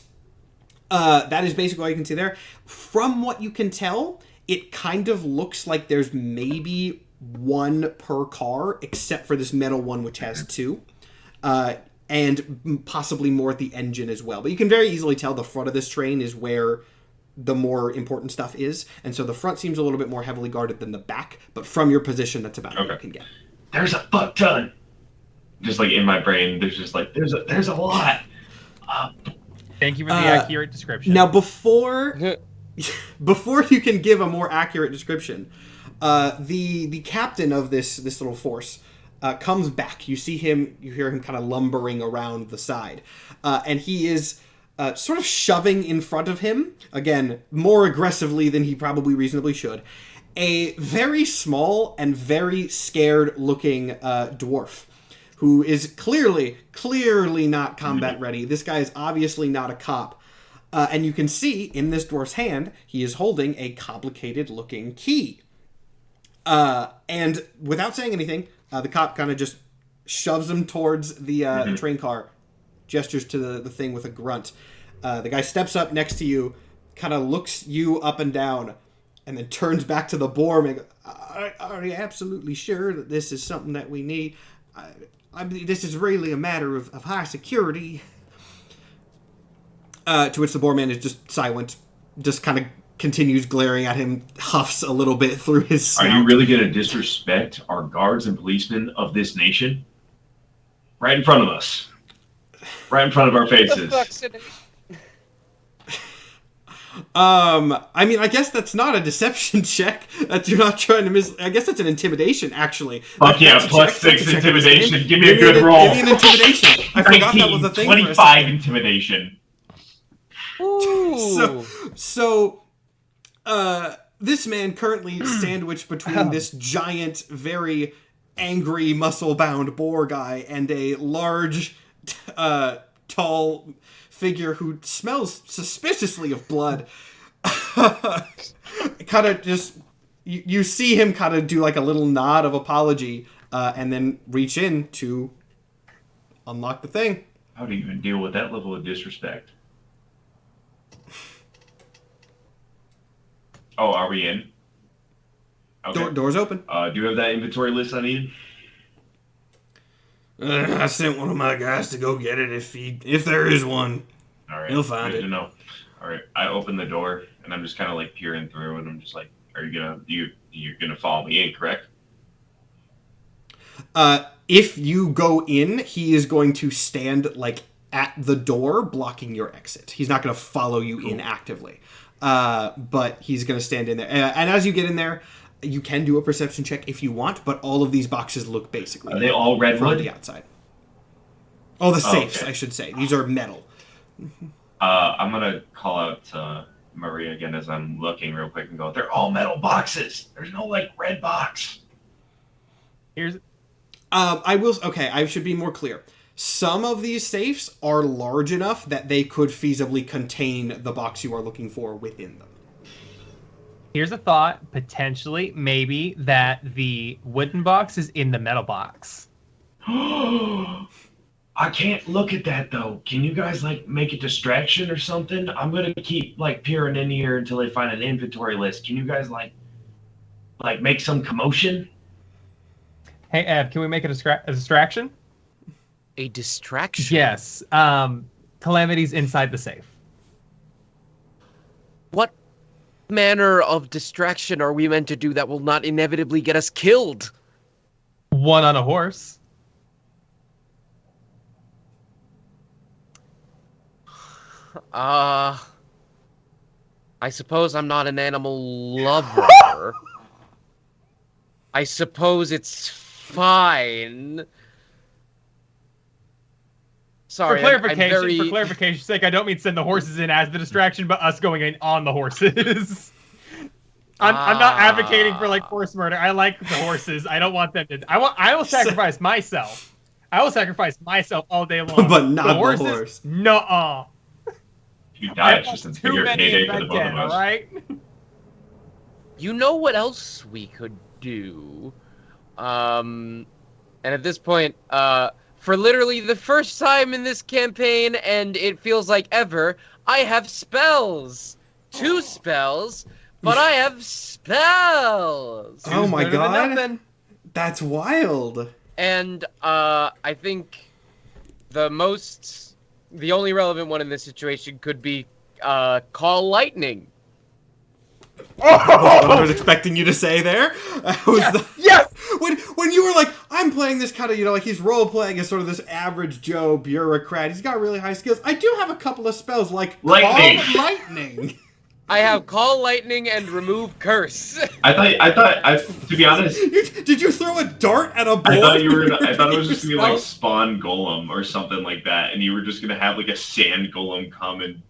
That is basically all you can see there. From what you can tell, it kind of looks like there's maybe 1 per car, except for this metal one, which has 2. And possibly more at the engine as well. But you can very easily tell the front of this train is where the more important stuff is. And so the front seems a little bit more heavily guarded than the back. But from your position, that's about all you can get. There's a fuck ton. Just like in my brain, there's just like, there's a lot. Thank you for the accurate description. Now, before you can give a more accurate description, the captain of this little force comes back. You hear him kind of lumbering around the side. And he is sort of shoving in front of him, again, more aggressively than he probably reasonably should, a very small and very scared-looking dwarf who is clearly not combat ready. This guy is obviously not a cop. And you can see in this dwarf's hand, he is holding a complicated-looking key. And without saying anything, the cop kind of just shoves him towards the train car, gestures to the thing with a grunt. The guy steps up next to you, kind of looks you up and down, and then turns back to the boar and goes, are you absolutely sure that this is something that we need? This is really a matter of high security. To which the boar man is just silent, just kind of continues glaring at him, huffs a little bit through his snout. Are you really going to disrespect our guards and policemen of this nation? Right in front of us. Right in front of our faces. I mean, I guess that's not a deception check. That you're not trying to I guess that's an intimidation, actually. Fuck yeah, plus 6 intimidation. Give me a good roll. Give me an intimidation. I forgot that was a thing 25 for a second. intimidation. So, this man currently sandwiched between this giant, very angry, muscle-bound boar guy and a large, tall figure who smells suspiciously of blood. Kind of just, you see him kind of do like a little nod of apology, and then reach in to unlock the thing. How do you even deal with that level of disrespect? Oh, are we in? Okay. Door's open. Do you have that inventory list I need? I sent one of my guys to go get it if there is one. All right. He'll find it. No. All right. I open the door and I'm just kind of like peering through, and I'm just like, "Are you're gonna follow me in, correct?" If you go in, he is going to stand like at the door, blocking your exit. He's not going to follow you in actively, but he's going to stand in there. And as you get in there, you can do a perception check if you want, but all of these boxes look basically. Are they all redwood? From the outside. Oh, the safes, okay. I should say. These are metal. I'm gonna call out to Maria again as I'm looking real quick and go, "They're all metal boxes. There's no like red box." Here's I should be more clear. Some of these safes are large enough that they could feasibly contain the box you are looking for within them. Here's a thought, potentially, maybe, that the wooden box is in the metal box. I can't look at that though. Can you guys like make a distraction or something? I'm gonna keep like peering in here until I find an inventory list. Can you guys like make some commotion? Hey, Ev, can we make a distraction? A distraction? Yes. Calamity's inside the safe. What manner of distraction are we meant to do that will not inevitably get us killed? One on a horse. I suppose I'm not an animal lover. I suppose it's fine. Sorry, For clarification, I'm very... for clarification's sake, I don't mean send the horses in as the distraction, but us going in on the horses. I'm not advocating for like horse murder. I like the horses. I don't want them to. I will sacrifice myself. I will sacrifice myself all day long. But not the horses, horse. No. If you die, it's just a Too bigger many payday in for the bed both dead, of us. all right? You know what else we could do? And at this point, for literally the first time in this campaign, and it feels like ever, I have spells. 2 spells, but I have spells. Oh my Better than god. nothing. That's wild. And I think the only relevant one in this situation could be Call Lightning. That's what I was expecting you to say there. Yes! When you were like, I'm playing this kind of, like he's role playing as sort of this average Joe bureaucrat. He's got really high skills. I do have a couple of spells like Lightning. Call Lightning. I have Call Lightning and Remove Curse. I thought, to be honest, Did you throw a dart at a board? I thought it was just gonna be like spawn golem or something like that, and you were just gonna have like a sand golem come and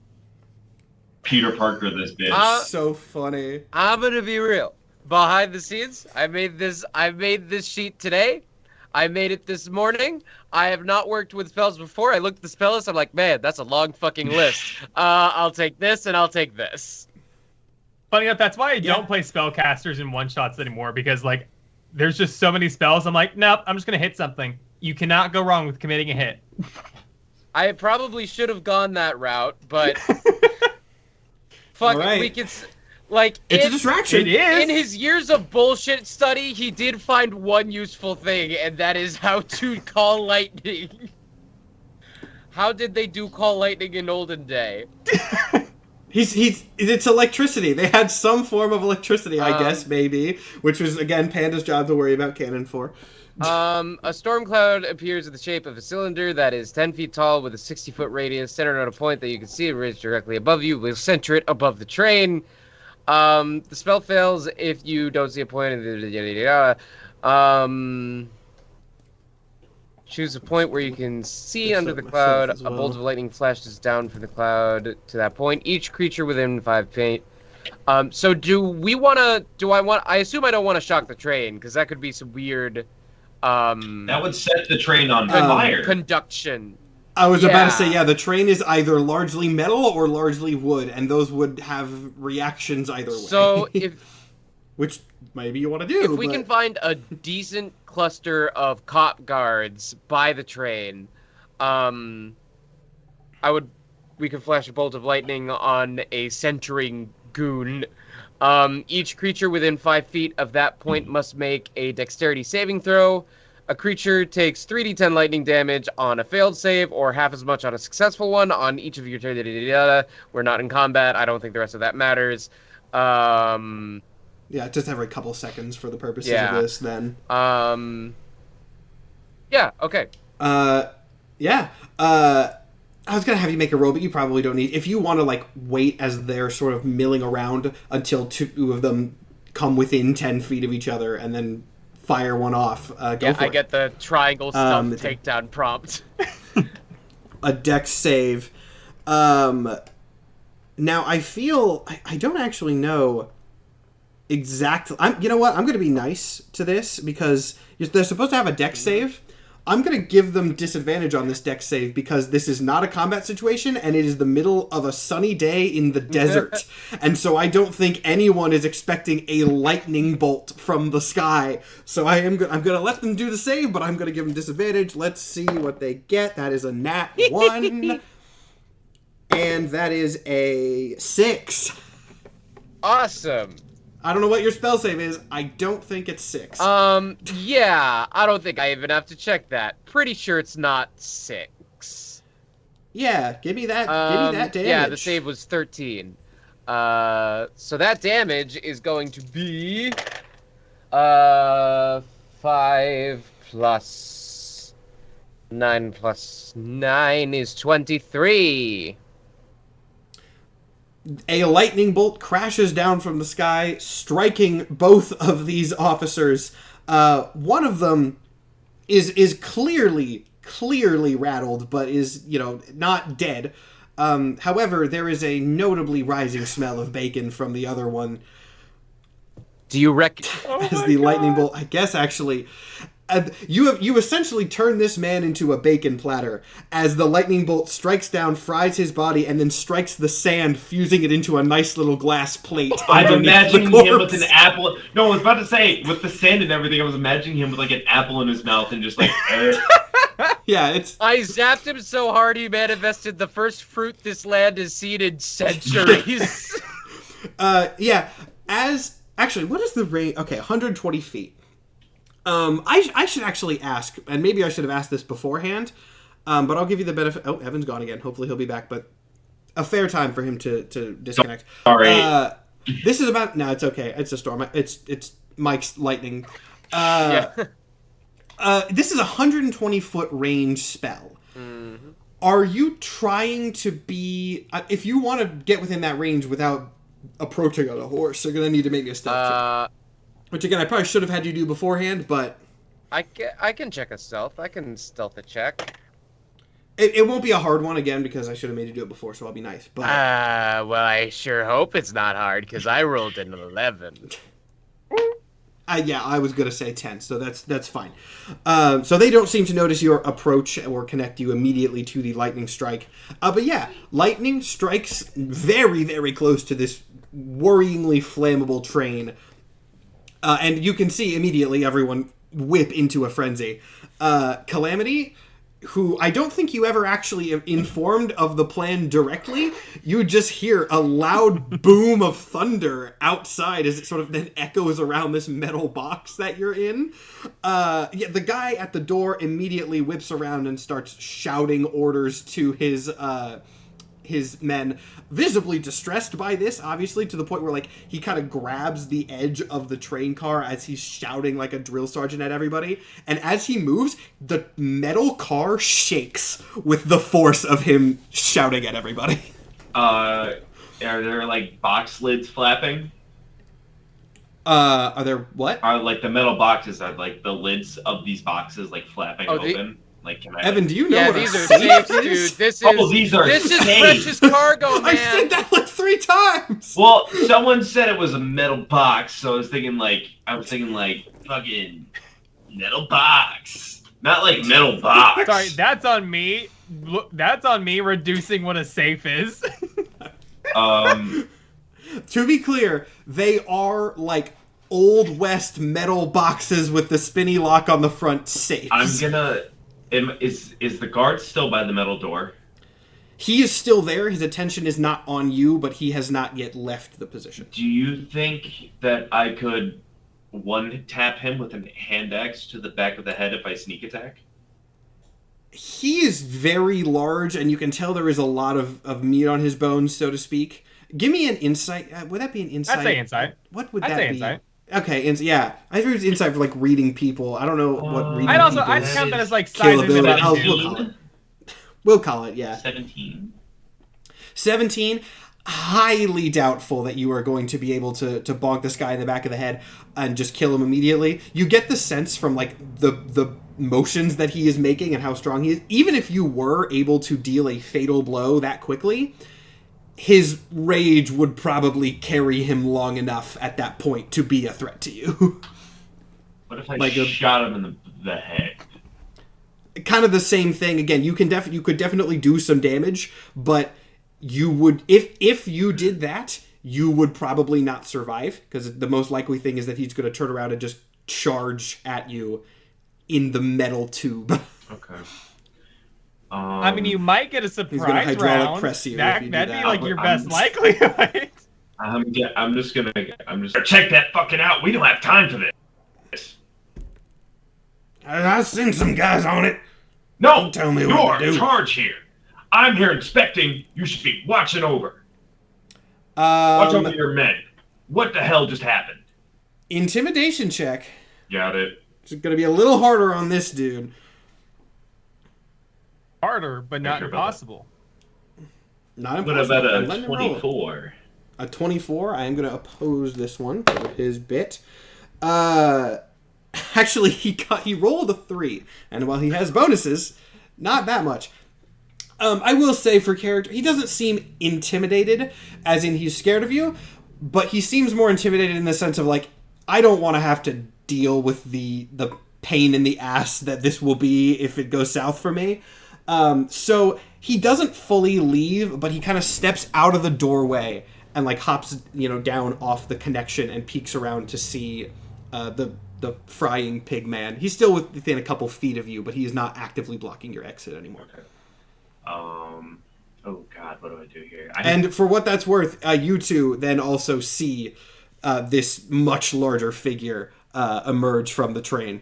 Peter Parker this bitch. So funny. I'm gonna be real. Behind the scenes, I made this sheet today. I made it this morning. I have not worked with spells before. I looked at the spell list. I'm like, man, that's a long fucking list. I'll take this and I'll take this. Funny enough, that's why I don't play spellcasters in one-shots anymore, because, like, there's just so many spells. I'm like, nope, I'm just going to hit something. You cannot go wrong with committing a hit. I probably should have gone that route, but... fuck it, we could... Like, it's a distraction. It is. In his years of bullshit study, he did find one useful thing, and that is how to call lightning. How did they do Call Lightning in olden day? It's electricity. They had some form of electricity, I guess, maybe, which was, again, Panda's job to worry about canon for. A storm cloud appears in the shape of a cylinder that is 10 feet tall with a 60-foot radius, centered on a point that you can see raised directly above you. We'll center it above the train. The spell fails if you don't see a point. Choose a point where you can see under the cloud. A bolt of lightning flashes down from the cloud to that point. Each creature within 5 feet. So I assume I don't want to shock the train, because that could be some weird that would set the train on fire. Conduction. I was about to say, the train is either largely metal or largely wood, and those would have reactions either way. So which maybe you want to do. If we can find a decent cluster of cop guards by the train, we could flash a bolt of lightning on a centering goon. Each creature within 5 feet of that point must make a dexterity saving throw. A creature takes 3d10 lightning damage on a failed save, or half as much on a successful one on each of your turns. We're not in combat. I don't think the rest of that matters. Yeah, just every couple seconds for the purposes of this, then. Yeah, okay. Yeah. I was going to have you make a roll, but you probably don't need... If you want to, like, wait as they're sort of milling around until two of them come within 10 feet of each other and then fire one off, go for it. I get the triangle stuff takedown prompt. A dex save. Now, I feel... I don't actually know exactly... You know what? I'm going to be nice to this because they're supposed to have a dex save. I'm going to give them disadvantage on this dex save because this is not a combat situation and it is the middle of a sunny day in the desert. And so I don't think anyone is expecting a lightning bolt from the sky. So I'm going to let them do the save, but I'm going to give them disadvantage. Let's see what they get. That is a nat 1. And that is a 6. Awesome. I don't know what your spell save is. I don't think it's 6. Yeah, I don't think I even have to check that. Pretty sure it's not 6. Yeah, give me that damage. Yeah, the save was 13. So that damage is going to be 5 plus 9 plus 9 is 23. A lightning bolt crashes down from the sky, striking both of these officers. One of them is clearly rattled, but is, not dead. However, there is a notably rising smell of bacon from the other one. Do you reckon? As the lightning bolt, I guess, actually... You essentially turn this man into a bacon platter as the lightning bolt strikes down, fries his body, and then strikes the sand, fusing it into a nice little glass plate. I'm imagining him with an apple. No, I was about to say, with the sand and everything, I was imagining him with like an apple in his mouth and just like... Yeah, it's... I zapped him so hard he manifested the first fruit this land has seen in centuries. Yeah, actually, what is the range? Okay, 120 feet. I should actually ask, and maybe I should have asked this beforehand, but I'll give you the benefit. Oh, Evan's gone again. Hopefully he'll be back, but a fair time for him to disconnect. Sorry. This is about... No, it's okay. It's a storm. It's Mike's lightning. Yeah. This is a 120-foot range spell. Mm-hmm. Are you trying to be... if you want to get within that range without approaching on a horse, you're going to need to make me a stealth check. Which, again, I probably should have had you do beforehand, but... I can check a stealth. I can stealth a check. It won't be a hard one, again, because I should have made you do it before, so I'll be nice. But Well, I sure hope it's not hard, because I rolled an 11. Yeah, I was going to say 10, so that's fine. So they don't seem to notice your approach or connect you immediately to the lightning strike. But yeah, lightning strikes very, very close to this worryingly flammable train. And you can see immediately everyone whip into a frenzy. Calamity, who I don't think you ever actually informed of the plan directly, you just hear a loud boom of thunder outside as it sort of then echoes around this metal box that you're in. Yeah, the guy at the door immediately whips around and starts shouting orders to his men, visibly distressed by this, obviously, to the point where, like, he kind of grabs the edge of the train car as he's shouting like a drill sergeant at everybody. And as he moves, the metal car shakes with the force of him shouting at everybody. Are there, like, box lids flapping? Are there what? Are, like, the metal boxes, are, like, the lids of these boxes, like, flapping open? Like, can I... Evan, do you know what these a are safe safes, is? dude. This is safe. precious cargo, man. I've said that like 3 times! Well, someone said it was a metal box, so I was thinking, like, fucking metal box. Not, like, metal box. Sorry, that's on me. Look, that's on me reducing what a safe is. To be clear, they are, like, Old West metal boxes with the spinny lock on the front safes. I'm gonna... Is the guard still by the metal door? He is still there. His attention is not on you, but he has not yet left the position. Do you think that I could one tap him with a hand axe to the back of the head if I sneak attack? He is very large, and you can tell there is a lot of meat on his bones, so to speak. Give me an insight. Would that be an insight? I'd say insight. What would I'd that say be? insight. Okay, yeah. I think it's insight for like reading people. I don't know what reading I'd people's count that as like sizing them killability. up. We'll call it. We'll call it, yeah. 17. 17. Highly doubtful that you are going to be able to bonk this guy in the back of the head and just kill him immediately. You get the sense from like the motions that he is making and how strong he is. Even if you were able to deal a fatal blow that quickly, his rage would probably carry him long enough at that point to be a threat to you. What if I shot him in the head? Kind of the same thing. Again, you could definitely do some damage, but you would, if you did that, you would probably not survive, because the most likely thing is that he's going to turn around and just charge at you in the metal tube. Okay. I mean, you might get a surprise He's gonna hydraulic round. press you if That'd you do be that. like your best likelihood. I'm just gonna check that fucking out. We don't have time for this. I've seen some guys on it. No, Don't tell me what to you're do. in charge here. I'm here inspecting. You should be watching over. Watch over your men. What the hell just happened? Intimidation check. Got it. It's going to be a little harder on this dude. Harder, but not Sure about that. impossible. Not What impossible. about I'm a letting him roll it. 24? A 24. I am going to oppose this one for his bit. Actually, he rolled a 3, and while he has bonuses, not that much. I will say for character, he doesn't seem intimidated, as in he's scared of you, but he seems more intimidated in the sense of like, I don't want to have to deal with the pain in the ass that this will be if it goes south for me. So he doesn't fully leave, but he kind of steps out of the doorway and like hops, down off the connection and peeks around to see the frying pig man. He's still within a couple feet of you, but he is not actively blocking your exit anymore. Okay. Oh god, what do I do here? And for what that's worth, you two then also see this much larger figure emerge from the train.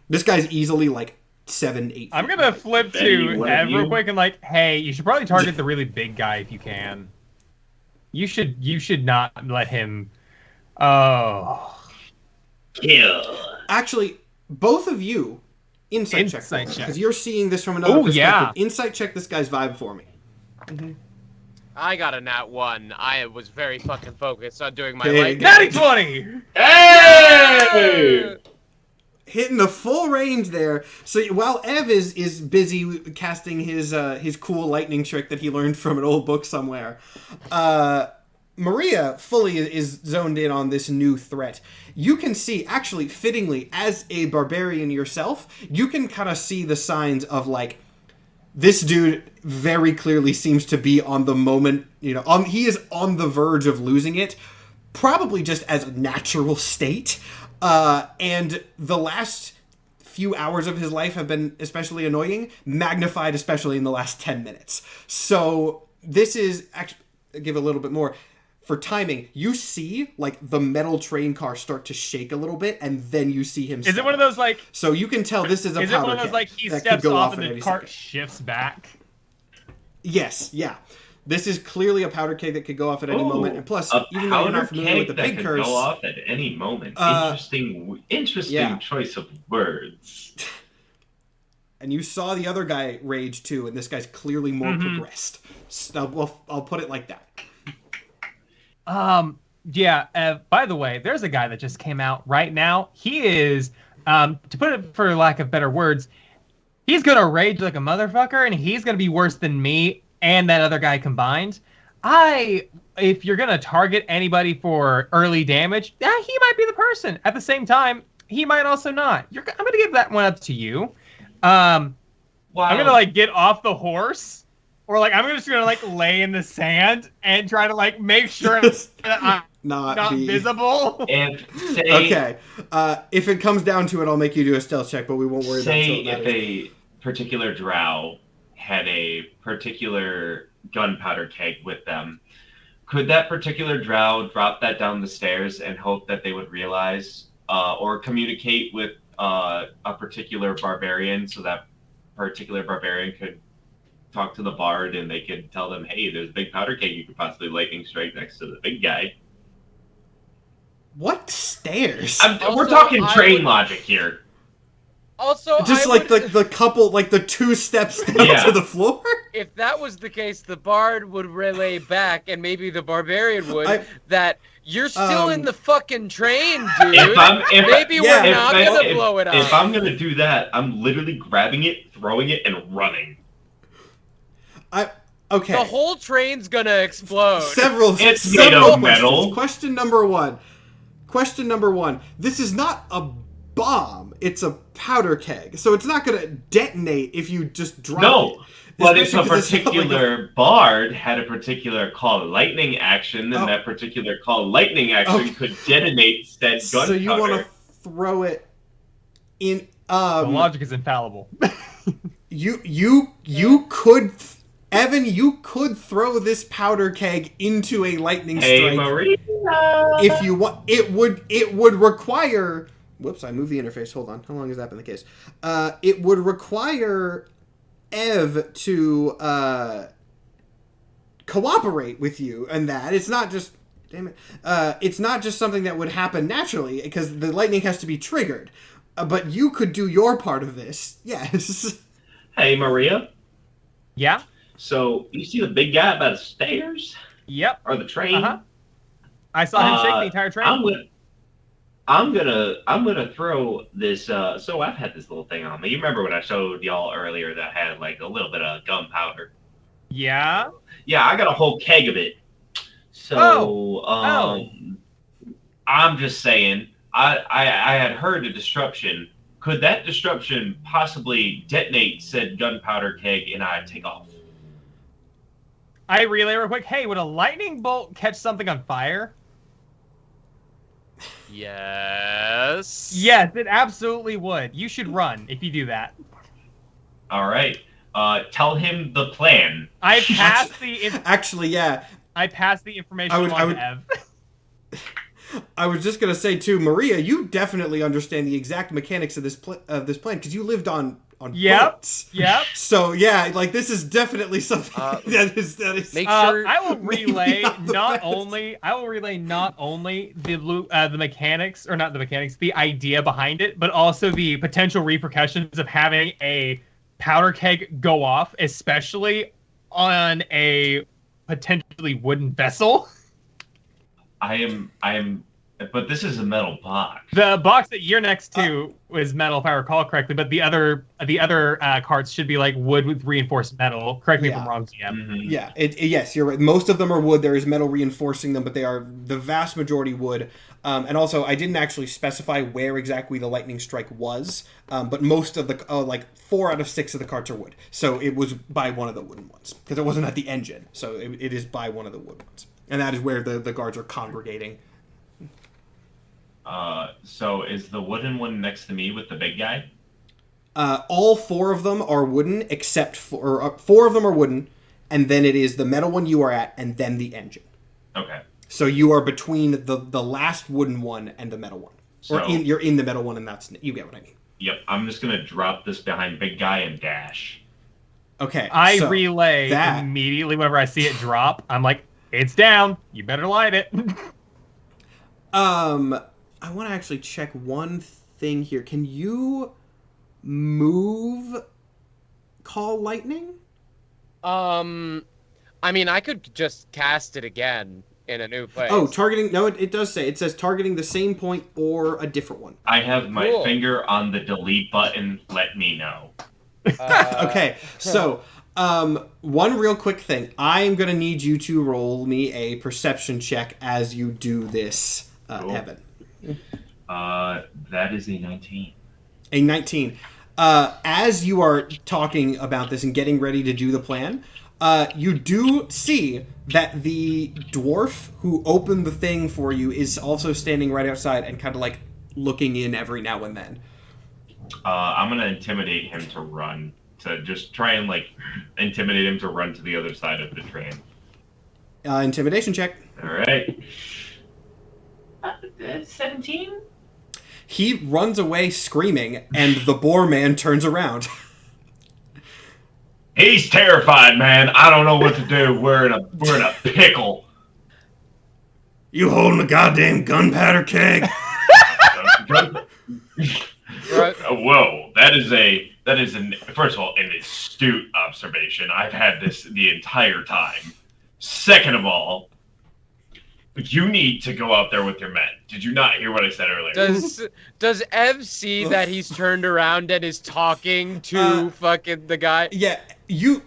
This guy's easily like 7, 8 feet. I'm gonna flip Benny, to one of Ev real you? quick and like, hey, you should probably target the really big guy if you can. You should not let him. Oh, kill. Actually, both of you, insight check. Insight check. Because you're seeing this from another Oh, perspective. yeah. Insight check this guy's vibe for me. I got a nat 1. I was very fucking focused on doing my Okay, lightning. natty 20. Hey! Hitting the full range there. So while Ev is busy casting his cool lightning trick that he learned from an old book somewhere, Maria fully is zoned in on this new threat. You can see, actually, fittingly, as a barbarian yourself, you can kind of see the signs of, like, this dude very clearly seems to be on the moment, he is on the verge of losing it, probably just as a natural state. And the last few hours of his life have been especially annoying, magnified especially in the last 10 minutes. So this is, actually, give a little bit more. For timing, you see, like, the metal train car start to shake a little bit, and then you see him Is it step one of up. those like? So you can tell this is a Is it powder one of those keg like he that could steps go off at and the any cart second. shifts back? Yes, yeah. This is clearly a powder keg that could go off at any Ooh, moment. And plus, a even though you're powder not familiar with keg the that big could curse, go off at any moment. Interesting yeah. choice of words. and you saw the other guy rage too, and this guy's clearly more progressed. So, I'll put it like that. Yeah. By the way, there's a guy that just came out right now. He is, to put it for lack of better words, he's gonna rage like a motherfucker, and he's gonna be worse than me and that other guy combined. If you're gonna target anybody for early damage, he might be the person. At the same time, he might also not. I'm gonna give that one up to you. Wow. I'm gonna like get off the horse, or like I'm just gonna like lay in the sand and try to like make sure that I'm not visible. And say, Okay. If it comes down to it, I'll make you do a stealth check, but we won't worry about say it. if a particular drow had a particular gunpowder keg with them, could that particular drow drop that down the stairs and hope that they would realize or communicate with a particular barbarian, so that particular barbarian could talk to the bard and they could tell them, hey, there's a big powder keg you could possibly lightning strike next to the big guy. What stairs? We're talking train logic here. Also, Just like the couple, like the 2 steps down to the floor? If that was the case, the bard would relay back, and maybe the barbarian would, that you're still in the fucking train, dude. Maybe we're not gonna blow it up. If I'm gonna do that, I'm literally grabbing it, throwing it, and running. Okay. The whole train's gonna explode. It's made of metal. Question number one. This is not a bomb. It's a powder keg. So it's not going to detonate if you just drop it. No, but if a particular bard had a particular call lightning action, then that particular call lightning action could detonate said gunpowder. So you want to throw it in... the logic is infallible. You could... Evan, you could throw this powder keg into a lightning strike. Hey, Maria! If you want, it would require. Whoops! I moved the interface. Hold on. How long has that been the case? It would require Ev to cooperate with you, and that it's not just. Damn it! It's not just something that would happen naturally because the lightning has to be triggered. But you could do your part of this. Yes. Hey, Maria. Yeah. So you see the big guy by the stairs? Yep. Or the train? I saw him shake the entire train. I'm gonna throw this. So I've had this little thing on me. You remember when I showed y'all earlier that had like a little bit of gunpowder? Yeah. Yeah, I got a whole keg of it. So I'm just saying. I had heard a disruption. Could that disruption possibly detonate said gunpowder keg and I take off? I relay real quick. Hey, would a lightning bolt catch something on fire? Yes. Yes, it absolutely would. You should run if you do that. All right. Tell him the plan. I passed the... Actually, yeah. I passed the information on to Ev. I was just gonna say too, Maria, you definitely understand the exact mechanics of this plan because you lived on boats. Yep. So yeah, like this is definitely something that is. Make sure I will relay not only the mechanics, or not the mechanics, the idea behind it, but also the potential repercussions of having a powder keg go off, especially on a potentially wooden vessel. I am, but this is a metal box. The box that you're next to is metal, if I recall correctly, but the other carts should be like wood with reinforced metal. Correct me if I'm wrong, GM. Mm-hmm. Yeah, yes, you're right. Most of them are wood. There is metal reinforcing them, but they are the vast majority wood. And also, I didn't actually specify where exactly the lightning strike was, but most of the, like 4 out of 6 of the carts are wood. So it was by one of the wooden ones, because it wasn't at the engine. So it is by one of the wood ones. And that is where the guards are congregating. So is the wooden one next to me with the big guy? All 4 of them are wooden, except for 4 of them are wooden, and then it is the metal one you are at, and then the engine. Okay. So you are between the last wooden one and the metal one, you're in the metal one, and that's you get what I mean. Yep. I'm just gonna drop this behind big guy and dash. Okay. I relay that immediately whenever I see it drop. I'm like, it's down. You better light it. I want to actually check one thing here. Can you move Call Lightning? I mean, I could just cast it again in a new place. Oh, targeting. No, it does say. It says targeting the same point or a different one. I have my finger on the delete button. Let me know. Okay, so one real quick thing. I'm going to need you to roll me a perception check as you do this, cool. Evan. That is a 19. A 19. As you are talking about this and getting ready to do the plan, you do see that the dwarf who opened the thing for you is also standing right outside and kind of like looking in every now and then. I'm going to intimidate him to run. To just try and like intimidate him to run to the other side of the train. Intimidation check. All right. 17? He runs away screaming, and the boar man turns around. He's terrified, man. I don't know what to do. We're in a pickle. You holding a goddamn gunpowder keg? Right. Whoa, that is first of all an astute observation. I've had this the entire time. Second of all, you need to go out there with your men. Did you not hear what I said earlier? Does Ev see that he's turned around and is talking to fucking the guy? Yeah, you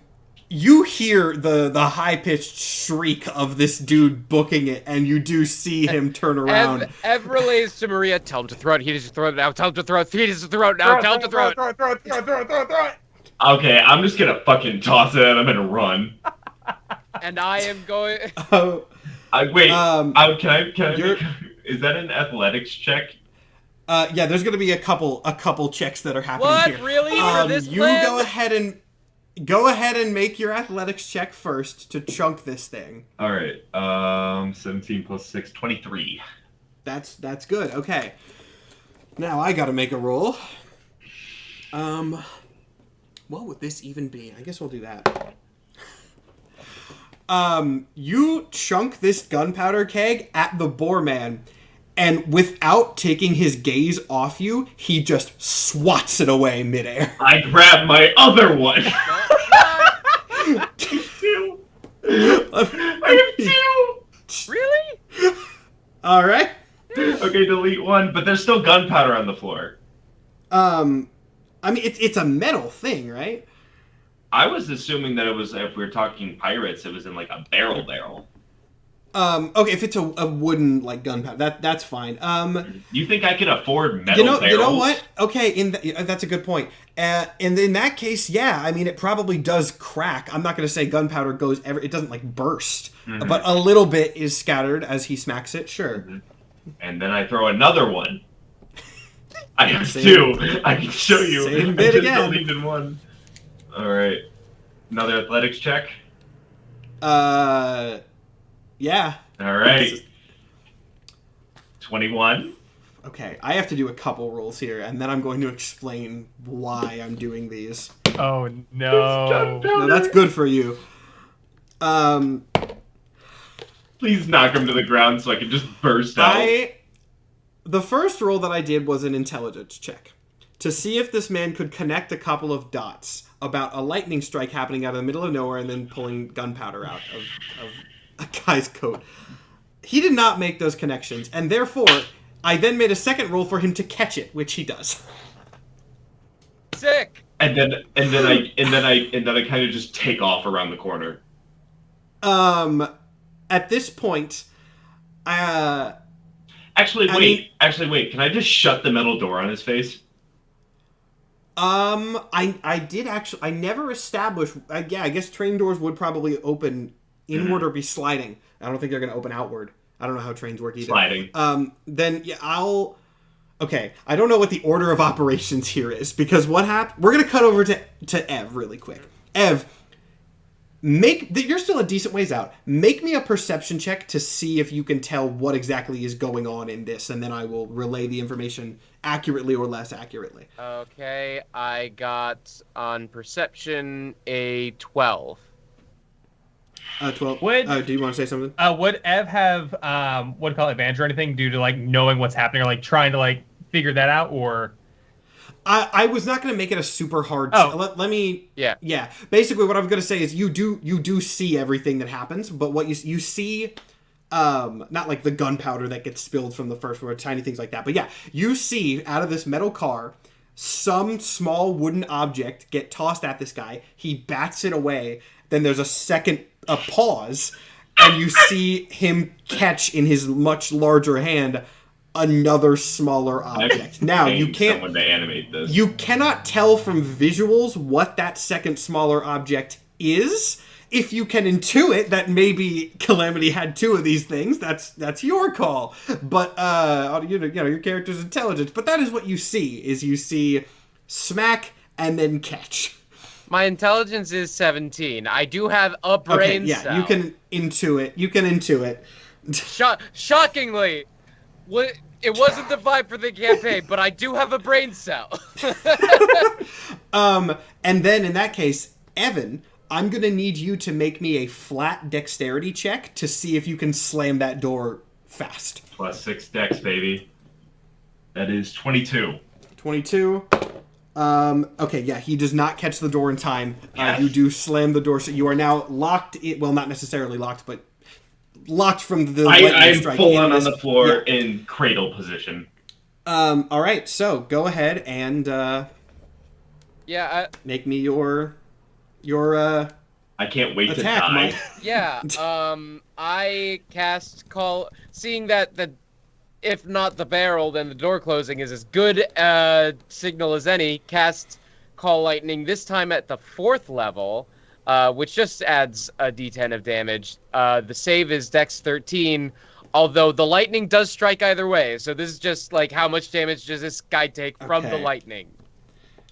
hear the high-pitched shriek of this dude booking it, and you do see him turn around. Ev relays to Maria, tell him to throw it, he needs to throw it now, tell him to throw it, he needs to throw it now, tell him to throw it. Throw it. Okay, I'm just gonna fucking toss it at him and run. And I am going... Oh, Wait, can I you're- is that an athletics check? yeah, there's gonna be a couple checks that are happening What? here. Really? For this you plan? go ahead and make your athletics check first to chunk this thing. All right, 17 plus 6, 23. That's good. Okay. Now I gotta make a roll. What would this even be? I guess we'll do that. You chunk this gunpowder keg at the boar man, and without taking his gaze off you, he just swats it away midair. I grab my other one. Two. I have two. Really? All right. Okay, delete one, but there's still gunpowder on the floor. I mean, it's a metal thing, right? I was assuming that it was, if we were talking pirates, it was in like a barrel. Okay, if it's a wooden like gunpowder, that's fine. You think I can afford metal barrels? You know what? Okay, that's a good point. And in that case, yeah, I mean, it probably does crack. I'm not going to say gunpowder it doesn't like burst, but a little bit is scattered as he smacks it. Sure. And then I throw another one. I have two. I can show you. Same I bit just again. deleted one. All right, another athletics check. Yeah. All right. 21. Okay, I have to do a couple rolls here, and then I'm going to explain why I'm doing these. Oh no. No, that's good for you. Please knock him to the ground so I can just burst out. The first roll that I did was an intelligence check to see if this man could connect a couple of dots about a lightning strike happening out of the middle of nowhere and then pulling gunpowder out of a guy's coat. He did not make those connections, and therefore I then made a second roll for him to catch it, which he does. Sick. And then I kind of just take off around the corner. At this point, Actually, wait. Can I just shut the metal door on his face? I did actually. I never established. I guess train doors would probably open inward or be sliding. I don't think they're going to open outward. I don't know how trains work either. Sliding. Then yeah, Okay, I don't know what the order of operations here is because what happened. We're going to cut over to Ev really quick. Ev, you're still a decent ways out. Make me a perception check to see if you can tell what exactly is going on in this, and then I will relay the information accurately or less accurately. Okay, I got on perception a 12. 12. Do you want to say something? Would Ev have what do you call it, advantage or anything due to like knowing what's happening or like trying to like figure that out, or? I was not going to make it a super hard. Let me. Yeah. Basically, what I'm going to say is you do see everything that happens, but what you see, not like the gunpowder that gets spilled from the first one, or tiny things like that. But yeah, you see out of this metal car, some small wooden object get tossed at this guy. He bats it away. Then there's a pause, and you see him catch in his much larger hand another smaller object. Now you can't. Someone to animate this. You cannot tell from visuals what that second smaller object is. If you can intuit that maybe Calamity had two of these things, that's your call. But your character's intelligence. But that is what you see. Is you see smack and then catch. My intelligence is 17. I do have a brain cell. You can intuit. Shockingly. What? It wasn't the vibe for the campaign, but I do have a brain cell. And then in that case, Evan, I'm gonna need you to make me a flat dexterity check to see if you can slam that door fast. +6 dex, baby. That is 22. 22. Okay, yeah, he does not catch the door in time. Yes. You do slam the door, so you are now locked. Well, not necessarily locked, but locked from the lightning I'm strike. full on this- the floor yeah. in cradle position. All right, so go ahead and Yeah, make me your I can't wait to attack, die. Mike. yeah. I cast call, seeing that if not the barrel, then the door closing is as good a signal as any. Cast call lightning this time at the 4th level, which just adds a D10 of damage. The save is Dex 13. Although the lightning does strike either way, so this is just like how much damage does this guy take from the Okay. lightning?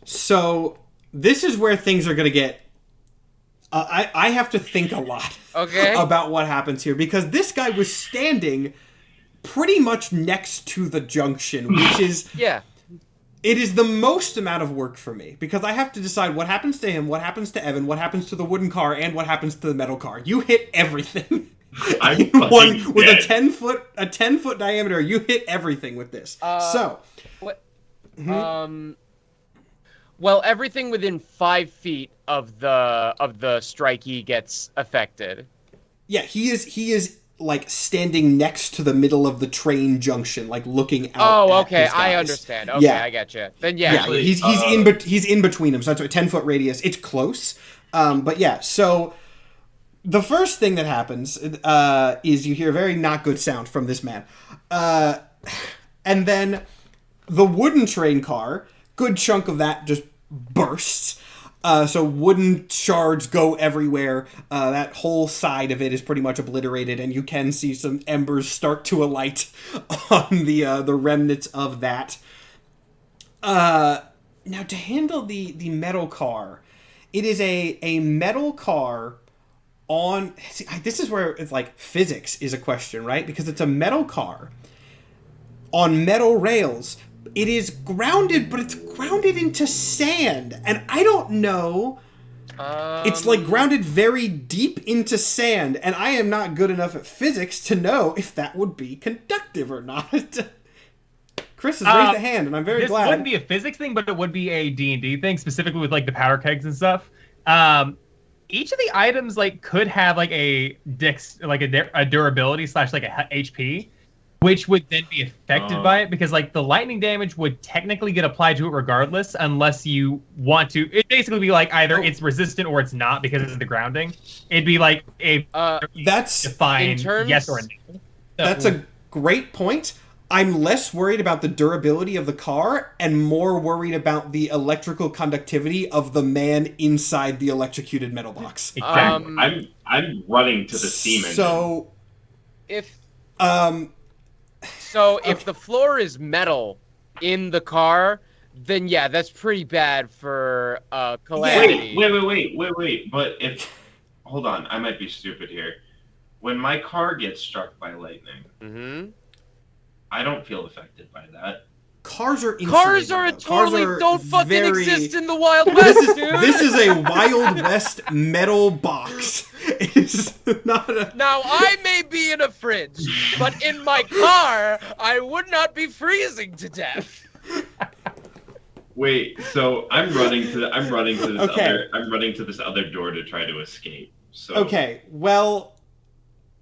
So this is where things are gonna get. I have to think a lot Okay. about what happens here because this guy was standing pretty much next to the junction, which is Yeah. it is the most amount of work for me because I have to decide what happens to him, what happens to Evan, what happens to the wooden car, and what happens to the metal car. You hit everything. I'm In one fucking with dead. a 10-foot diameter. You hit everything with this. So What? Mm-hmm. Well, everything within 5 feet of the strikey gets affected. yeah, he is like standing next to the middle of the train junction, like looking out. Oh, at okay, these I guys. understand. Okay, Yeah. I get you. Then yeah, Yeah, Actually, he's in between them, so that's a 10-foot radius. It's close, but yeah. So the first thing that happens is you hear a very not good sound from this man, and then the wooden train car, good chunk of that just bursts. So wooden shards go everywhere. That whole side of it is pretty much obliterated, and you can see some embers start to alight on the remnants of that. Now to handle the metal car, it is a metal car on. See, this is where it's like physics is a question, right? Because it's a metal car on metal rails. It is grounded, but it's grounded into sand, and I don't know. It's like grounded very deep into sand, and I am not good enough at physics to know if that would be conductive or not. Chris has raised a hand, and I'm very This glad. wouldn't be a physics thing, but it would be a D&D thing, specifically with like the powder kegs and stuff. Each of the items like could have like a durability / like a HP, which would then be affected by it because like the lightning damage would technically get applied to it regardless, unless you want to. It'd basically be like either it's resistant or it's not because of the grounding. It'd be like a That's define in terms- yes or no. That's a great point. I'm less worried about the durability of the car and more worried about the electrical conductivity of the man inside the electrocuted metal box. Exactly. I'm running to the steam engine. So, if um, the floor is metal in the car, then yeah, that's pretty bad for calamity. Wait. But hold on, I might be stupid here. When my car gets struck by lightning, Mm-hmm. I don't feel affected by that. cars are insulated, Cars are though. Cars totally are don't fucking very- exist in the Wild West, dude. This is a Wild West metal box. It's not a. Now I may be in a fridge, but in my car, I would not be freezing to death. Wait, so I'm running to this Okay. other door to try to escape. So Okay, well,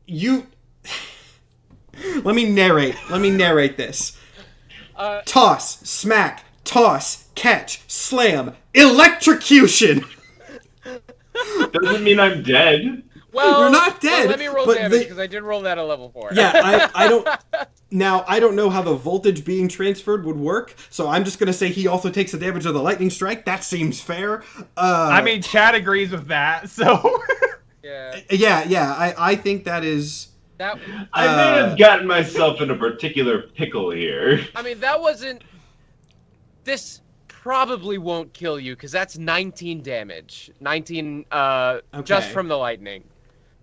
you. Let me narrate this. Toss, smack, toss, catch, slam, electrocution. doesn't mean I'm dead. Well, You're not dead, Well, let me roll but damage the- because I did roll that at level 4. Yeah, I don't. Now I don't know how the voltage being transferred would work, so I'm just gonna say he also takes the damage of the lightning strike. That seems fair. I mean, Chad agrees with that, so. Yeah. Yeah. I think that is. That. I may have gotten myself in a particular pickle here. I mean, that wasn't. This probably won't kill you because that's 19 damage. 19. Just Okay. from the lightning.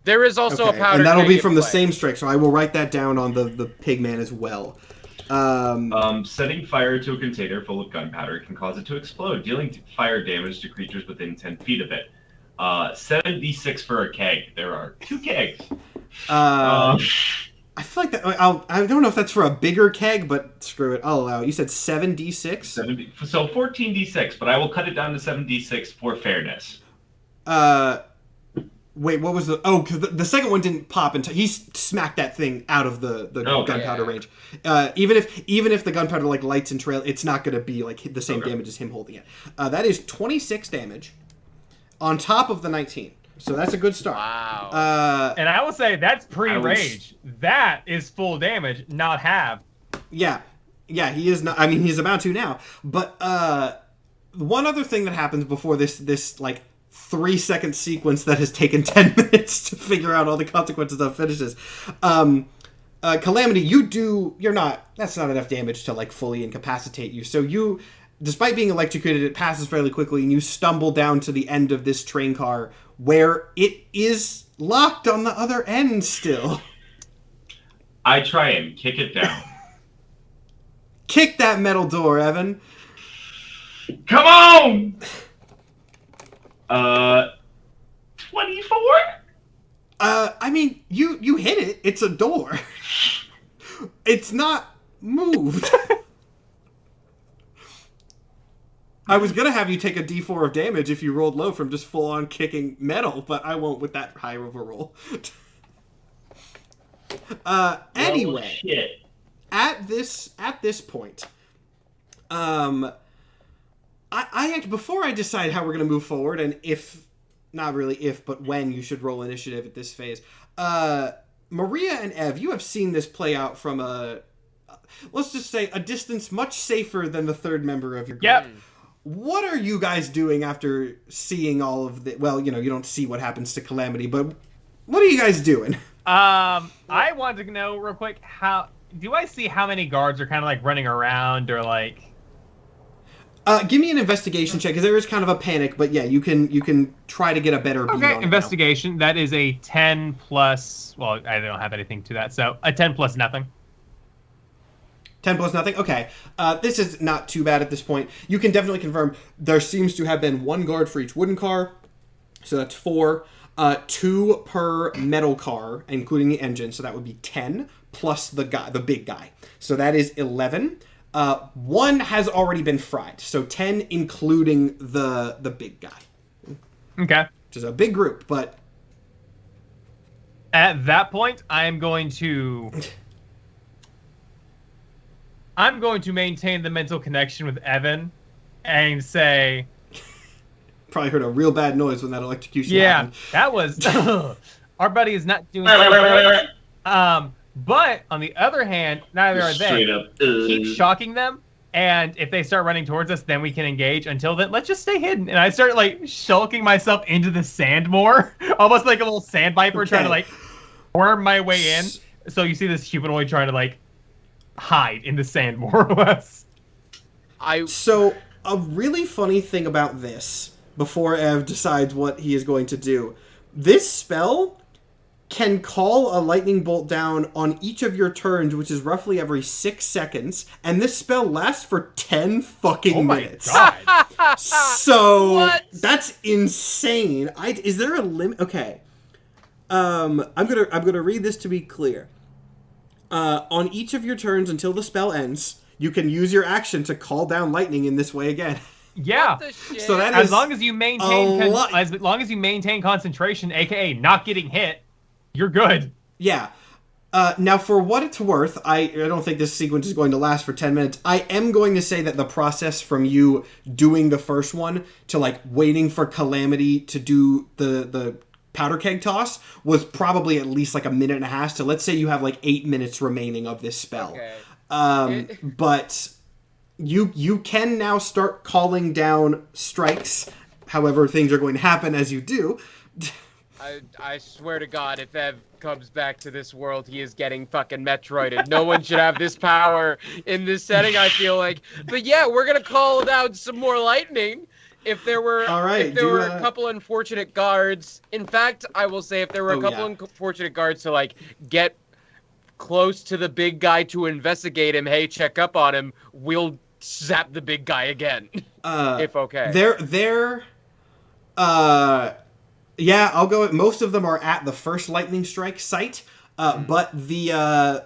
There is also Okay, a powder. and that'll keg be in from the play. same strike, so I will write that down on the pigman as well. Setting fire to a container full of gunpowder can cause it to explode, dealing fire damage to creatures within 10 feet of it. 7d6 for a keg. There are 2 kegs. I feel like that. I don't know if that's for a bigger keg, but screw it. I'll allow it. You said 7d6? So 14d6, but I will cut it down to 7d6 for fairness. Wait, what was the... Oh, because the second one didn't pop until... He smacked that thing out of the gunpowder range. Even if the gunpowder, like, lights and trail, it's not going to be, like, the same damage as him holding it. That is 26 damage on top of the 19. So that's a good start. Wow. And I will say, that's pre-rage. That is full damage, not half. Yeah. Yeah, he is not... I mean, he's about to now. But one other thing that happens before this like... 3-second sequence that has taken 10 minutes to figure out all the consequences of finishes. Calamity, that's not enough damage to like fully incapacitate you. So you, despite being electrocuted, it passes fairly quickly and you stumble down to the end of this train car where it is locked on the other end still. I try and kick it down. Kick that metal door, Evan. Come on! 24? I mean, you hit it. It's a door. It's not moved. I was gonna have you take a d4 of damage if you rolled low from just full-on kicking metal, but I won't with that high of a roll. Anyway, shit. at this point, I before I decide how we're gonna move forward, and not really if, but when you should roll initiative at this phase, Maria and Ev, you have seen this play out from let's just say a distance much safer than the third member of your group. Yep. What are you guys doing after seeing all of the... Well, you don't see what happens to Calamity, but what are you guys doing? I wanted to know real quick, do I see how many guards are kind of like running around or like... Give me an investigation check, because there is kind of a panic, but yeah, you can try to get a better beat on it. Investigation. That is a 10 plus... Well, I don't have anything to that, so a 10 plus nothing. 10 plus nothing? Okay. This is not too bad at this point. You can definitely confirm there seems to have been 1 guard for each wooden car, so that's 4. 2 per metal car, including the engine, so that would be 10, plus the big guy. So that is 11. 1 has already been fried, so 10 including the big guy. Okay. Which is a big group, but... At that point, I'm going to maintain the mental connection with Evan and say... Probably heard a real bad noise when that electrocution happened. That was... Our buddy is not doing... But, on the other hand, neither are they. Straight up. Keep shocking them, and if they start running towards us, then we can engage. Until then, let's just stay hidden. And I start, like, shulking myself into the sand more. Almost like a little sand viper trying to, like, worm my way in. So you see this humanoid trying to, like, hide in the sand, more or less. So, a really funny thing about this, before Ev decides what he is going to do, this spell can call a lightning bolt down on each of your turns, which is roughly every 6 seconds, and this spell lasts for 10 fucking minutes. Oh my god. So, What? that's insane. Is there a limit? Okay. I'm gonna read this to be clear. On each of your turns until the spell ends, you can use your action to call down lightning in this way again. Yeah. So that as is long as you maintain concentration, aka not getting hit, you're good. Yeah. Now, for what it's worth, I don't think this sequence is going to last for 10 minutes. I am going to say that the process from you doing the first one to, like, waiting for Calamity to do the powder keg toss was probably at least, like, a minute and a half. So let's say you have, like, 8 minutes remaining of this spell. Okay. But you can now start calling down strikes. However, things are going to happen as you do. I swear to God, if Ev comes back to this world, he is getting fucking Metroided. No one should have this power in this setting, I feel like. But yeah, we're gonna call down some more lightning. If there were, a couple unfortunate guards. In fact, I will say if there were a couple unfortunate guards to, like, get close to the big guy to investigate him, hey, check up on him, we'll zap the big guy again. If okay. Yeah, I'll go. Most of them are at the first lightning strike site, but like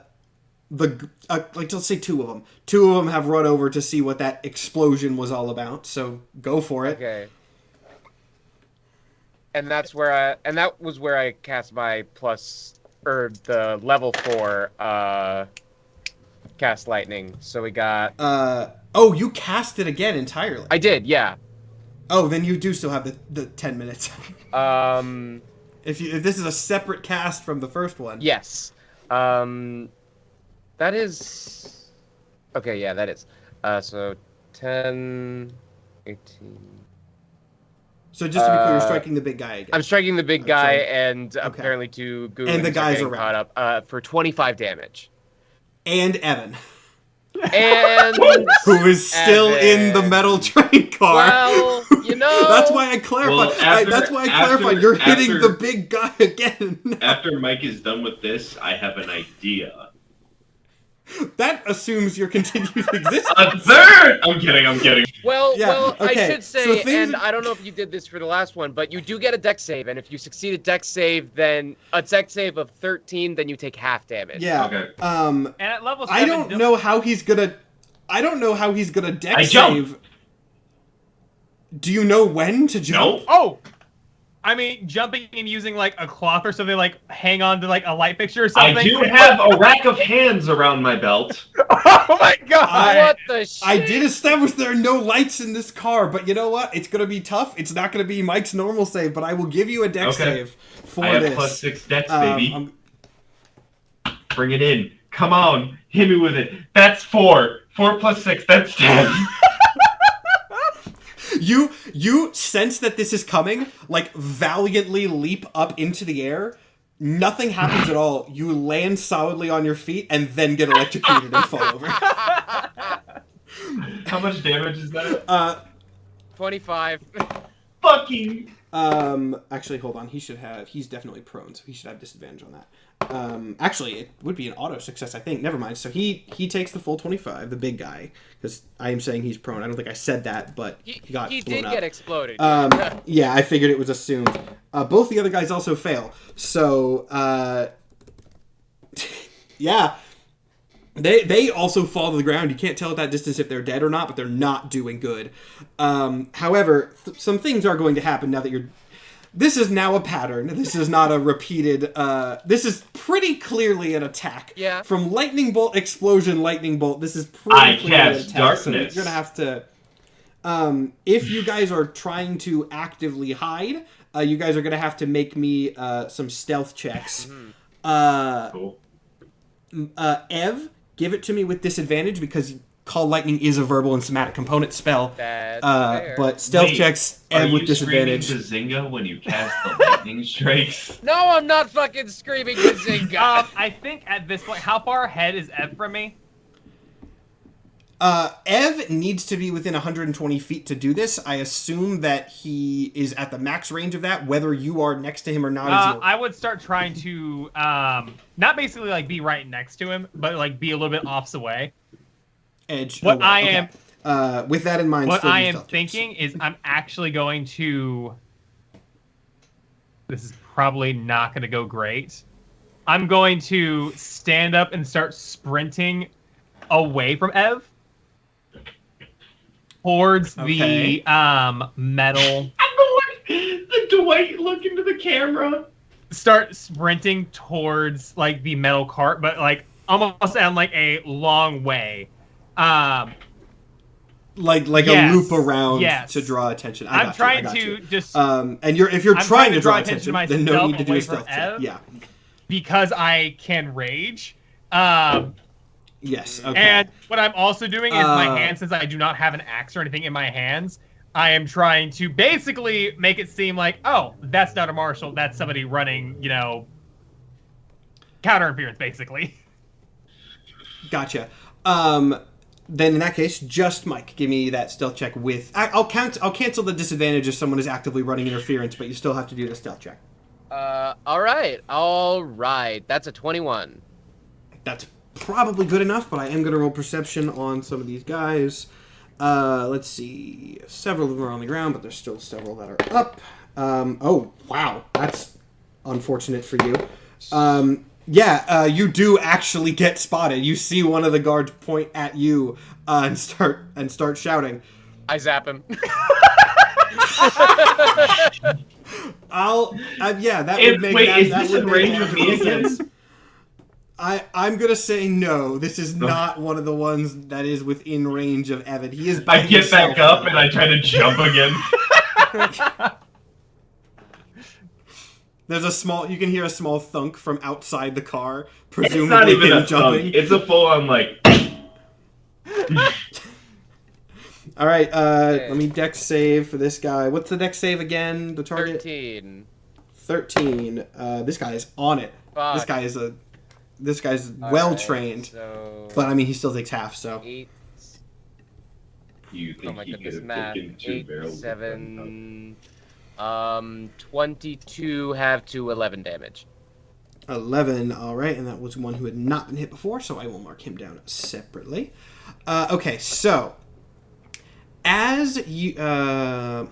let's say two of them have run over to see what that explosion was all about. So go for it. Okay. And that was where I cast my the level 4 cast lightning. So we got. Oh, you cast it again entirely. I did, yeah. Oh, then you do still have the 10 minutes. If this is a separate cast from the first one. Yes. That is... Okay, yeah, that is. So 10, 18... So just to be clear, you're striking the big guy again. I'm striking the big guy and apparently two goons and the guys are caught up for 25 damage. And Evan. And who is still in the metal train car. Well, you know. That's why I clarified. That's why I clarified. You're hitting the big guy again. After Mike is done with this, I have an idea. That assumes your continued existence. A third! I'm kidding. Well, okay. I should say, and I don't know if you did this for the last one, but you do get a dex save, and if you succeed a dex save, then a dex save of 13, then you take half damage. Yeah. Okay. And at level 7, I don't know how he's gonna dex jump. save. Do you know when to jump? No. Oh! I mean, jumping and using, like, a cloth or something, like, hang on to, like, a light fixture or something. I do have a rack of hands around my belt. Oh my god! What the shit? I did establish there are no lights in this car, but you know what? It's gonna be tough. It's not gonna be Mike's normal save, but I will give you a dex save for I have this. +6 dex, baby. Bring it in. Come on. Hit me with it. That's 4. 4 + 6, that's 10. You sense that this is coming, like valiantly leap up into the air. Nothing happens at all. You land solidly on your feet and then get electrocuted and fall over. How much damage is that? 25. Fucking. Actually, hold on. He's definitely prone, so he should have disadvantage on that. Actually, it would be an auto success, I think. Never mind. So he takes the full 25, the big guy, because I am saying he's prone. I don't think I said that, but he got He blown did up. get exploded. Yeah, I figured it was assumed. Both the other guys also fail. So, yeah. They also fall to the ground. You can't tell at that distance if they're dead or not, but they're not doing good. However, some things are going to happen now that you're... This is now a pattern. This is not a repeated... this is pretty clearly an attack. Yeah. From lightning bolt, explosion, lightning bolt, this is pretty clearly an attack. Darkness. So you're going to have to... if you guys are trying to actively hide, you guys are going to have to make me some stealth checks. Cool. Ev, give it to me with disadvantage because Call Lightning is a verbal and somatic component spell. That's fair. But stealth checks, Ev with disadvantage. Are you screaming Bazinga when you cast the lightning strikes? No, I'm not fucking screaming Bazinga. I think at this point, how far ahead is Ev from me? Ev needs to be within 120 feet to do this. I assume that he is at the max range of that. Whether you are next to him or not I would start trying to, not basically, like, be right next to him, but, like, be a little bit off the way. Edge. What I am... with that in mind... What I am thinking is I'm actually going to... This is probably not going to go great. I'm going to stand up and start sprinting away from Ev. Towards the metal. The Dwight look into the camera. Start sprinting towards like the metal cart, but like almost on like a long way. Like yes, a loop around yes. to draw attention. I'm trying to just. And if you're trying to draw attention, to then no need to do a away stealth from check. Ev, Yeah. Because I can rage. Yes. Okay. And what I'm also doing is my hands, since I do not have an axe or anything in my hands, I am trying to basically make it seem like, oh, that's not a marshal, that's somebody running, counter interference, basically. Gotcha. Then in that case, just Mike, give me that stealth check with. I'll cancel the disadvantage if someone is actively running interference, but you still have to do the stealth check. All right. That's a 21. that's probably good enough, but I am going to roll perception on some of these guys. Let's see. Several of them are on the ground, but there's still several that are up. Oh, wow. That's unfortunate for you. You do actually get spotted. You see one of the guards point at you and start shouting. I zap him. That would make wait, that, is that this would in make range of logical me again? sense. I'm gonna say no. This is not one of the ones that is within range of Evan. He is. By I get himself, back up though. and I try to jump again. There's a small. You can hear a small thunk from outside the car, It's presumably not even him a jumping. thunk. It's a full-on like. All right. Let me dex save for this guy. What's the dex save again? The target. 13. This guy is on it. Fuck. This guy's well trained. So But I mean, he still takes half. So 8. You Oh think my he goodness, could have math. taken 2 8, barrels? of 7. 22 have to 11 damage. 11. All right, and that was one who had not been hit before, so I will mark him down separately. Okay, so as you, I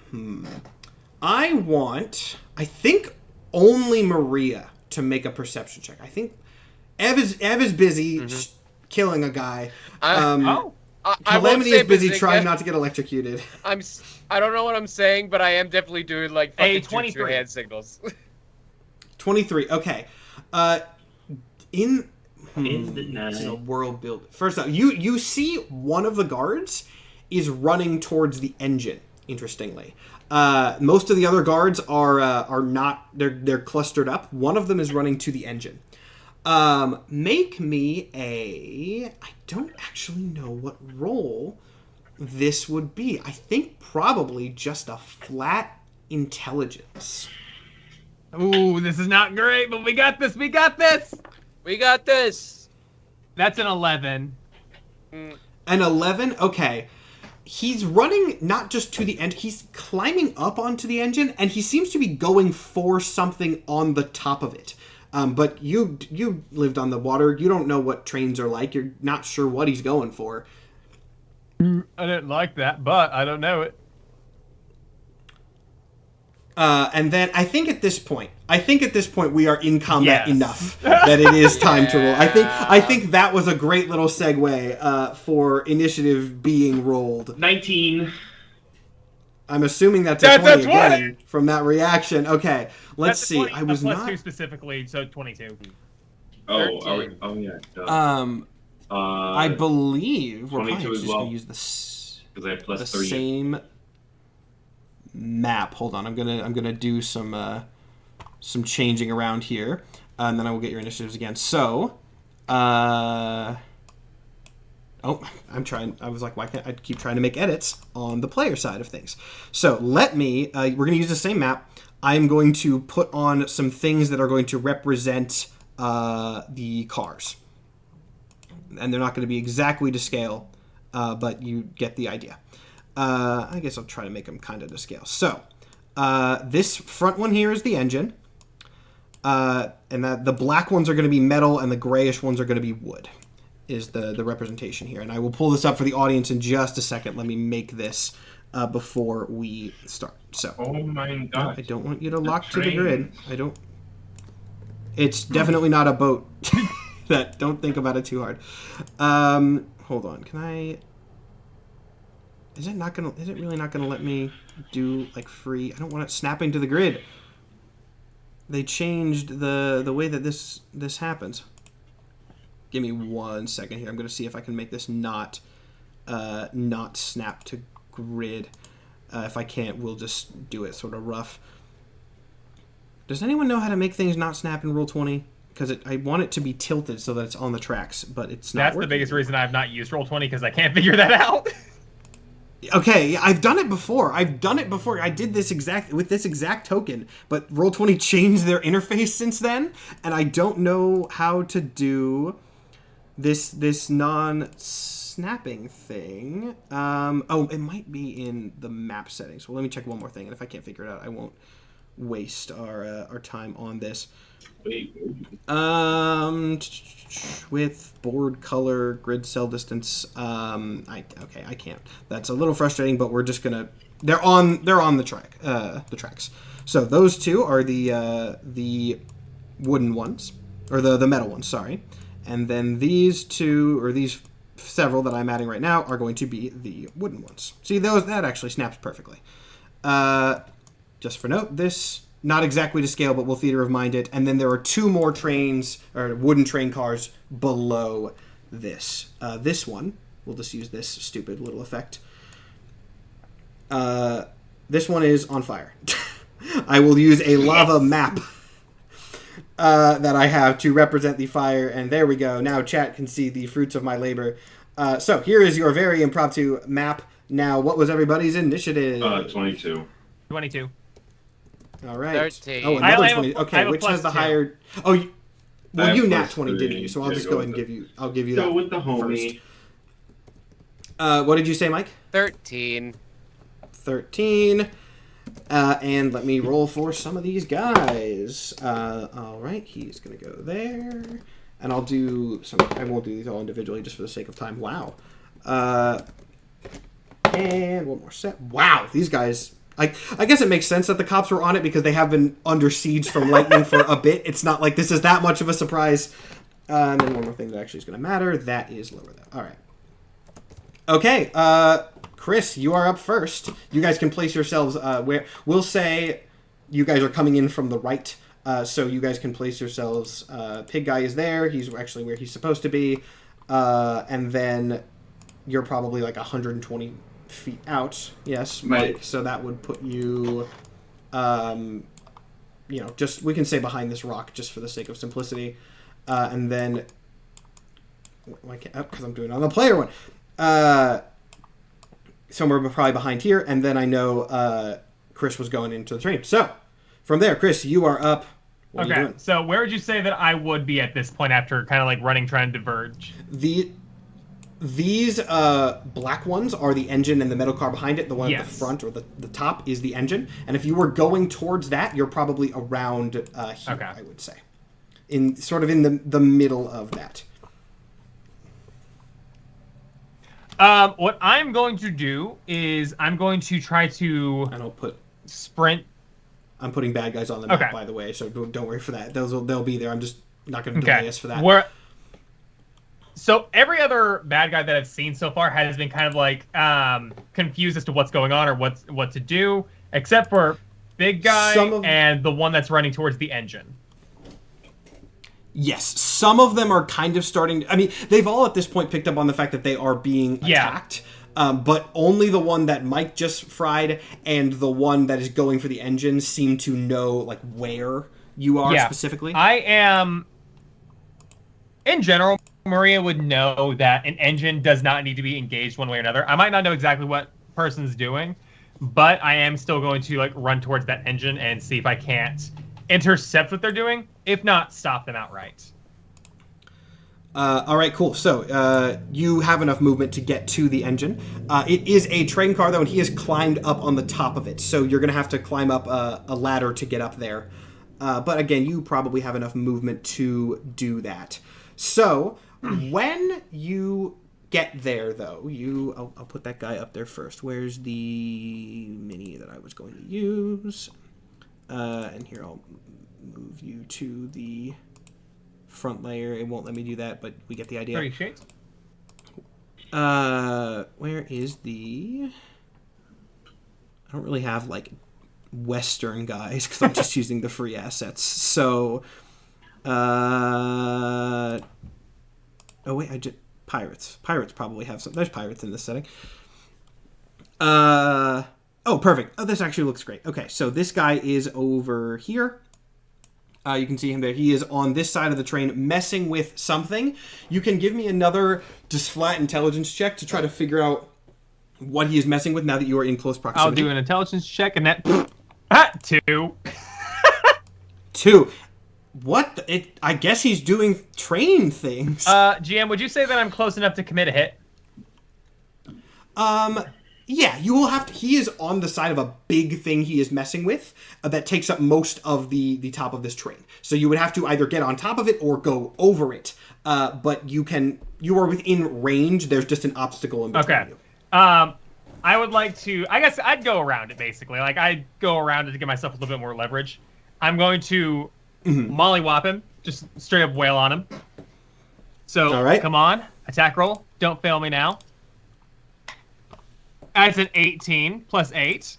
think only Maria to make a perception check. I think Ev is busy killing a guy. I won't Calamity say is busy Bazinga. trying not to get electrocuted. I don't know what I'm saying, but I am definitely doing like fucking 23 hand signals. 23. Okay. In the night. This is a world build. First up, you see one of the guards is running towards the engine. Interestingly, most of the other guards are not. They're clustered up. One of them is running to the engine. Make me a. I don't actually know what roll this would be. I think probably just a flat intelligence. Ooh, this is not great, but we got this. We got this. We got this. That's an 11. An 11? Okay. He's running not just to the end, he's climbing up onto the engine, and he seems to be going for something on the top of it. But you lived on the water. You don't know what trains are like. You're not sure what he's going for. I didn't like that, but I don't know it. And then I think at this point we are in combat Yes. enough that it is time to roll. I think that was a great little segue for initiative being rolled. 19. I'm assuming that's a That's 20 a 20! again from that reaction. Okay, let's That's a see. 20, I was plus not. 2 specifically, so 22. Oh, 13. yeah. Duh. I believe we're 22 probably as just well. going to use the Because I have plus the 3. same map. Hold on, I'm gonna do some changing around here, and then I will get your initiatives again. So, I'm trying. I was like, why can't I keep trying to make edits on the player side of things? So let me. We're gonna use the same map. I'm going to put on some things that are going to represent the cars, and they're not going to be exactly to scale, but you get the idea. I guess I'll try to make them kind of to scale. So, this front one here is the engine. And the black ones are going to be metal and the grayish ones are going to be wood, is the representation here. And I will pull this up for the audience in just a second. Let me make this before we start. So, Oh my god. I don't want you to lock to the grid. It's definitely not a boat. Don't think about it too hard. Hold on. Can I... Is it really not gonna let me do like free? I don't want it snapping to the grid. They changed the way that this happens. Give me 1 second here. I'm gonna see if I can make this not snap to grid. If I can't, we'll just do it sort of rough. Does anyone know how to make things not snap in Roll20? Because I want it to be tilted so that it's on the tracks, but it's not. That's working. the biggest reason I've not used Roll20 because I can't figure that out. Okay, I've done it before. I did this with this exact token, but Roll20 changed their interface since then, and I don't know how to do this non-snapping thing. It might be in the map settings. Well, let me check one more thing, and if I can't figure it out, I won't waste our time on this. Wait. With board color, grid cell distance. I can't. That's a little frustrating, but we're just gonna. They're on the tracks. So those two are the wooden ones, or the metal ones. Sorry, and then these two, or these several that I'm adding right now, are going to be the wooden ones. See, that actually snaps perfectly. Just for note, this. Not exactly to scale, but we'll theater of mind it. And then there are two more trains, or wooden train cars, below this. This one, we'll just use this stupid little effect. This one is on fire. I will use a lava map that I have to represent the fire. And there we go. Now chat can see the fruits of my labor. So here is your very impromptu map. Now, what was everybody's initiative? 22. 22. All right. 13. Oh, another I have 20. a Okay, which has the 2. higher? Oh, you nat 20, +3. didn't you? So I'll just go ahead and give you. I'll give you Go that with the homie. first. What did you say, Mike? 13. 13. And let me roll for some of these guys. All right, he's gonna go there, and I'll do some. I won't do these all individually just for the sake of time. Wow. And one more set. Wow, these guys. I guess it makes sense that the cops were on it because they have been under siege from lightning for a bit. It's not like this is that much of a surprise. And then one more thing that actually is going to matter. That is lower there. All right. Okay. Chris, you are up first. You guys can place yourselves where... We'll say you guys are coming in from the right. So you guys can place yourselves... Pig Guy is there. He's actually where he's supposed to be. And then you're probably like 120... feet out, yes, Mike. So that would put you, just we can say behind this rock, just for the sake of simplicity, and then why can't? Because I'm doing it on the player one. Somewhere probably behind here, and then I know Chris was going into the train. So from there, Chris, you are up. What are you doing? So where would you say that I would be at this point after kind of like running, trying to diverge? These black ones are the engine, and the metal car behind it, the one at the Yes. front or the top, is the engine. And if you were going towards that, you're probably around here, Okay. I would say. In the middle of that. What I'm going to do is I'm going to try to And I'll put... sprint. I'm putting bad guys on the map, Okay. by the way, so don't worry for that. They'll be there. I'm just not going to delay us for that. So every other bad guy that I've seen so far has been kind of like confused as to what's going on or what to do, except for Big Guy and the one that's running towards the engine. Yes, some of them are kind of starting... I mean, they've all at this point picked up on the fact that they are being attacked, but only the one that Mike just fried and the one that is going for the engine seem to know like where you are specifically. I am... In general, Maria would know that an engine does not need to be engaged one way or another. I might not know exactly what person's doing, but I am still going to like run towards that engine and see if I can't intercept what they're doing. If not, stop them outright. All right, cool. So you have enough movement to get to the engine. It is a train car, though, and he has climbed up on the top of it. So you're going to have to climb up a ladder to get up there. But again, you probably have enough movement to do that. So when you get there, though, I'll put that guy up there first. Where's the mini that I was going to use? And here I'll move you to the front layer. It won't let me do that, but we get the idea. Appreciate. Where is the... I don't really have, like, Western guys, because I'm just using the free assets. So, oh, wait, Pirates. Pirates probably have some... There's pirates in this setting. Oh, perfect. Oh, this actually looks great. Okay, so this guy is over here. You can see him there. He is on this side of the train messing with something. You can give me another just flat intelligence check to try to figure out what he is messing with now that you are in close proximity. I'll do an intelligence check, and that... 2. 2. What? I guess he's doing train things. GM, would you say that I'm close enough to commit a hit? Yeah, you will have to. He is on the side of a big thing he is messing with that takes up most of the top of this train. So you would have to either get on top of it or go over it. But you are within range. There's just an obstacle in between you. I would like to. I guess I'd go around it basically. Like I'd go around it to give myself a little bit more leverage. I'm going to mollywop him, just straight up wail on him. So all right. Come on, attack roll. Don't fail me now. That's an 18 plus 8.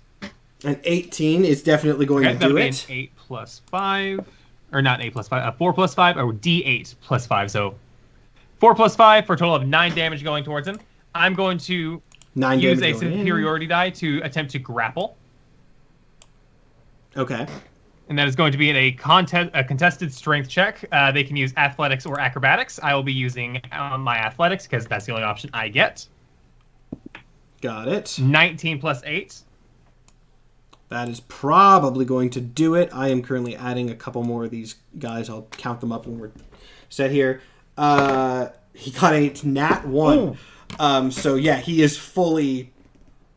An 18 is definitely going to do it. An 8 plus 5. Or not 8 plus 5. 4 plus 5. Or D8 plus 5. So 4 plus 5 for a total of 9 damage going towards him. I'm going to use a superiority die to attempt to grapple. Okay. And that is going to be in a contested strength check. They can use athletics or acrobatics. I will be using my athletics because that's the only option I get. Got it. 19 plus 8. That is probably going to do it. I am currently adding a couple more of these guys. I'll count them up when we're set here. He got a nat 1. So yeah, he is fully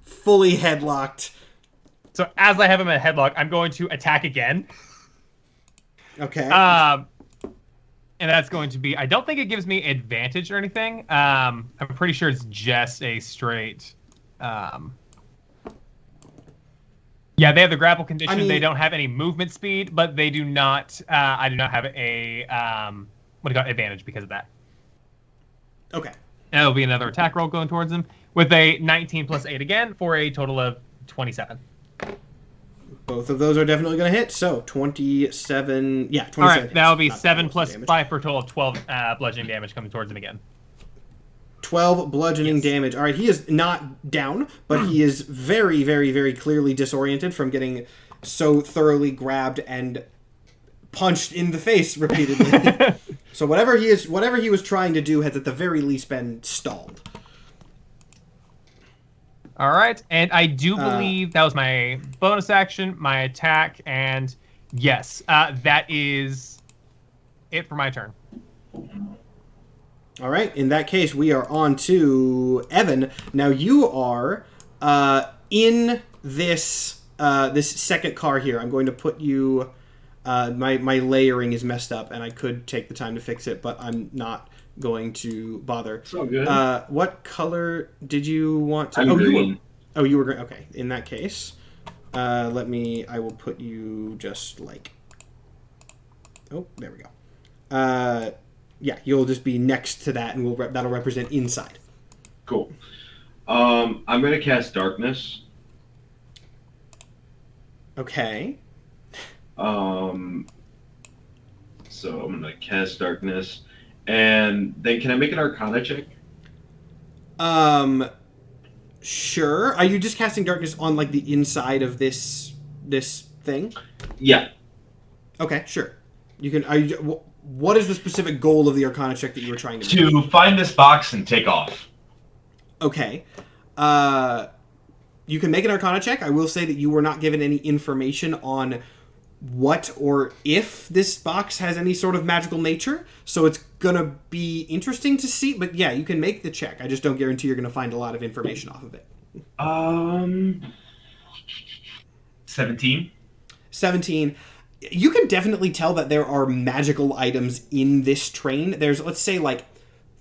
headlocked. So as I have him in a headlock, I'm going to attack again. Okay. And that's going to be... I don't think it gives me advantage or anything. I'm pretty sure it's just a straight... Yeah, they have the grapple condition. I mean, they don't have any movement speed, but they do not... I do not have a... advantage because of that. Okay. And it'll be another attack roll going towards him with a 19 plus 8 again for a total of 27. Both of those are definitely going to hit. So 27. Yeah, 27. All right, that'll be Not 7 plus damage. 5 for a total of 12 bludgeoning damage coming towards him again. 12 bludgeoning damage. All right, he is not down, but he is very, very, very clearly disoriented from getting so thoroughly grabbed and punched in the face repeatedly. So whatever he was trying to do has at the very least been stalled. All right, and I do believe that was my bonus action, my attack, and yes, that is it for my turn. All right, in that case, we are on to Evan. Now you are in this this second car here. I'm going to put you. My layering is messed up, and I could take the time to fix it, but I'm not going to bother. So good. What color did you want to? I'm green. You were green. Okay, in that case, I will put you just like. Oh, there we go. Yeah, you'll just be next to that, and that'll represent inside. Cool. I'm gonna cast darkness. Okay. So I'm gonna cast darkness, and then can I make an Arcana check? Sure. Are you just casting darkness on like the inside of this thing? Yeah. Okay, sure. You can. What is the specific goal of the Arcana check that you were trying to make? To find this box and take off. Okay. You can make an Arcana check. I will say that you were not given any information on what or if this box has any sort of magical nature, so it's gonna be interesting to see. But yeah, you can make the check. I just don't guarantee you're gonna find a lot of information off of it. 17. 17. You can definitely tell that there are magical items in this train. There's, let's say, like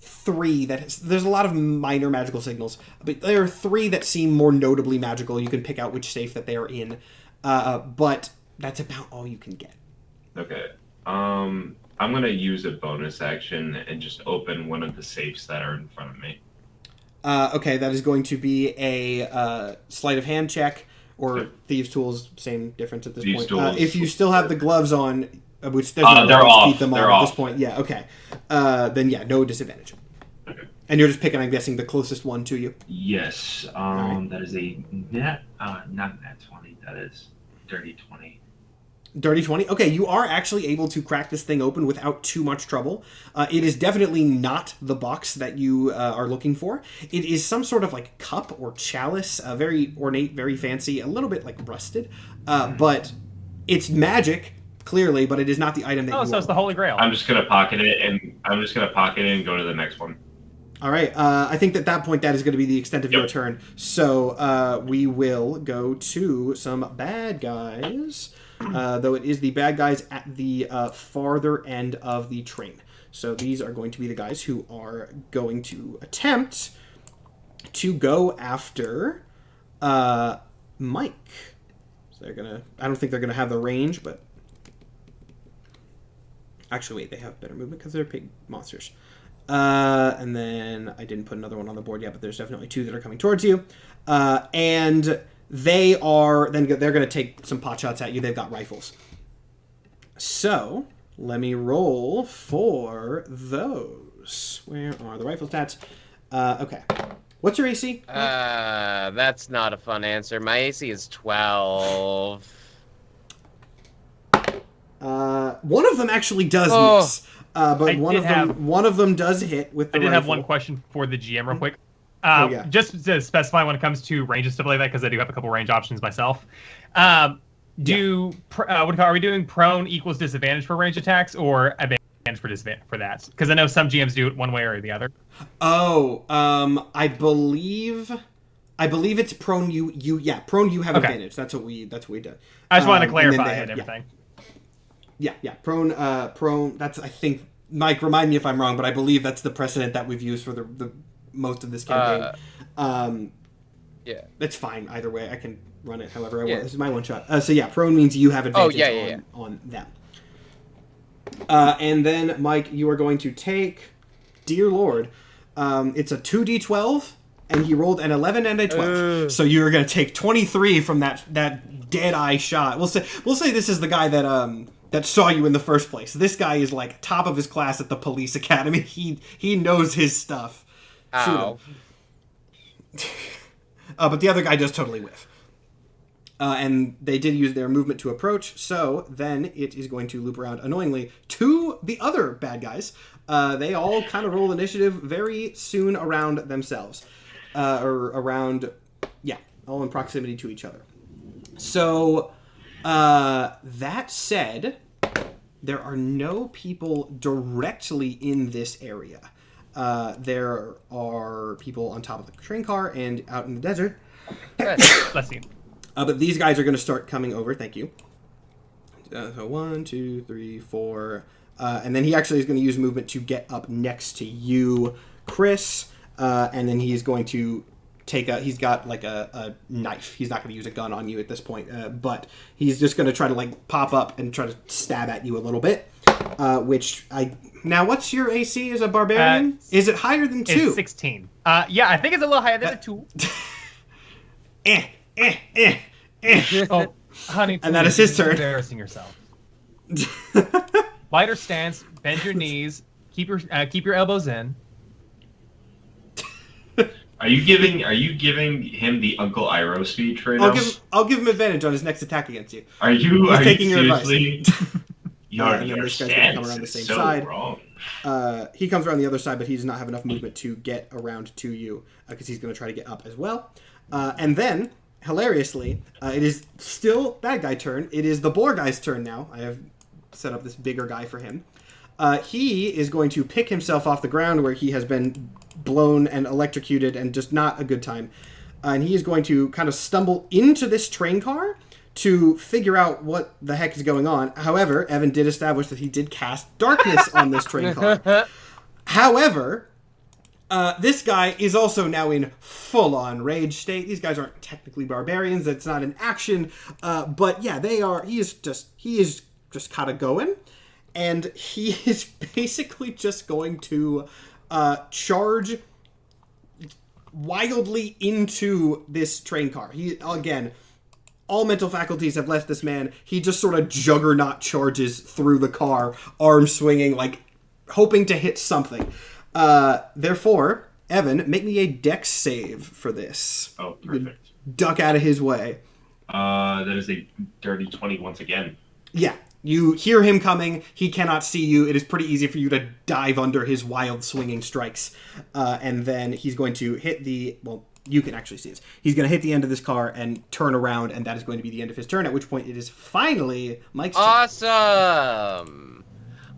3 there's a lot of minor magical signals, but there are 3 that seem more notably magical. You can pick out which safe that they are in, but that's about all you can get. Okay. I'm gonna use a bonus action and just open one of the safes that are in front of me. Okay, that is going to be a sleight of hand check, or Thieves' Tools, same difference at this Thieves' point. Tools. If you still have the gloves on, which there's no they're way to off. keep them They're on at off. this point. Yeah, okay. Then yeah, no disadvantage. Okay. And you're just picking, I'm guessing, the closest one to you. Yes. right. That is a net, not net 20. That is dirty 20. Dirty 20? Okay, you are actually able to crack this thing open without too much trouble. It is definitely not the box that you are looking for. It is some sort of like cup or chalice, very ornate, very fancy, a little bit like rusted. But it's magic, clearly, but it is not the item that you Oh, so it's the Holy Grail. I'm just gonna pocket it and go to the next one. All right. I think at that point that is going to be the extent of your Yep. turn. So we will go to some bad guys, though it is the bad guys at the farther end of the train. So these are going to be the guys who are going to attempt to go after Mike. So they're gonna. I don't think they're gonna have the range, but actually, wait, they have better movement because they're pig monsters. And then I didn't put another one on the board yet, but there's definitely 2 that are coming towards you. And they're going to take some pot shots at you. They've got rifles. So let me roll for those. Where are the rifle stats? Okay. What's your AC? That's not a fun answer. My AC is 12. One of them actually does miss. But one of them does hit with the I did have rifle. one question for the GM real quick. Yeah. Just to specify when it comes to range and stuff like that, because I do have a couple range options myself. Are we doing prone equals disadvantage for range attacks or advantage for disadvantage for that? Because I know some GMs do it one way or the other. Oh, I believe it's prone. Prone. You have advantage. That's what we did. I just wanted to clarify and everything. Yeah. Prone. That's, I think, Mike, remind me if I'm wrong, but I believe that's the precedent that we've used for the most of this campaign. Yeah. It's fine either way. I can run it however I want. This is my one shot. Prone means you have advantage on them. And then, Mike, you are going to take, dear Lord, it's a 2d12, and he rolled an 11 and a 12. So you're going to take 23 from that dead eye shot. We'll say this is the guy that saw you in the first place. This guy is like top of his class at the police academy. He knows his stuff. Ow. But the other guy does totally whiff. And they did use their movement to approach, so then it is going to loop around annoyingly to the other bad guys. They all kind of roll initiative very soon around themselves. All in proximity to each other. So, that said, there are no people directly in this area. There are people on top of the train car and out in the desert. Let's see. But these guys are going to start coming over. Thank you. So 1, 2, 3, 4. And then he actually is going to use movement to get up next to you, Chris. And then he's going to he's got like a knife. He's not going to use a gun on you at this point. But he's just going to try to like pop up and try to stab at you a little bit. Now, what's your AC as a barbarian? Is it higher than 2? It's 16. Yeah, I think it's a little higher than a 2. Oh, honey, and that is his turn. Embarrassing yourself. Lighter stance, bend your knees, keep your elbows in. Are you giving him the Uncle Iroh speech right now? I'll give him advantage on his next attack against you. Are you taking your seriously? Your stance Come around the same so side. Wrong. He comes around the other side, but he does not have enough movement to get around to you because he's going to try to get up as well. And then, hilariously, it is still bad guy turn. It is the boar guy's turn now. I have set up this bigger guy for him. He is going to pick himself off the ground where he has been blown and electrocuted and just not a good time. And he is going to kind of stumble into this train car to figure out what the heck is going on. However, Evan did establish that he did cast darkness on this train car. However, this guy is also now in full-on rage state. These guys aren't technically barbarians. That's not an action. But yeah, they are. He is just kind of going. And he is basically just going to charge wildly into this train car. He, again, all mental faculties have left this man. He just sort of juggernaut charges through the car, arms swinging, like hoping to hit something. Therefore, Evan, make me a dex save for this. Oh, perfect. Duck out of his way. That is a dirty 20 once again. Yeah. You hear him coming. He cannot see you. It is pretty easy for you to dive under his wild swinging strikes. And then he's going to hit you can actually see this. He's going to hit the end of this car and turn around, and that is going to be the end of his turn, at which point it is finally Mike's turn. Awesome!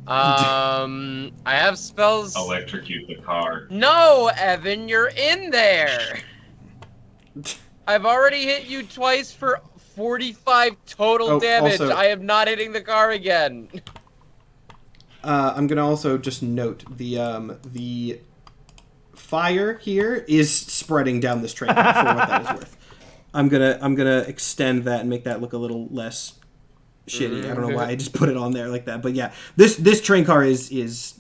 I have spells. Electrocute the car. No, Evan, you're in there. I've already hit you twice for 45 total damage. Also, I am not hitting the car again. I'm gonna also just note the fire here is spreading down this train car, for what that is worth. I'm gonna extend that and make that look a little less shitty. I don't know why I just put it on there like that, but yeah, this train car is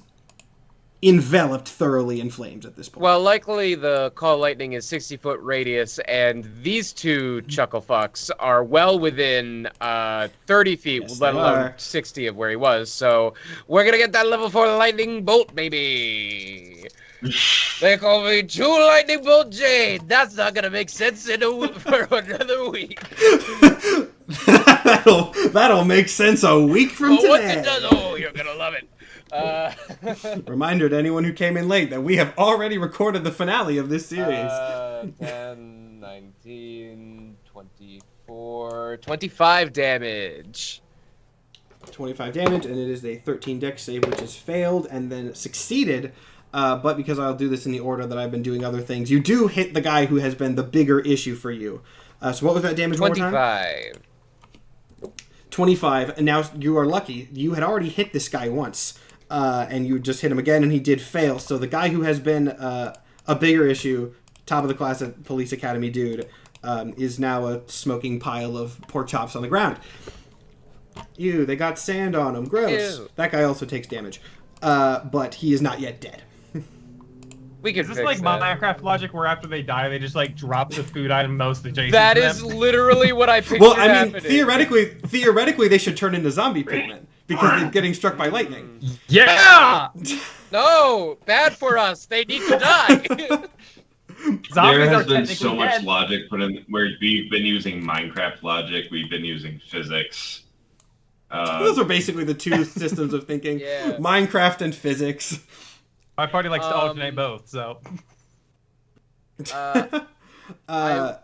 enveloped thoroughly in flames at this point. Well, likely the Call Lightning is 60-foot radius, and these two chuckle fucks are well within 30 feet, Yes, let they alone are. 60 of where he was. So we're gonna get that level 4 lightning bolt, baby. They call me True Lightning Bolt Jade. That's not gonna make sense for another week. that'll make sense a week from But once today. it does, oh, you're gonna love it. Reminder to anyone who came in late that we have already recorded the finale of this series. 10, 19, 24, 25 damage. 25 damage, and it is a 13 dex save, which is failed and then succeeded. But because I'll do this in the order that I've been doing other things, you do hit the guy who has been the bigger issue for you. So what was that damage one more time? 25. 25, and now you are lucky. You had already hit this guy once, and you just hit him again, and he did fail. So the guy who has been a bigger issue, top of the class at Police Academy dude, is now a smoking pile of pork chops on the ground. Ew, they got sand on him. Gross. Ew. That guy also takes damage. But he is not yet dead. We can Is this fix like that. Minecraft logic where after they die, they just like drop the food item most adjacent That to is them? literally what I pictured Well, I mean, happening. theoretically, they should turn into zombie pigmen because they're getting struck by lightning. Yeah! No, bad for us. They need to die. Zombies There are has been technically so much dead. logic put in where we've been using Minecraft logic, we've been using physics. Those are basically the two systems of thinking: Yeah. Minecraft and physics. My party likes to alternate both, so. Yeah,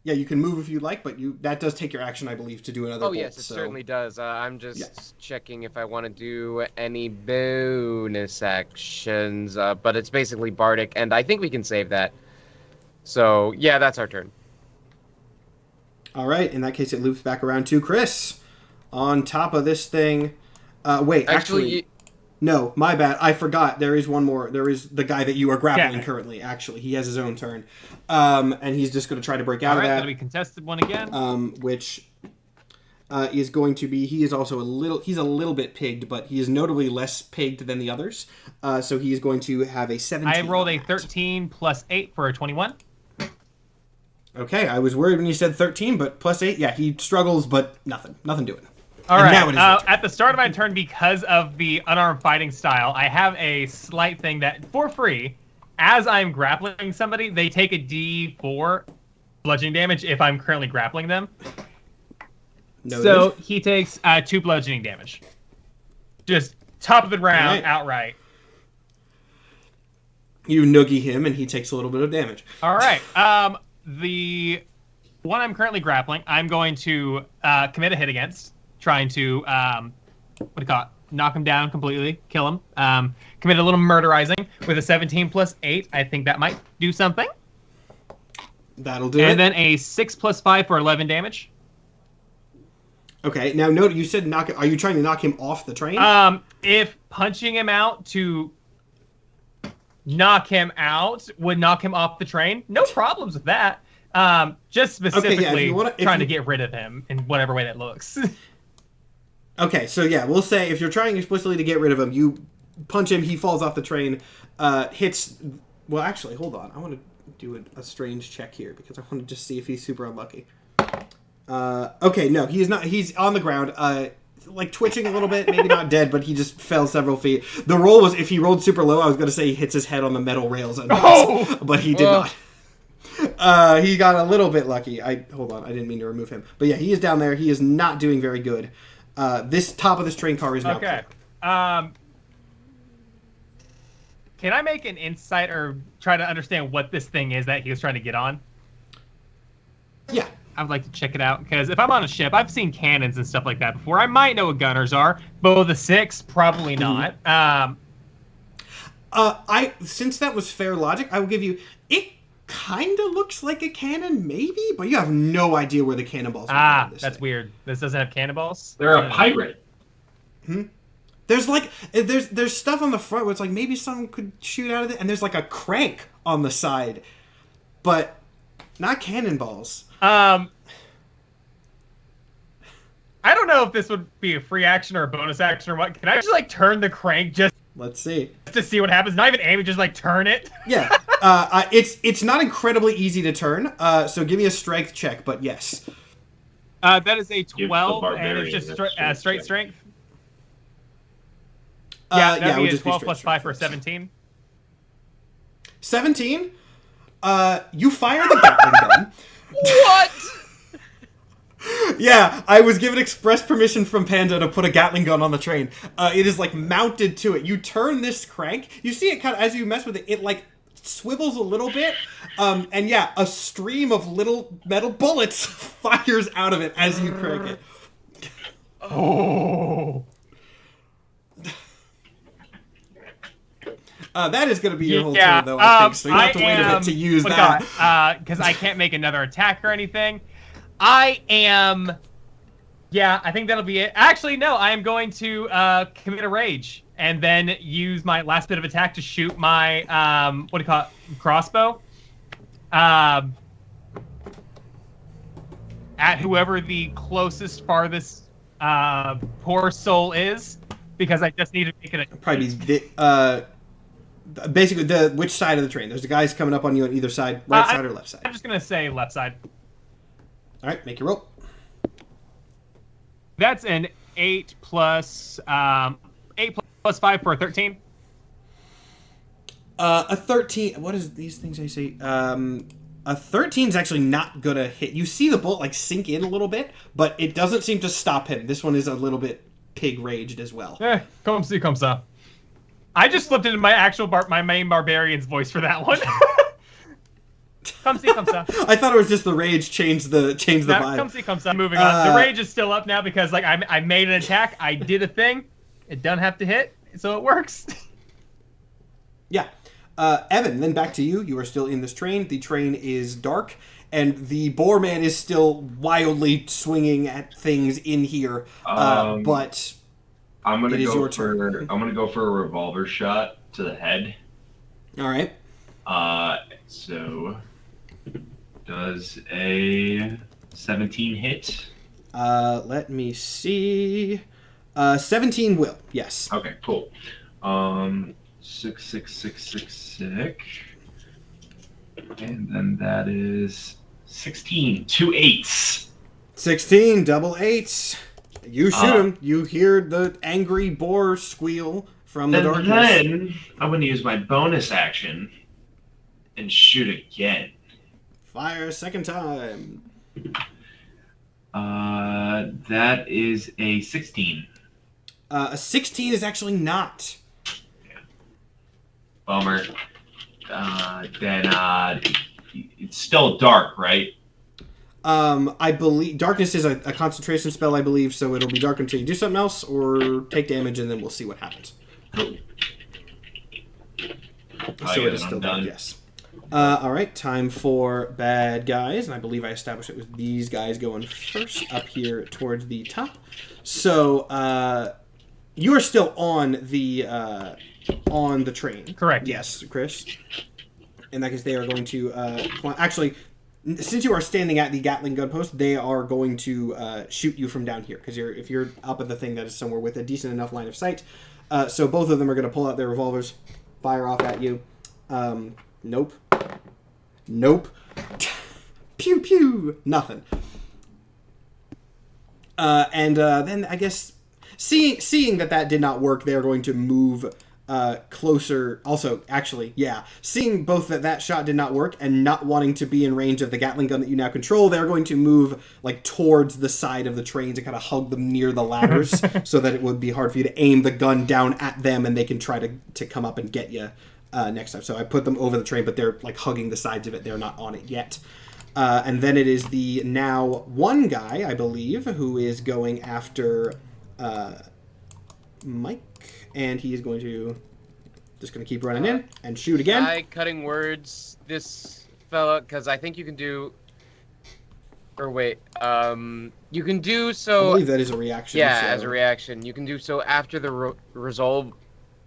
you can move if you like, but that does take your action, I believe, to do another. Oh bolt, yes, it so. certainly does. I'm just Yeah. checking if I want to do any bonus actions, but it's basically bardic, and I think we can save that. So yeah, that's our turn. All right, in that case, it loops back around to Chris. On top of this thing, wait, actually, no, my bad. I forgot. There is one more. There is the guy that you are grappling Yeah. currently. Actually, he has his own turn, and he's just going to try to break out Alright, of that'll that. be contested one again. Which is going to be. He is also He's a little bit pigged, but he is notably less pigged than the others. So he is going to have a 17. I rolled a on that. 13 plus 8 for a 21. Okay, I was worried when you said 13, but plus 8. Yeah, he struggles, but nothing doing. All And right. now it is your turn. At the start of my turn, because of the unarmed fighting style, I have a slight thing that, for free, as I'm grappling somebody, they take a D4 bludgeoning damage if I'm currently grappling them. Noted. So he takes 2 bludgeoning damage. Just top of the round, Alright. outright. You noogie him, and he takes a little bit of damage. All right. The one I'm currently grappling, I'm going to commit a hit against, trying to knock him down completely, kill him. Commit a little murderizing with a 17 plus 8. I think that might do something. That'll do it. And then a 6 plus 5 for 11 damage. Okay, now note you said knock. Are you trying to knock him off the train? If punching him out to knock him out would knock him off the train, no problems with that. Just specifically trying to get rid of him in whatever way that looks. Okay, so yeah, we'll say if you're trying explicitly to get rid of him, you punch him, he falls off the train, hits... Well, actually, hold on. I want to do a strange check here, because I want to just see if he's super unlucky. Okay, no, he is not. He's on the ground, like twitching a little bit, maybe not dead, but he just fell several feet. The roll was, if he rolled super low, I was going to say he hits his head on the metal rails, and but he did not. He got a little bit lucky. Hold on, I didn't mean to remove him. But yeah, he is down there. He is not doing very good. This top of this train car is now okay. clear. Can I make an insight or try to understand what this thing is that he was trying to get on? Yeah. I would like to check it out because if I'm on a ship, I've seen cannons and stuff like that before. I might know what gunners are. Bow of the Six, probably not. Since that was fair logic, I will give you it. Kind of looks like a cannon, maybe, but you have no idea where the cannonballs are. That's weird. This doesn't have cannonballs. They're a pirate. There's like there's stuff on the front where it's like maybe someone could shoot out of it, and there's like a crank on the side, but not cannonballs. I don't know if this would be a free action or a bonus action or what. Can I just like turn the crank just Let's see. to see what happens? Not even aim, just like turn it. Yeah, it's not incredibly easy to turn. So give me a strength check, but yes. That is a Give the 12, and barbarian it's just a straight strength strength. Yeah, that'd it would be a just be 12 straight plus 5 for strength. 17. 17. You fire the Gatling gun. What? Yeah, I was given express permission from Panda to put a Gatling gun on the train. It is like mounted to it. You turn this crank. You see it kind of as you mess with it. It like swivels a little bit, and yeah, a stream of little metal bullets fires out of it as you crank it. Oh. That is going to be your whole Yeah, turn, though, I think. So you have to wait a am- bit to use what do that. you call it? Because I can't make another attack or anything. I am... Yeah, I think that'll be it. Actually, no, I am going to commit a rage and then use my last bit of attack to shoot my, what do you call it, crossbow. At whoever the closest, farthest poor soul is, because I just need to make it a... Probably basically which side of the train? There's the guys coming up on you on either side, right side or left side. I'm just going to say left side. All right, make your roll. That's an 8 plus 5 for a 13. A 13. What is these things I say? A 13 is actually not gonna hit. You see the bullet like sink in a little bit, but it doesn't seem to stop him. This one is a little bit pig raged as well. Come see, come ça. I just slipped into my actual my main barbarian's voice for that one. Come see, come ça. I thought it was just the rage changed the vibe. Come see, come ça. Moving on. The rage is still up now because like I made an attack. I did a thing. It doesn't have to hit, so it works. Yeah. Evan, then back to you. You are still in this train. The train is dark, and the boar man is still wildly swinging at things in here. But I'm gonna it is go your for turn. I'm gonna go for a revolver shot to the head. All right. So does a 17 hit? Let me see. 17 will. Yes. Okay, cool. 6, 6, 6, 6, 6. And then that is 16. 2 8s. 16, double eights. You shoot him. You hear the angry boar squeal from the darkness. Then I'm going to use my bonus action and shoot again. Fire a second time. That is a 16. A 16 is actually not. Bummer. Then it's still dark, right? I believe darkness is a concentration spell, I believe, so it'll be dark until you do something else or take damage, and then we'll see what happens. Cool. So it is still dark, yes. All right, time for bad guys, and I believe I established it with these guys going first up here towards the top. So you are still on the train. Correct. Yes, Chris. In that case, they are going to actually, since you are standing at the Gatling gun post, they are going to shoot you from down here because if you're up at the thing that is somewhere with a decent enough line of sight. So both of them are going to pull out their revolvers, fire off at you. Nope. Pew pew. Nothing. And then I guess seeing that did not work, they are going to move closer. Also, actually, yeah. Seeing both that shot did not work and not wanting to be in range of the Gatling gun that you now control, they're going to move like towards the side of the train to kind of hug them near the ladders so that it would be hard for you to aim the gun down at them and they can try to come up and get you next time. So I put them over the train, but they're like hugging the sides of it. They're not on it yet. And then it is the now one guy, I believe, who is going after Mike, and he is going to just going to keep running in and shoot again. Cutting words, this fella, because I think you can do. Or wait, you can do so. I believe that is a reaction. Yeah, so. as a reaction, you can do so after the resolve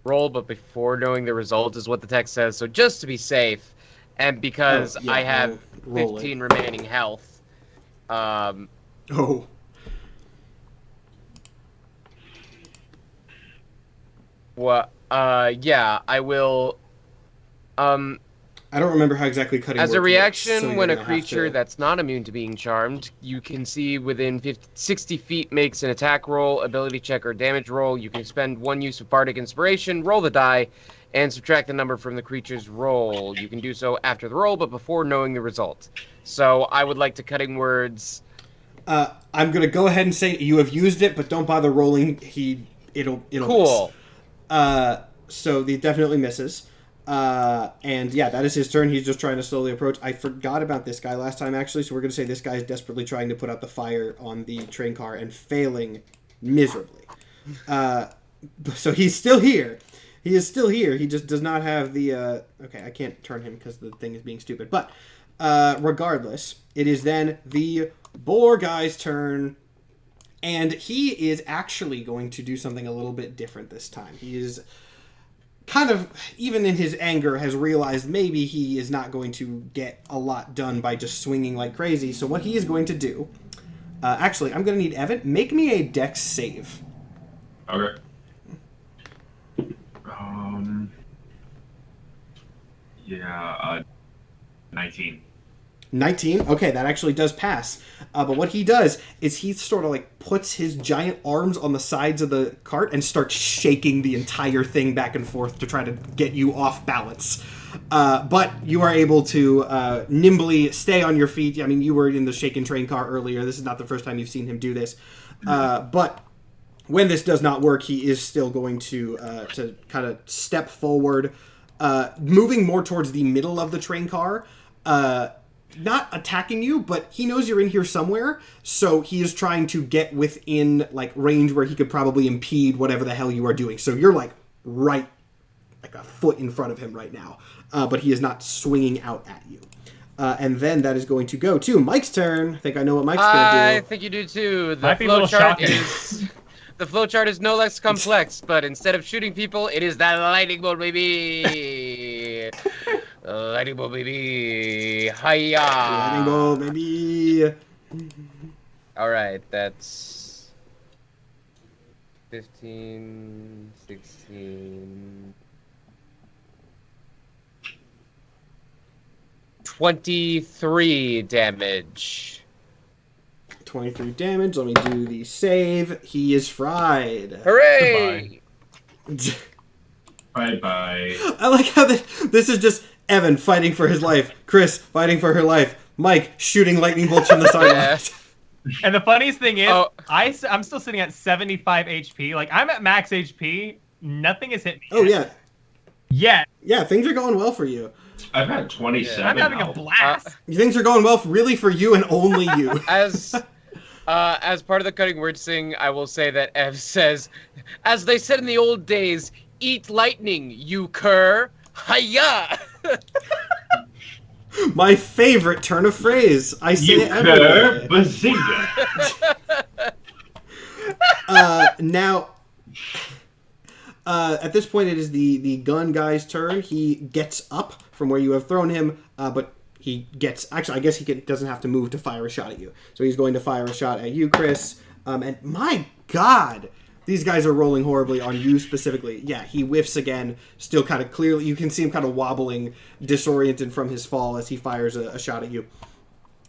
roll, but before knowing the result is what the text says. So just to be safe, and because I have 15 remaining health. Oh. What? Yeah, I will. I don't remember how exactly cutting As words a reaction, works, so when a you're gonna have creature to... that's not immune to being charmed, you can see within 60 feet makes an attack roll, ability check, or damage roll. You can spend 1 use of Bardic Inspiration, roll the die, and subtract the number from the creature's roll. You can do so after the roll, but before knowing the result. So I would like to cutting words. I'm gonna go ahead and say you have used it, but don't bother rolling. It'll Cool. Miss. So he definitely misses. And yeah, that is his turn. He's just trying to slowly approach. I forgot about this guy last time, actually, so we're going to say this guy is desperately trying to put out the fire on the train car and failing miserably. So he's still here. He is still here. He just does not have the... Okay, I can't turn him because the thing is being stupid. But regardless, it is then the boar guy's turn. And he is actually going to do something a little bit different this time. He is... kind of, even in his anger, has realized maybe he is not going to get a lot done by just swinging like crazy. So what he is going to do... actually, I'm going to need Evan. Make me a dex save. Okay. 19. 19? Okay, that actually does pass. But what he does is he sort of like puts his giant arms on the sides of the cart and starts shaking the entire thing back and forth to try to get you off balance. But you are able to nimbly stay on your feet. I mean, you were in the shaken train car earlier. This is not the first time you've seen him do this. But when this does not work, he is still going to kind of step forward, moving more towards the middle of the train car. Not attacking you, but he knows you're in here somewhere, so he is trying to get within like range where he could probably impede whatever the hell you are doing. So you're like right, like a foot in front of him right now, but he is not swinging out at you. And then that is going to go to Mike's turn. I think I know what Mike's going to do. I think you do too. The flowchart is no less complex, but instead of shooting people, it is that lightning bolt, baby. Lightning bolt, baby. Hiya. Lightning bolt, baby. All right, that's 15, 16, 23 damage. 23 damage. Let me do the save. He is fried. Hooray! Bye-bye. I like how this is just Evan fighting for his life, Chris fighting for her life, Mike shooting lightning bolts from the sidelines. And the funniest thing is, I'm still sitting at 75 HP. Like, I'm at max HP. Nothing has hit me. Oh, yeah. Yet. Yeah, things are going well for you. I've had 27. I'm having a blast. Things are going well really for you and only you. As part of the cutting words thing, I will say that Ev says, as they said in the old days, eat lightning, you cur. Hiya! My favorite turn of phrase. I say You it every day. Bazinga! Now, at this point, it is the gun guy's turn. He gets up from where you have thrown him, but he gets... Actually, I guess he doesn't have to move to fire a shot at you. So he's going to fire a shot at you, Chris. And my God, these guys are rolling horribly on you specifically. Yeah, he whiffs again, still kind of clearly... You can see him kind of wobbling, disoriented from his fall as he fires a shot at you.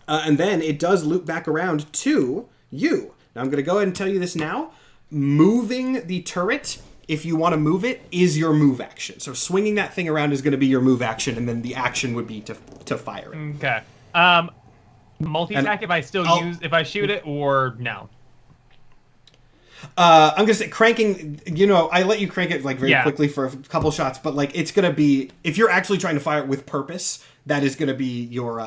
And then it does loop back around to you. Now, I'm going to go ahead and tell you this now. Moving the turret, if you want to move it, is your move action. So swinging that thing around is going to be your move action, and then the action would be to fire it. Okay. Multi-attack if I shoot it, or no? I'm gonna say cranking. You know, I let you crank it like very quickly for a couple shots, but like it's gonna be, if you're actually trying to fire it with purpose, that is gonna be your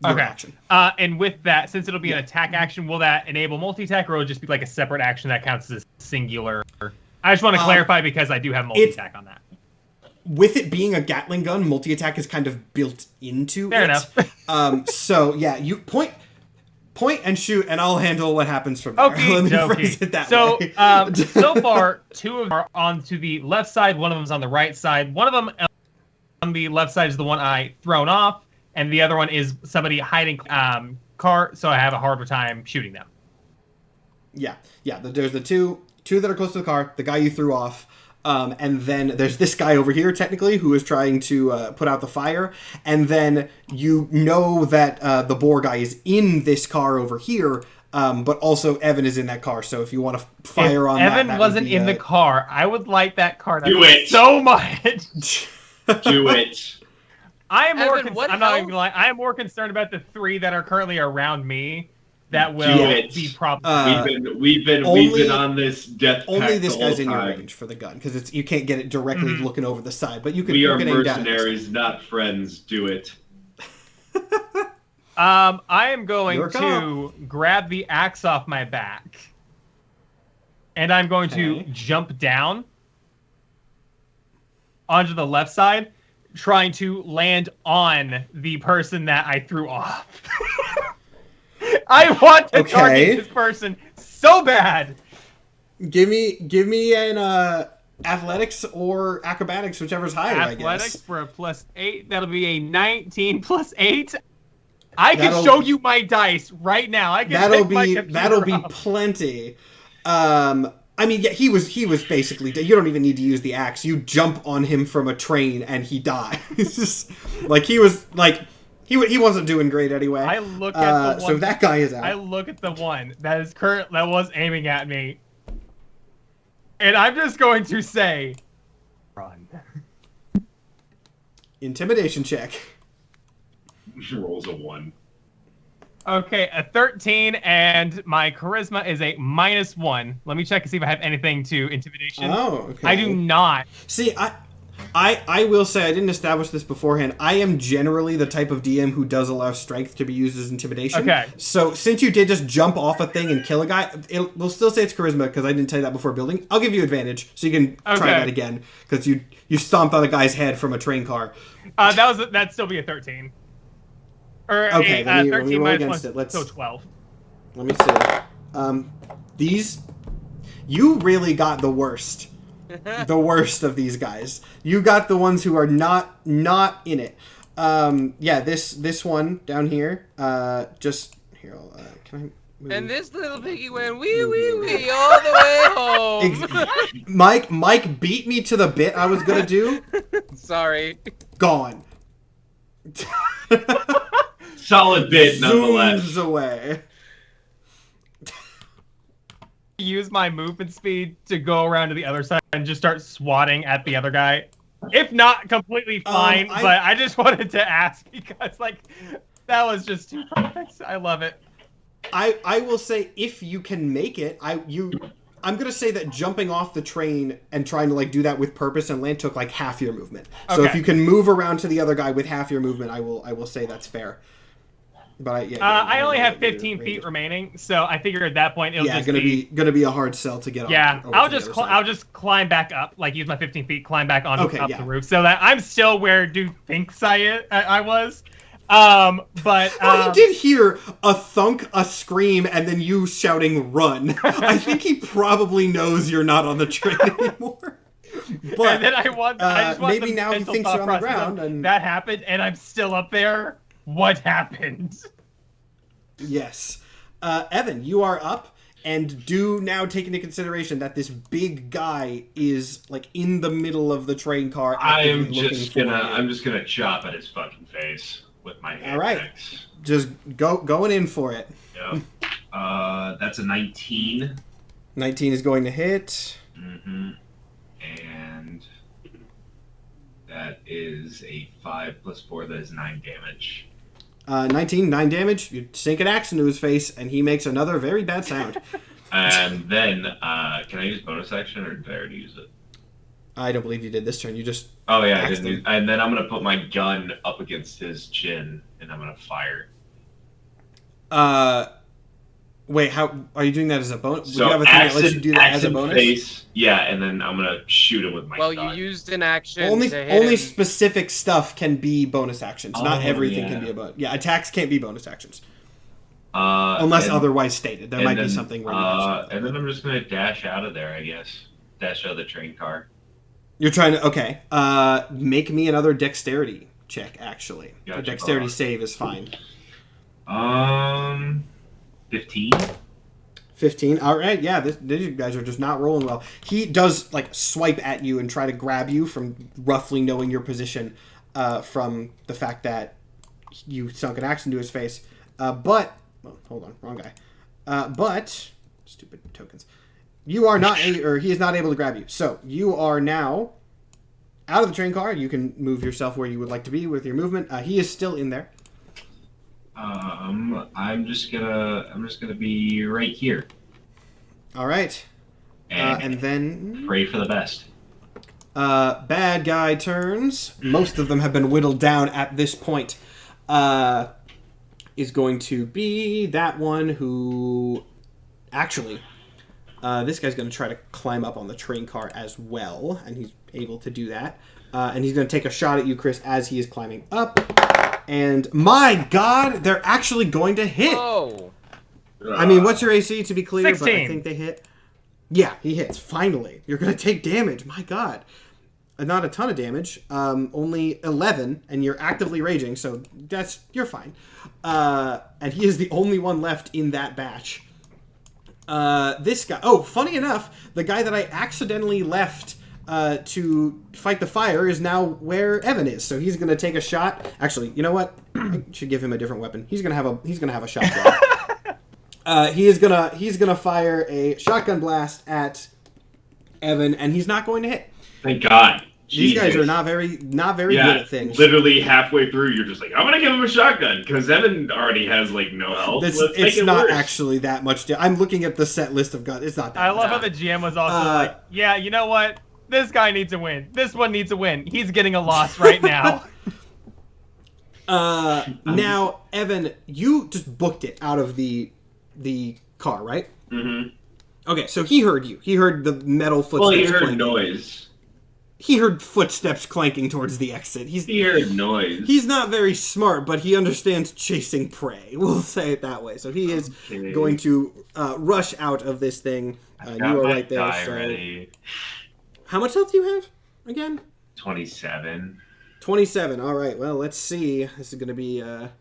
your Okay. action. And with that, since it'll be an attack action, will that enable multi-attack, or will it just be like a separate action that counts as a singular? I just want to clarify because I do have multi-attack on that. With it being a Gatling gun, multi-attack is kind of built into Fair it. enough. So yeah, you point and shoot, and I'll handle what happens from there. Okay, Let me phrase it that so way. so far, 2 of them are onto the left side. One of them's on the right side. One of them on the left side is the one I thrown off, and the other one is somebody hiding car. So I have a harder time shooting them. Yeah. There's the two that are close to the car. The guy you threw off. And then there's this guy over here, technically, who is trying to put out the fire. And then you know that the boar guy is in this car over here, but also Evan is in that car. So if you want to fire on Evan that wasn't would be, in the car, I would light that car Do it. so much. Do it. I am more. Evan, what I'm not health? even gonna lie. I am more concerned about the 3 that are currently around me. That Do will it. be problem. We've been only- on this death only pact this the guy's whole in your time. range for the gun because you can't get it directly looking over the side, but you can. We you are can aim down at this mercenaries, guy. not friends. Do it. I am going You're to grab the axe off my back, and I'm going to Okay. jump down onto the left side, trying to land on the person that I threw off. I want to Okay. target this person so bad. Give me an athletics or acrobatics, whichever's higher. Athletics I guess. for a +8. That'll be a 19 + 8. I can That'll- show you my dice right now. I can That'll take my be computer off. plenty. I mean, yeah, he was basically. You don't even need to use the axe. You jump on him from a train and he dies. It's just like he was like he wasn't doing great anyway. I look at the one. So that guy is out. I look at the one that was aiming at me, and I'm just going to say, run. Intimidation check. Rolls a 1. Okay, a 13, and my charisma is a -1. Let me check and see if I have anything to intimidation. Oh, okay. I do not. See, I will say I didn't establish this beforehand. I am generally the type of DM who does allow strength to be used as intimidation. Okay. So since you did just jump off a thing and kill a guy, we'll still say it's charisma because I didn't tell you that before building. I'll give you advantage so you can try Okay. that again because you stomped on a guy's head from a train car. That'd still be a 13. Or Okay, a let me 13 roll minus against 1, it. Let's- so 12. Let me see. These, you really got the worst. The worst of these guys. You got the ones who are not in it. Yeah, this one down here. Just here. Can I move? And this little piggy went wee wee wee all the way home. Mike beat me to the bit I was gonna do. Sorry. Gone. Solid bit, nonetheless. Zooms away. Use my movement speed to go around to the other side and just start swatting at the other guy. If not, completely fine, but I just wanted to ask because, like, that was just too perfect. I love it. I will say if you can make it, I'm gonna say that jumping off the train and trying to like do that with purpose and land took like half your movement. So if Okay. you can move around to the other guy with half your movement, I will say that's fair. But I only have 15 feet remaining, so I figure at that point it'll just gonna be a hard sell to get on. Yeah, over I'll to the just other side. I'll just climb back up, like use my 15 feet, climb back on Okay, up yeah. the roof, so that I'm still where Dude thinks I was. But Well, he did hear a thunk, a scream, and then you shouting "run." I think he probably knows you're not on the train anymore. But and then I just want maybe the now he mental thinks thought you're on the process of, ground, and that happened, and I'm still up there. What happened? yes, Evan, you are up, and do now take into consideration that this big guy is like in the middle of the train car. I'm actively looking for you. just gonna chop at his fucking face with my hand All right. axe. Just going in for it. Yep. That's a 19. 19 is going to hit. Mm-hmm. And that is a 5 + 4. That is 9 damage. 19, 9 damage. You sink an axe into his face, and he makes another very bad sound. And then, can I use bonus action or did I already use it? I don't believe you did this turn. You just Oh yeah, I axed didn't. him. And then I'm gonna put my gun up against his chin, and I'm gonna fire. Wait, how are you doing that as a bonus? Would So you have a thing that lets you do that as a bonus? Face, yeah, and then I'm gonna shoot him with my Well, gun. you used an action Only to hit him. specific stuff can be bonus actions. Not Oh, everything yeah. can be a bonus. Yeah, attacks can't be bonus actions and, unless otherwise stated. There and might then, be something where you and then I'm just gonna dash out of there, I guess. Dash out of the train car. You're trying to okay. Make me another dexterity check. Actually, Gotcha. a dexterity save is fine. 15. 15. All right. Yeah, these guys are just not rolling well. He does like swipe at you and try to grab you from roughly knowing your position, from the fact that you sunk an axe into his face. But hold on, wrong guy. But stupid tokens. You are not or he is not able to grab you. So you are now out of the train car. You can move yourself where you would like to be with your movement. He is still in there. I'm just gonna be right here. All right. And then pray for the best. bad guy turns. Most of them have been whittled down at this point. Is going to be that one who actually. This guy's going to try to climb up on the train car as well, and he's able to do that. And he's going to take a shot at you, Chris, as he is climbing up. And my God, they're actually going to hit. Oh. I mean, what's your AC to be clear? 16. But I think they hit. Yeah, he hits. Finally, you're going to take damage. My God, not a ton of damage. Only 11, and you're actively raging, so you're fine. And he is the only one left in that batch. This guy. Oh, funny enough, the guy that I accidentally left to fight the fire is now where Evan is. So he's gonna take a shot. Actually, you know what? I should give him a different weapon. He's gonna have a shotgun. He's gonna fire a shotgun blast at Evan, and he's not going to hit. Thank God. These guys Jesus. are not very good at things. Literally halfway through, you're just like, I'm gonna give him a shotgun because Evan already has like no health. Let's make It's it not worse. actually that much. I'm looking at the set list of guns. It's not that. I much. love how the GM was also like, yeah, you know what? This guy needs a win. This one needs a win. He's getting a loss right now. Now, Evan, you just booked it out of the car, right? Mm-hmm. Okay, so he heard you. He heard the metal footsteps. Well, he heard clanking. noise. He heard footsteps clanking towards the exit. He heard noise. He's not very smart, but he understands chasing prey. We'll say it that way. So he is going to rush out of this thing. You are right there. So ready. how much health do you have again? 27. 27. All right. Well, let's see. This is going to be. Let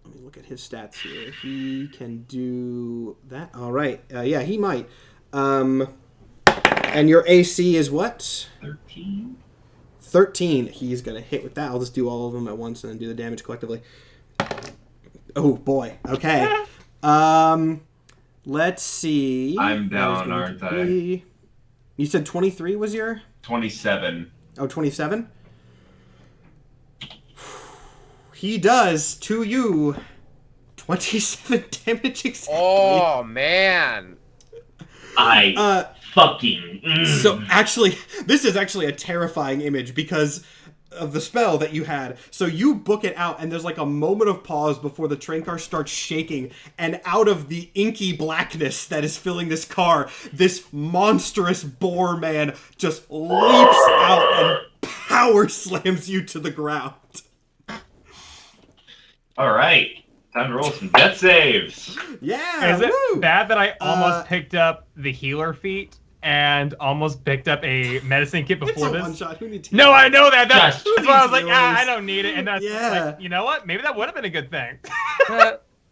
me look at his stats here. He can do that. All right. Yeah, he might. And your AC is what? 13. 13. He's going to hit with that. I'll just do all of them at once and then do the damage collectively. Oh, boy. Okay. Let's see. I'm down, aren't I? You said 23 was your? 27. Oh, 27? He does to you 27 damage exactly. Oh, man. Fucking. So actually, this is actually a terrifying image because of the spell that you had. So you book it out, and there's like a moment of pause before the train car starts shaking, and out of the inky blackness that is filling this car, this monstrous boar man just leaps out and power slams you to the ground. All right. Time to roll some death saves. Yeah, Is it woo! bad that I almost picked up the healer feat and almost picked up a medicine kit It's before a this? one-shot. Who needs No, I know that. That's Josh, why I was like, healers? I don't need it. And that's Yeah. like, you know what? Maybe that would have been a good thing.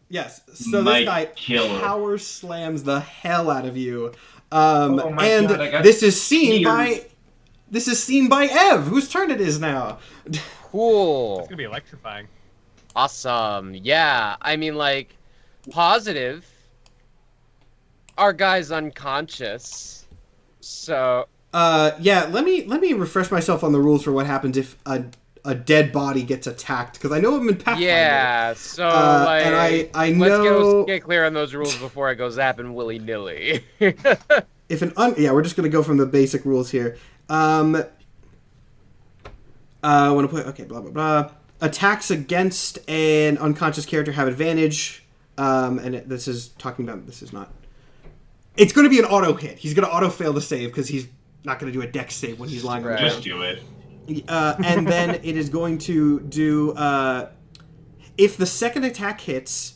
Yes, so Might this guy kill her. power slams the hell out of you. Oh my And God, I got this is seen tears. by Ev, whose turn it is now. Cool. It's gonna be electrifying. Awesome. Yeah, I mean, like, positive. Our guy's unconscious. So, Yeah, let me refresh myself on the rules for what happens if a dead body gets attacked, because I know I'm in Pathfinder. yeah, so, like, and I let's know get clear on those rules before I go zapping willy-nilly. if we're just gonna go from the basic rules here. I want to put blah blah blah. Attacks against an unconscious character have advantage This is talking about. This is not. It's going to be an auto hit. He's going to auto fail the save because he's not going to do a dex save when he's lying on the ground. Just do it. And then it is going to do. If the second attack hits,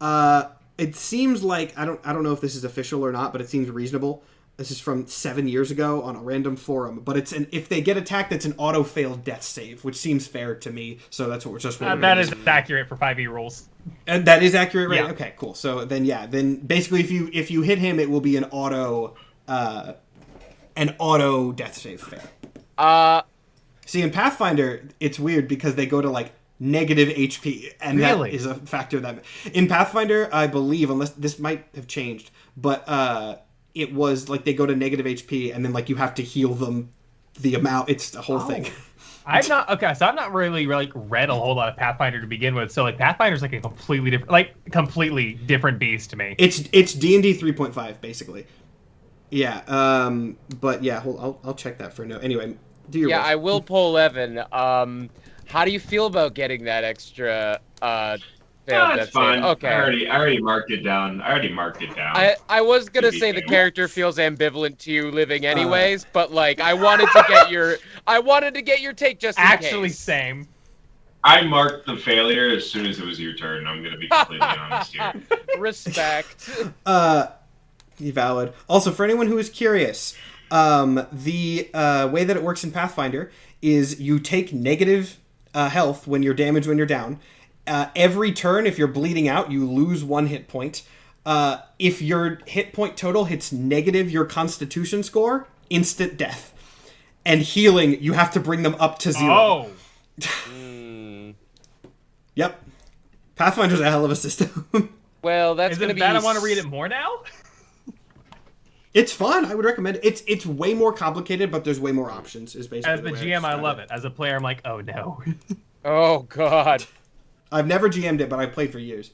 it seems like I don't know if this is official or not, but it seems reasonable. This is from 7 years ago on a random forum, but if they get attacked, it's an auto failed death save, which seems fair to me. So that's what we're just. That is accurate for 5e rules. And that is accurate, right? Yeah. Okay, cool. So then basically, if you hit him, it will be an auto death save fail. See, in Pathfinder, it's weird because they go to like negative HP, and really? That is a factor that in Pathfinder, I believe, unless this might have changed, but it was like they go to negative HP, and then like you have to heal them the amount. It's the whole thing. I've not really like read a whole lot of Pathfinder to begin with. So like Pathfinder's like a completely different beast to me. It's D&D 3.5 basically. Yeah. But yeah, I'll check that for a note. Anyway, do your Yeah, roll. I will pull Evan. How do you feel about getting that extra failed That's death fine. save? Okay. I already marked it down. I was gonna say the character feels ambivalent to you living anyways, but like I wanted to get your take just in Actually, case. same. I marked the failure as soon as it was your turn. I'm gonna be completely honest here. Respect. Valid. Also, for anyone who is curious, the way that it works in Pathfinder is you take negative health when you're damaged when you're down. Every turn, if you're bleeding out, you lose 1 hit point. If your hit point total hits negative your Constitution score, instant death. And healing, you have to bring them up to 0. Oh. Yep. Pathfinder's a hell of a system. Well, that's Is gonna it be. bad? I want to read it more now. It's fun. I would recommend it. It's way more complicated, but there's way more options. Is basically As the way GM, I describe love it. As a player, I'm like, oh no. Oh God. I've never GM'd it, but I've played for years.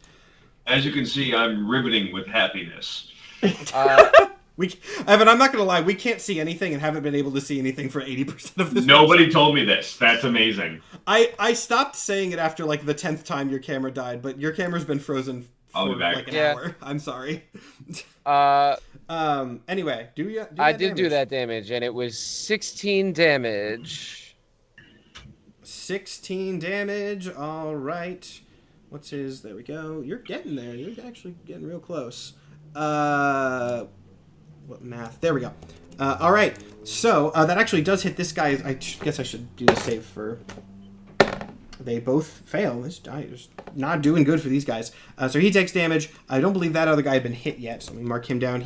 As you can see, I'm riveting with happiness. Evan, I'm not gonna lie. We can't see anything and haven't been able to see anything for 80% of this. Nobody told me this. That's amazing. I stopped saying it after like the 10th time your camera died, but your camera's been frozen I'll for be back. like an Yeah. hour. I'm sorry. Anyway, I did do that damage, and it was 16 damage. 16 damage. All right. What's his? There we go. You're getting there. You're actually getting real close. What math? There we go. All right. So that actually does hit this guy. I guess I should do the save for. They both fail. This die is not doing good for these guys. So he takes damage. I don't believe that other guy had been hit yet, so let me mark him down.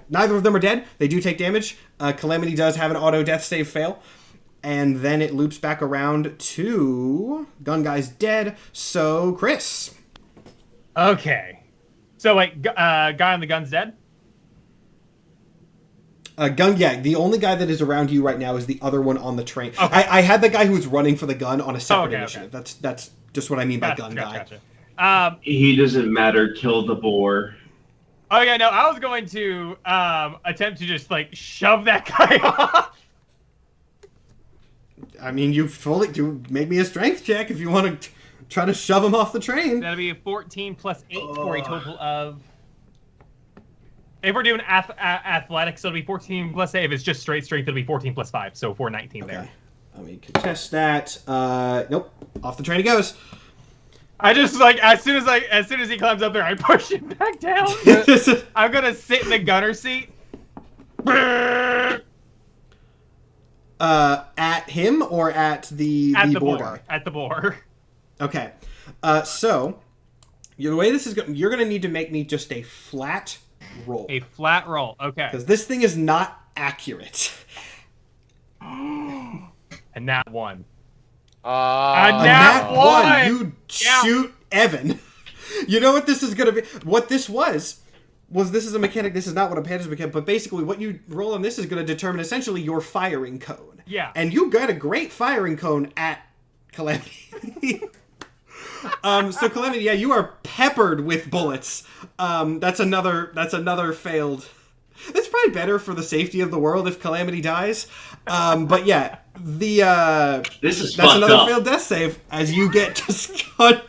Neither of them are dead. They do take damage. Calamity does have an auto death save fail. And then it loops back around to Gun Guy's dead. So Chris. Okay. So wait, guy on the gun's dead? The only guy that is around you right now is the other one on the train. Okay. I had the guy who was running for the gun on a separate Okay. initiative. That's just what I mean by gun guy. Gotcha. He doesn't matter. Kill the boar. Oh yeah, no, I was going to attempt to just like shove that guy off. I mean, you fully do make me a strength check if you want to try to shove him off the train. That'll be a 14 plus 8 for a total of. If we're doing athletics, it'll be 14 plus 8. If it's just straight strength, it'll be 14 plus 5. So 419 there. Let me contest that. Nope. Off the train he goes. I just like as soon as he climbs up there, I push him back down. I'm gonna sit in the gunner seat. At him or at the boar guy? At the boar. Okay. So the way this is going, you're gonna need to make me just a flat roll. A flat roll. Okay. Because this thing is not accurate. And that one. Nat one. You shoot Evan. You know what this is gonna be? What this was this is a mechanic. This is not what a Panda's mechanic, but basically what you roll on this is going to determine essentially your firing cone. Yeah. And you got a great firing cone at Calamity. So Calamity, yeah, you are peppered with bullets. That's another failed. It's probably better for the safety of the world if Calamity dies. But yeah, This is that's fucked another up. failed death save as you get just cut.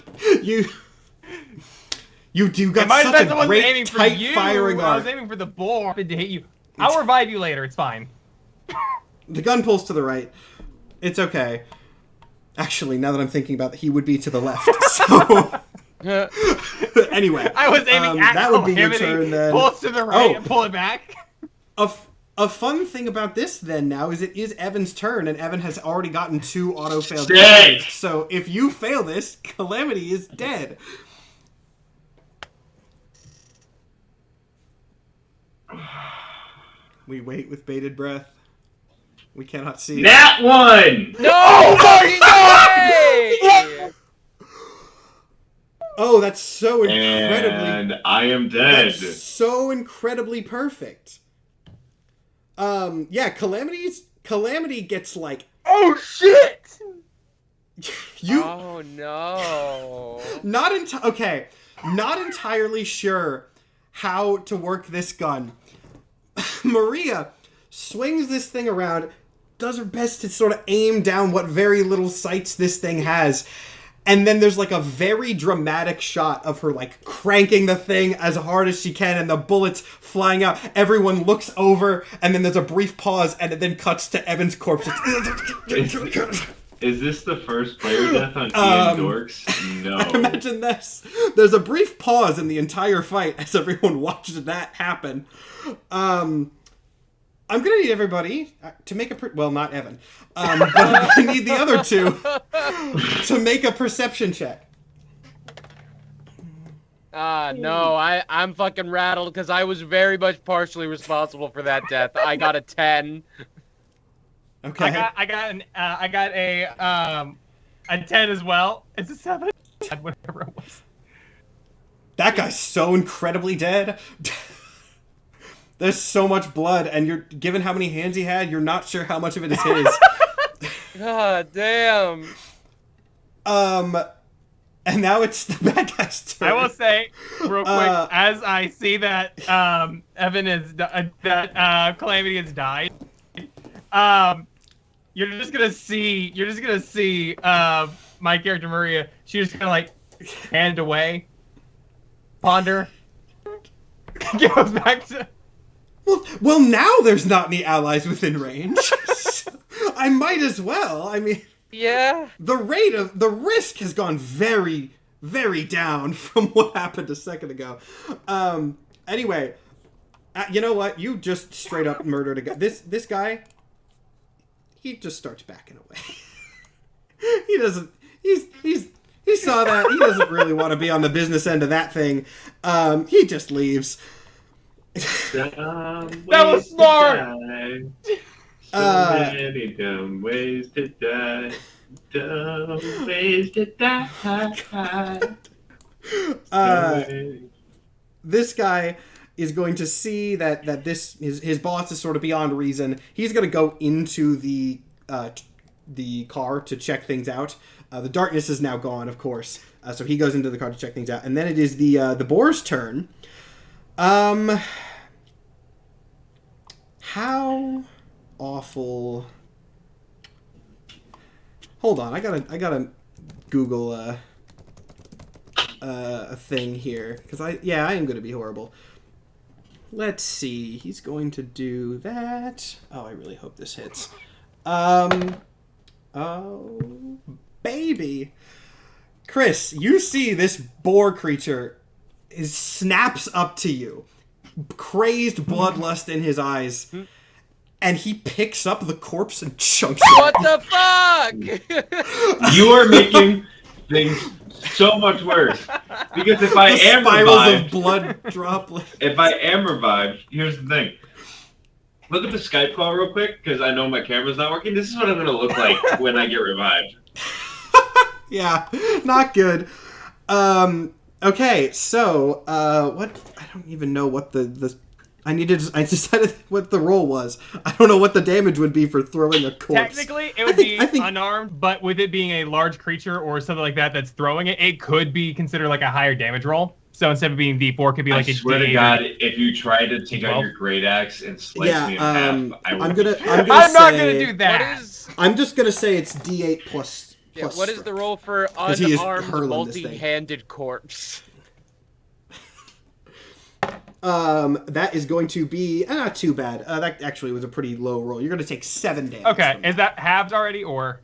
You do It got might have such been a someone great aiming for tight you. firing I was arc. aiming for the boar to hit you. I'll revive you later. It's fine. The gun pulls to the right. It's okay. Actually, now that I'm thinking about it, he would be to the left. So anyway, I was aiming at that would be your Calamity, turn then. Pull it to the right and pull it back. A fun thing about this then now is it is Evan's turn, and Evan has already gotten 2 auto-failed Dead! attempts. So if you fail this, Calamity is dead. We wait with bated breath. We cannot see. That one! No! Fucking way! Oh, that's so incredibly... And I am dead. That's so incredibly perfect. Yeah, Calamity gets like... Oh shit! You... Oh no. Not entirely sure how to work this gun. Maria swings this thing around, does her best to sort of aim down what very little sights this thing has, and then there's like a very dramatic shot of her like cranking the thing as hard as she can and the bullets flying out. Everyone looks over, and then there's a brief pause, and it then cuts to Evan's corpse. Is this the first player death on D&Dorks? No. Imagine this. There's a brief pause in the entire fight as everyone watches that happen. I'm gonna need everybody to make a... well, not Evan. But I need the other 2 to make a perception check. No, I'm fucking rattled because I was very much partially responsible for that death. I got a 10. Okay. I got a 10 as well. It's a 7. Whatever it was. That guy's so incredibly dead. There's so much blood, and you're given how many hands he had, you're not sure how much of it is his. God damn. And now it's the bad guy's turn. I will say, real quick, as I see that Evan is that Calamity has died, you're just gonna see my character Maria. She just kind of like hand away, ponder, goes back to. Well, now there's not any allies within range. I might as well. I mean, Yeah. the risk has gone very, very down from what happened a second ago. Anyway, you know what? You just straight up murdered a guy. This guy, he just starts backing away. He doesn't. He saw that. He doesn't really want to be on the business end of that thing. He just leaves. That was smart! So many dumb ways to die. Dumb ways to die. This guy is going to see that this his boss is sort of beyond reason. He's going to go into the car to check things out. The darkness is now gone, of course. So he goes into the car to check things out, and then it is the boar's turn. How awful. Hold on, I gotta Google a thing here, because I am gonna be horrible. Let's see. He's going to do that. Oh, I really hope this hits. Oh, baby. Chris, you see this boar creature snaps up to you, crazed bloodlust in his eyes, and he picks up the corpse and chunks it. What the fuck? You are making things so much worse. Because if I am spirals revived, of blood droplets. if I am revived, here's the thing. Look at the Skype call real quick, because I know my camera's not working. This is what I'm going to look like when I get revived. Yeah, not good. Okay, so what? I don't even know what I decided what the roll was. I don't know what the damage would be for throwing a corpse. Technically, it would be unarmed, but with it being a large creature or something like that that's throwing it, it could be considered like a higher damage roll. So instead of being D4, it could be like I a swear D8 to God, if you try to take out D12. your great axe and slice me in half, I will. I'm not gonna do that. What is? I'm just gonna say it's D8 plus. Yeah, what is the roll for 'Cause he is unarmed, hurling this thing. multi-handed corpse? That is going to be not too bad. That actually was a pretty low roll. You're going to take 7 damage. Okay, is that halved already, or?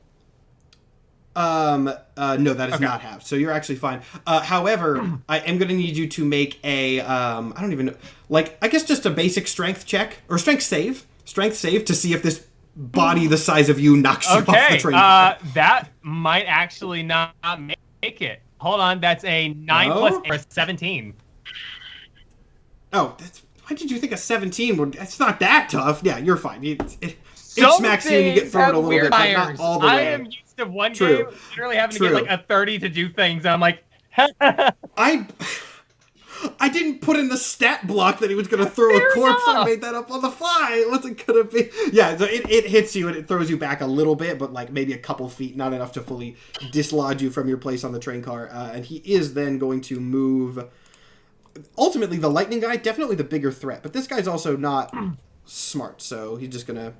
No, that is not halved. So you're actually fine. However, I am going to need you to make a, I don't even know, like, I guess just a basic strength check, or strength save to see if this body the size of you knocks you off the train. That might actually not make it. Hold on, that's a 9 plus 8 or 17. Oh, why did you think a 17 would... It's not that tough. Yeah, you're fine. It smacks you and you get thrown a little bit, but not all the way. I am used to one game literally having to get like a 30 to do things. I'm like... I didn't put in the stat block that he was going to throw a corpse. I made that up on the fly. It wasn't going to be... Yeah, so it hits you and it throws you back a little bit, but like maybe a couple feet, not enough to fully dislodge you from your place on the train car. And he is then going to move... Ultimately, the lightning guy, definitely the bigger threat. But this guy's also not smart, so he's just going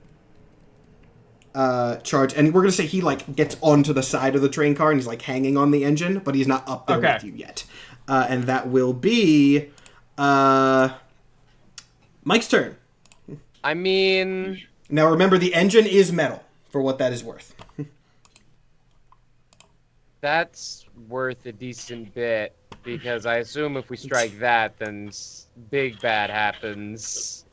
to charge. And we're going to say he like gets onto the side of the train car and he's like hanging on the engine, but he's not up there with you yet. And that will be Mike's turn. I mean... Now remember, the engine is metal, for what that is worth. That's worth a decent bit, because I assume if we strike that, then big bad happens.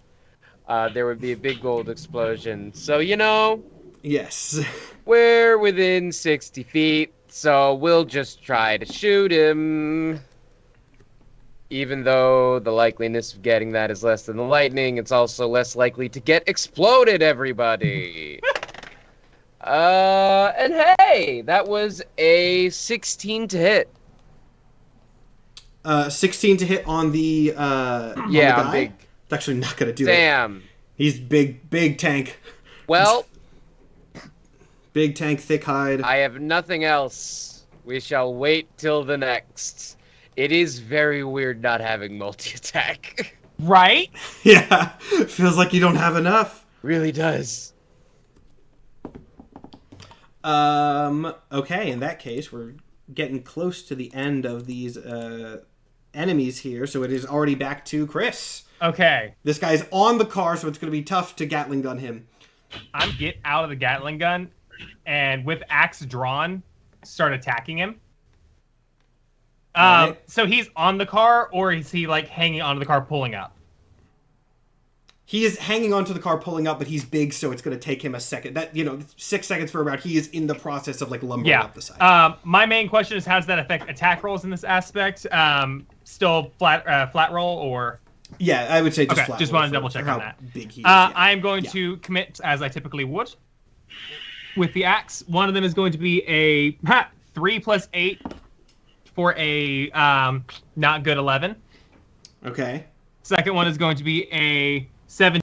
There would be a big gold explosion. So, you know... Yes. We're within 60 feet, so we'll just try to shoot him. Even though the likeliness of getting that is less than the lightning, it's also less likely to get exploded, everybody. And hey, that was a 16 to hit. 16 to hit on the on the guy? Big. It's actually not going to do it. Damn. He's big tank. Well. Big tank, thick hide. I have nothing else. We shall wait till the next. It is very weird not having multi-attack. Right? Yeah. Feels like you don't have enough. Really does. Okay, in that case, we're getting close to the end of these enemies here, so it is already back to Chris. Okay. This guy's on the car, so it's going to be tough to Gatling gun him. I'm get out of the Gatling gun, and with axe drawn, start attacking him. Right. So he's on the car, or is he like hanging onto the car, pulling up? He is hanging onto the car, pulling up, but he's big, so it's going to take him a second. 6 seconds for a round. He is in the process of like lumbering up the side. My main question is, how does that affect attack rolls in this aspect? Still flat roll, or? Yeah, I would say just flat. Just want to double check on that. Big he is, I am going to commit as I typically would with the axe. One of them is going to be a 3 plus 8 for a not good 11. Okay. Second one is going to be a 7.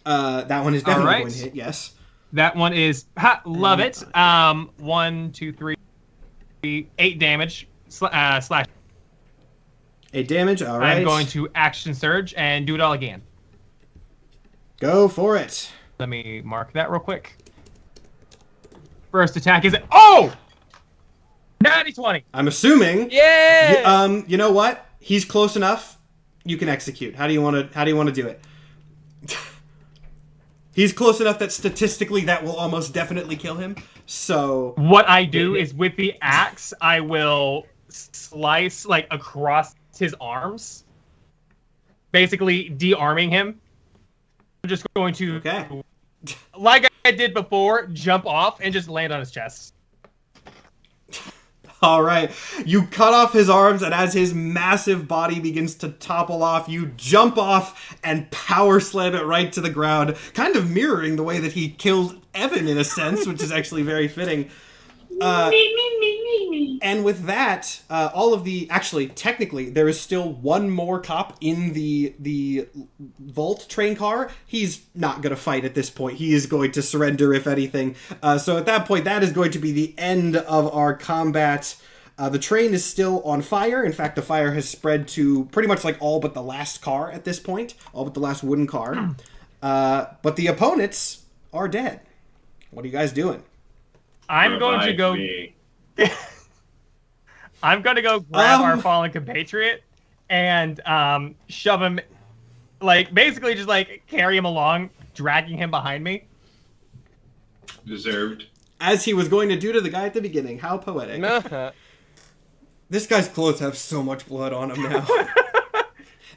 That one is definitely going to hit. Yes. That one is love it. 1, 2, 3, 8 damage slash. 8 damage. All right. I'm going to action surge and do it all again. Go for it. Let me mark that real quick. First attack is natty 20. I'm assuming. Yeah. You know what? He's close enough. You can execute. How do you want to do it? He's close enough that statistically that will almost definitely kill him. So what I do is with the axe, I will slice like across his arms, basically de-arming him. I'm just going to, like I did before, jump off and just land on his chest. All right. You cut off his arms, and as his massive body begins to topple off, you jump off and power slam it right to the ground, kind of mirroring the way that he killed Evan in a sense, which is actually very fitting. And with that, technically, there is still one more cop in the Vault train car. He's not going to fight at this point. He is going to surrender, if anything. So at that point, that is going to be the end of our combat. The train is still on fire. In fact, the fire has spread to pretty much like all but the last car at this point. All but the last wooden car. But the opponents are dead. What are you guys doing? I'm going to go grab our fallen compatriot and shove him, like basically just like carry him along, dragging him behind me. Deserved. As he was going to do to the guy at the beginning. How poetic. This guy's clothes have so much blood on them now.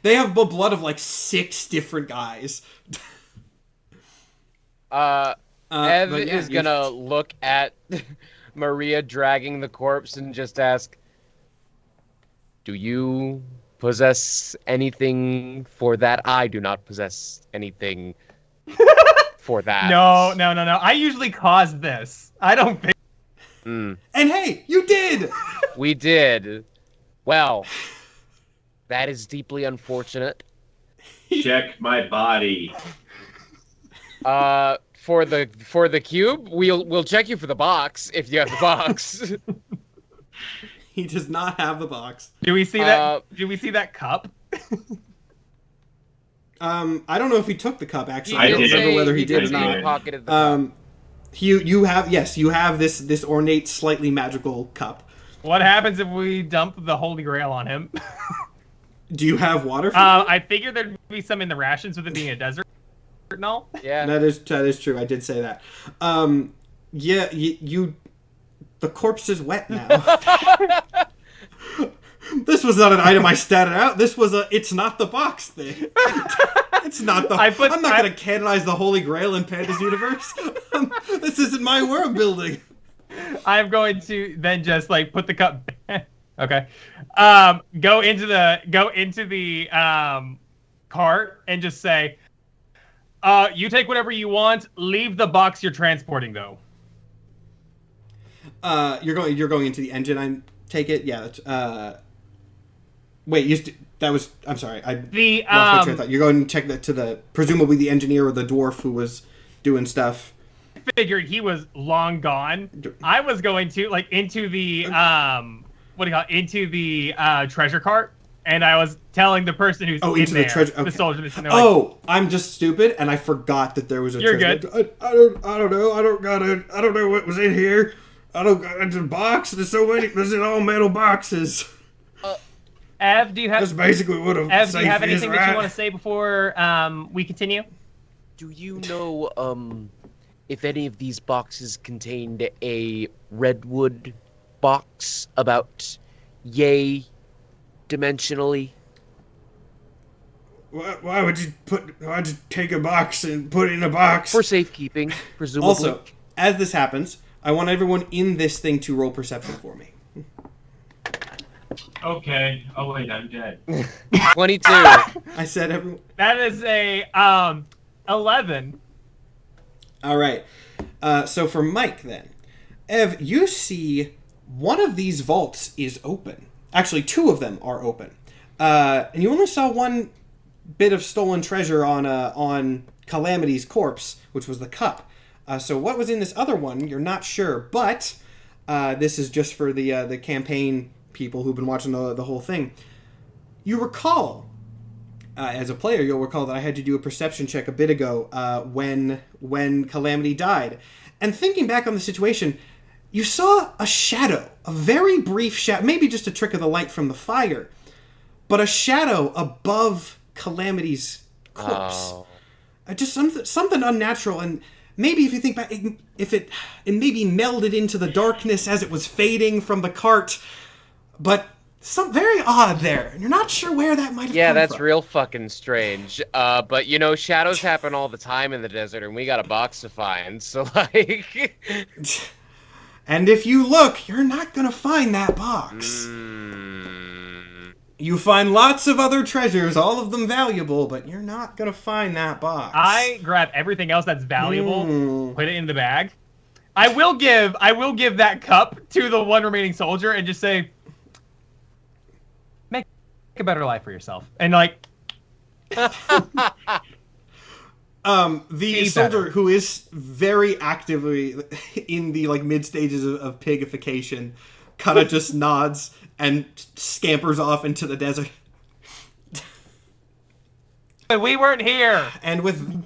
They have the blood of like 6 different guys. Ev but yeah, is gonna look at Maria dragging the corpse and just ask, "Do you possess anything for that? I do not possess anything for that." No. I usually cause this. I don't think. And hey, you did! We did. Well, that is deeply unfortunate. Check my body. For the cube, we'll check you for the box if you have the box. He does not have the box. Do we see that? Do we see that cup? I don't know if he took the cup, actually. I I don't did. remember whether he did did or say not. he pocketed the cup. You have this ornate, slightly magical cup. What happens if we dump the Holy Grail on him? Do you have water for I figured there'd be some in the rations with it being a desert and all. Yeah. That is true. I did say that. Yeah, you the corpse is wet now. This was not an item I statted out. This was it's not the box thing. It's not the. I'm not going to canonize the Holy Grail in Panda's universe. This isn't my world building. I'm going to then just like put the cup. Okay. Go into the cart and just say, you take whatever you want. Leave the box you're transporting though. You're going into the engine. I take it. Yeah. Wait. I'm sorry. I lost my train of thought. You're going to check that to the presumably the engineer or the dwarf who was doing stuff. Figured he was long gone. I was going to like into the into the treasure cart, and I was telling the person who's into the treasure. Okay. The soldier. Like, I'm just stupid, and I forgot that there was a. You're treasure. good. I don't know. I don't know what was in here. It's a box. There's so many. There's in all metal boxes. Ev, do you have? That's basically what a Ev, safe do you have anything is, that you right? want to say before we continue? Do you know if any of these boxes contained a redwood box about yay dimensionally? Why would you take a box and put it in a box? For safekeeping, presumably. Also, as this happens, I want everyone in this thing to roll perception for me. Okay. Oh wait, I'm dead. 22. I said everyone. That is a 11. All right. So for Mike, then, Ev, you see one of these vaults is open. Actually, 2 of them are open, and you only saw one bit of stolen treasure on Calamity's corpse, which was the cup. So what was in this other one, you're not sure, but this is just for the campaign people who've been watching the whole thing. You recall, as a player, you'll recall that I had to do a perception check a bit ago when Calamity died. And thinking back on the situation, you saw a shadow, a very brief shadow, maybe just a trick of the light from the fire, but a shadow above Calamity's corpse. Oh. Just something unnatural, and maybe if you think back, if it maybe melded into the darkness as it was fading from the cart, but some very odd there, and you're not sure where that might have come That's from. real fucking strange. But shadows happen all the time in the desert, and we got a box to find. So like, and if you look, you're not gonna find that box. You find lots of other treasures, all of them valuable, but you're not gonna find that box. I grab everything else that's valuable, put it in the bag. I will give that cup to the one remaining soldier and just say, make a better life for yourself. And like, the soldier who is very actively in the like mid stages of pigification kind of just nods and scampers off into the desert. We weren't here. And with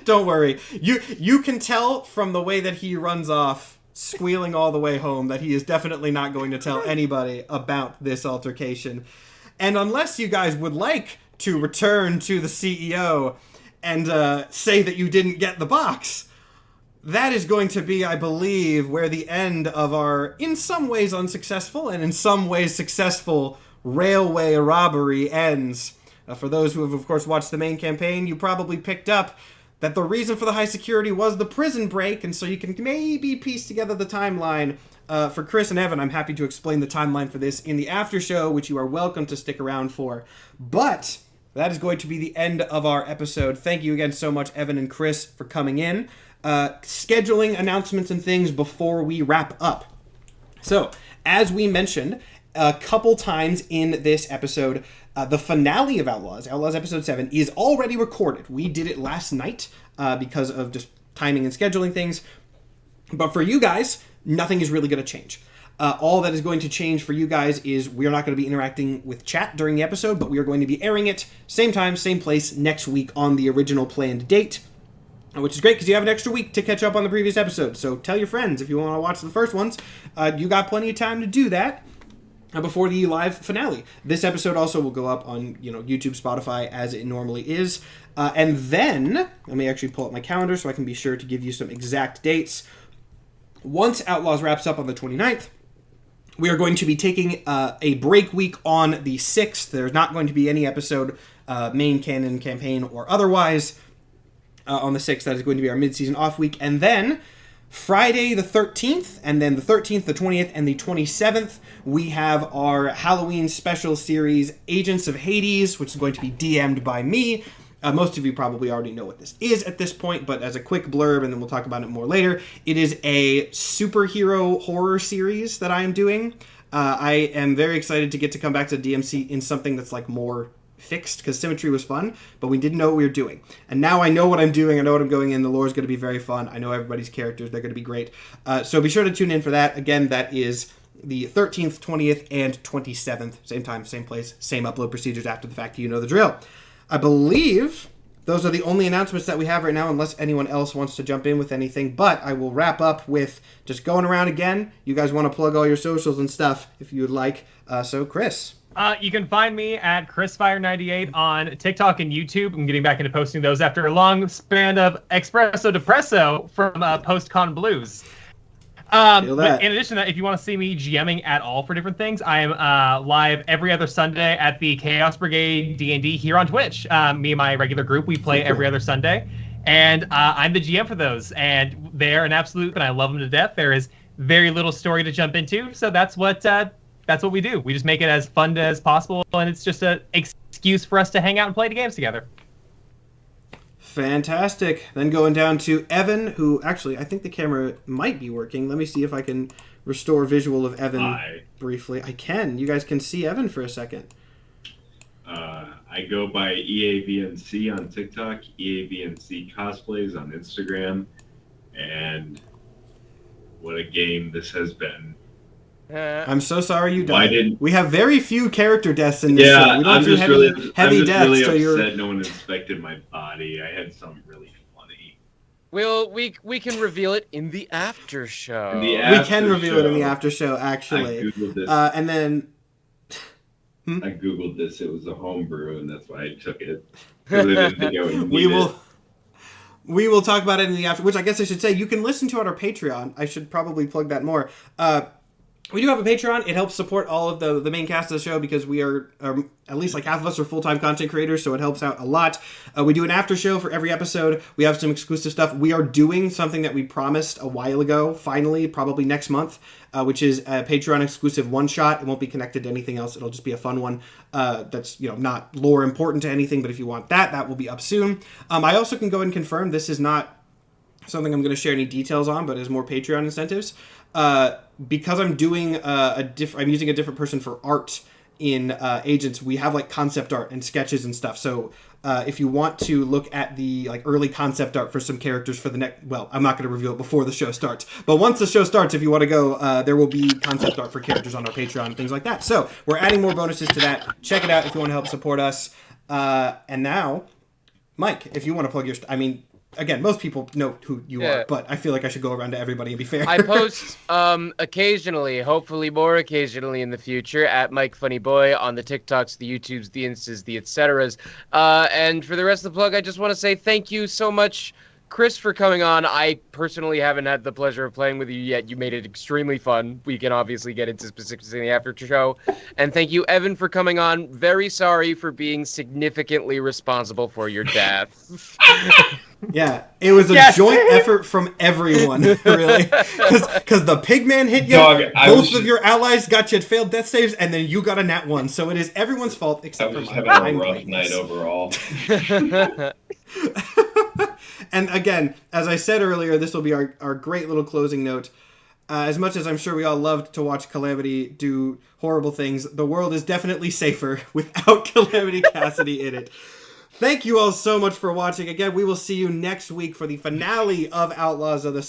don't worry, you can tell from the way that he runs off squealing all the way home that he is definitely not going to tell anybody about this altercation. And unless you guys would like to return to the CEO and say that you didn't get the box, that is going to be, I believe, where the end of our, in some ways unsuccessful and in some ways successful, railway robbery ends. For those who have, of course, watched the main campaign, you probably picked up that the reason for the high security was the prison break, and so you can maybe piece together the timeline. For Chris and Evan, I'm happy to explain the timeline for this in the after show, which you are welcome to stick around for. But that is going to be the end of our episode. Thank you again so much, Evan and Chris, for coming in. Scheduling announcements and things before we wrap up. So, as we mentioned a couple times in this episode, the finale of Outlaws Episode 7, is already recorded. We did it last night because of just timing and scheduling things. But for you guys, nothing is really going to change. All that is going to change for you guys is we are not going to be interacting with chat during the episode, but we are going to be airing it same time, same place next week on the original planned date, which is great because you have an extra week to catch up on the previous episode. So tell your friends if you want to watch the first ones. You got plenty of time to do that before the live finale. This episode also will go up on YouTube, Spotify, as it normally is. And then, let me actually pull up my calendar so I can be sure to give you some exact dates. Once Outlaws wraps up on the 29th, we are going to be taking a break week on the 6th. There's not going to be any episode, main canon, campaign, or otherwise, on the 6th. That is going to be our mid-season off week. And then Friday the 13th, and then the 13th, the 20th, and the 27th, we have our Halloween special series, Agents of Hades, which is going to be DM'd by me. Most of you probably already know what this is at this point, but as a quick blurb, and then we'll talk about it more later, it is a superhero horror series that I am doing. I am very excited to get to come back to DMC in something that's like more fixed, because Symmetry was fun, but we didn't know what we were doing. And now I know what I'm doing, I know what I'm going in, the lore is going to be very fun, I know everybody's characters, they're going to be great. So be sure to tune in for that. Again, that is the 13th, 20th, and 27th. Same time, same place, same upload procedures after the fact, you know the drill. I believe those are the only announcements that we have right now, unless anyone else wants to jump in with anything. But I will wrap up with just going around again. You guys want to plug all your socials and stuff if you would like. So, Chris. You can find me at ChrisFire98 on TikTok and YouTube. I'm getting back into posting those after a long span of Espresso Depresso from PostCon Blues. But in addition to that, if you want to see me GMing at all for different things, I am live every other Sunday at the Chaos Brigade D&D here on Twitch. Me and my regular group, we play every other Sunday. And I'm the GM for those. And they're an absolute, and I love them to death. There is very little story to jump into. So that's what we do. We just make it as fun as possible. And it's just an excuse for us to hang out and play the games together. Fantastic. Then going down to Evan, who actually, I think the camera might be working. Let me see if I can restore visual of Evan briefly. I can. You guys can see Evan for a second. I go by EAVNC on TikTok, EAVNC Cosplays on Instagram, and what a game this has been. I'm so sorry you died. We have very few character deaths in this show. We don't I'm do just heavy deaths. Really so upset no one inspected my body. I had something really funny. We can reveal it in the after show. We can reveal it in the after show, actually. I Googled this. And then... I Googled this. It was a homebrew, and that's why I took it. Because I didn't think I would need it. We will talk about it in the after, which I guess I should say, you can listen to on our Patreon. I should probably plug that more. We do have a Patreon. It helps support all of the main cast of the show because we are, at least like half of us are full-time content creators, so it helps out a lot. We do an after show for every episode. We have some exclusive stuff. We are doing something that we promised a while ago, finally, probably next month, which is a Patreon exclusive one-shot. It won't be connected to anything else. It'll just be a fun one that's not lore important to anything, but if you want that will be up soon. I also can go and confirm this is not something I'm going to share any details on, but is more Patreon incentives. Because I'm doing I'm using a different person for art in Agents. We have like concept art and sketches and stuff. So if you want to look at the like early concept art for some characters for the next, well, I'm not going to reveal it before the show starts. But once the show starts, if you want to go, there will be concept art for characters on our Patreon and things like that. So we're adding more bonuses to that. Check it out if you want to help support us. And now, Mike, if you want to plug your, again, most people know who you are, but I feel like I should go around to everybody and be fair. I post occasionally, hopefully more occasionally in the future, at Mike Funny Boy on the TikToks, the YouTubes, the Instas, the etceteras. And for the rest of the plug, I just want to say thank you so much, Chris, for coming on. I personally haven't had the pleasure of playing with you yet. You made it extremely fun. We can obviously get into specifics in the after show. And thank you, Evan, for coming on. Very sorry for being significantly responsible for your death. Yeah, it was a joint effort from everyone, really. Because the pigman hit you, Dog, both of your allies got you at failed death saves, and then you got a nat 1. So it is everyone's fault except for mine. I was having a rough night overall. And again, as I said earlier, this will be our great little closing note. As much as I'm sure we all loved to watch Calamity do horrible things, the world is definitely safer without Calamity Cassidy in it. Thank you all so much for watching. Again, we will see you next week for the finale of Outlaws of the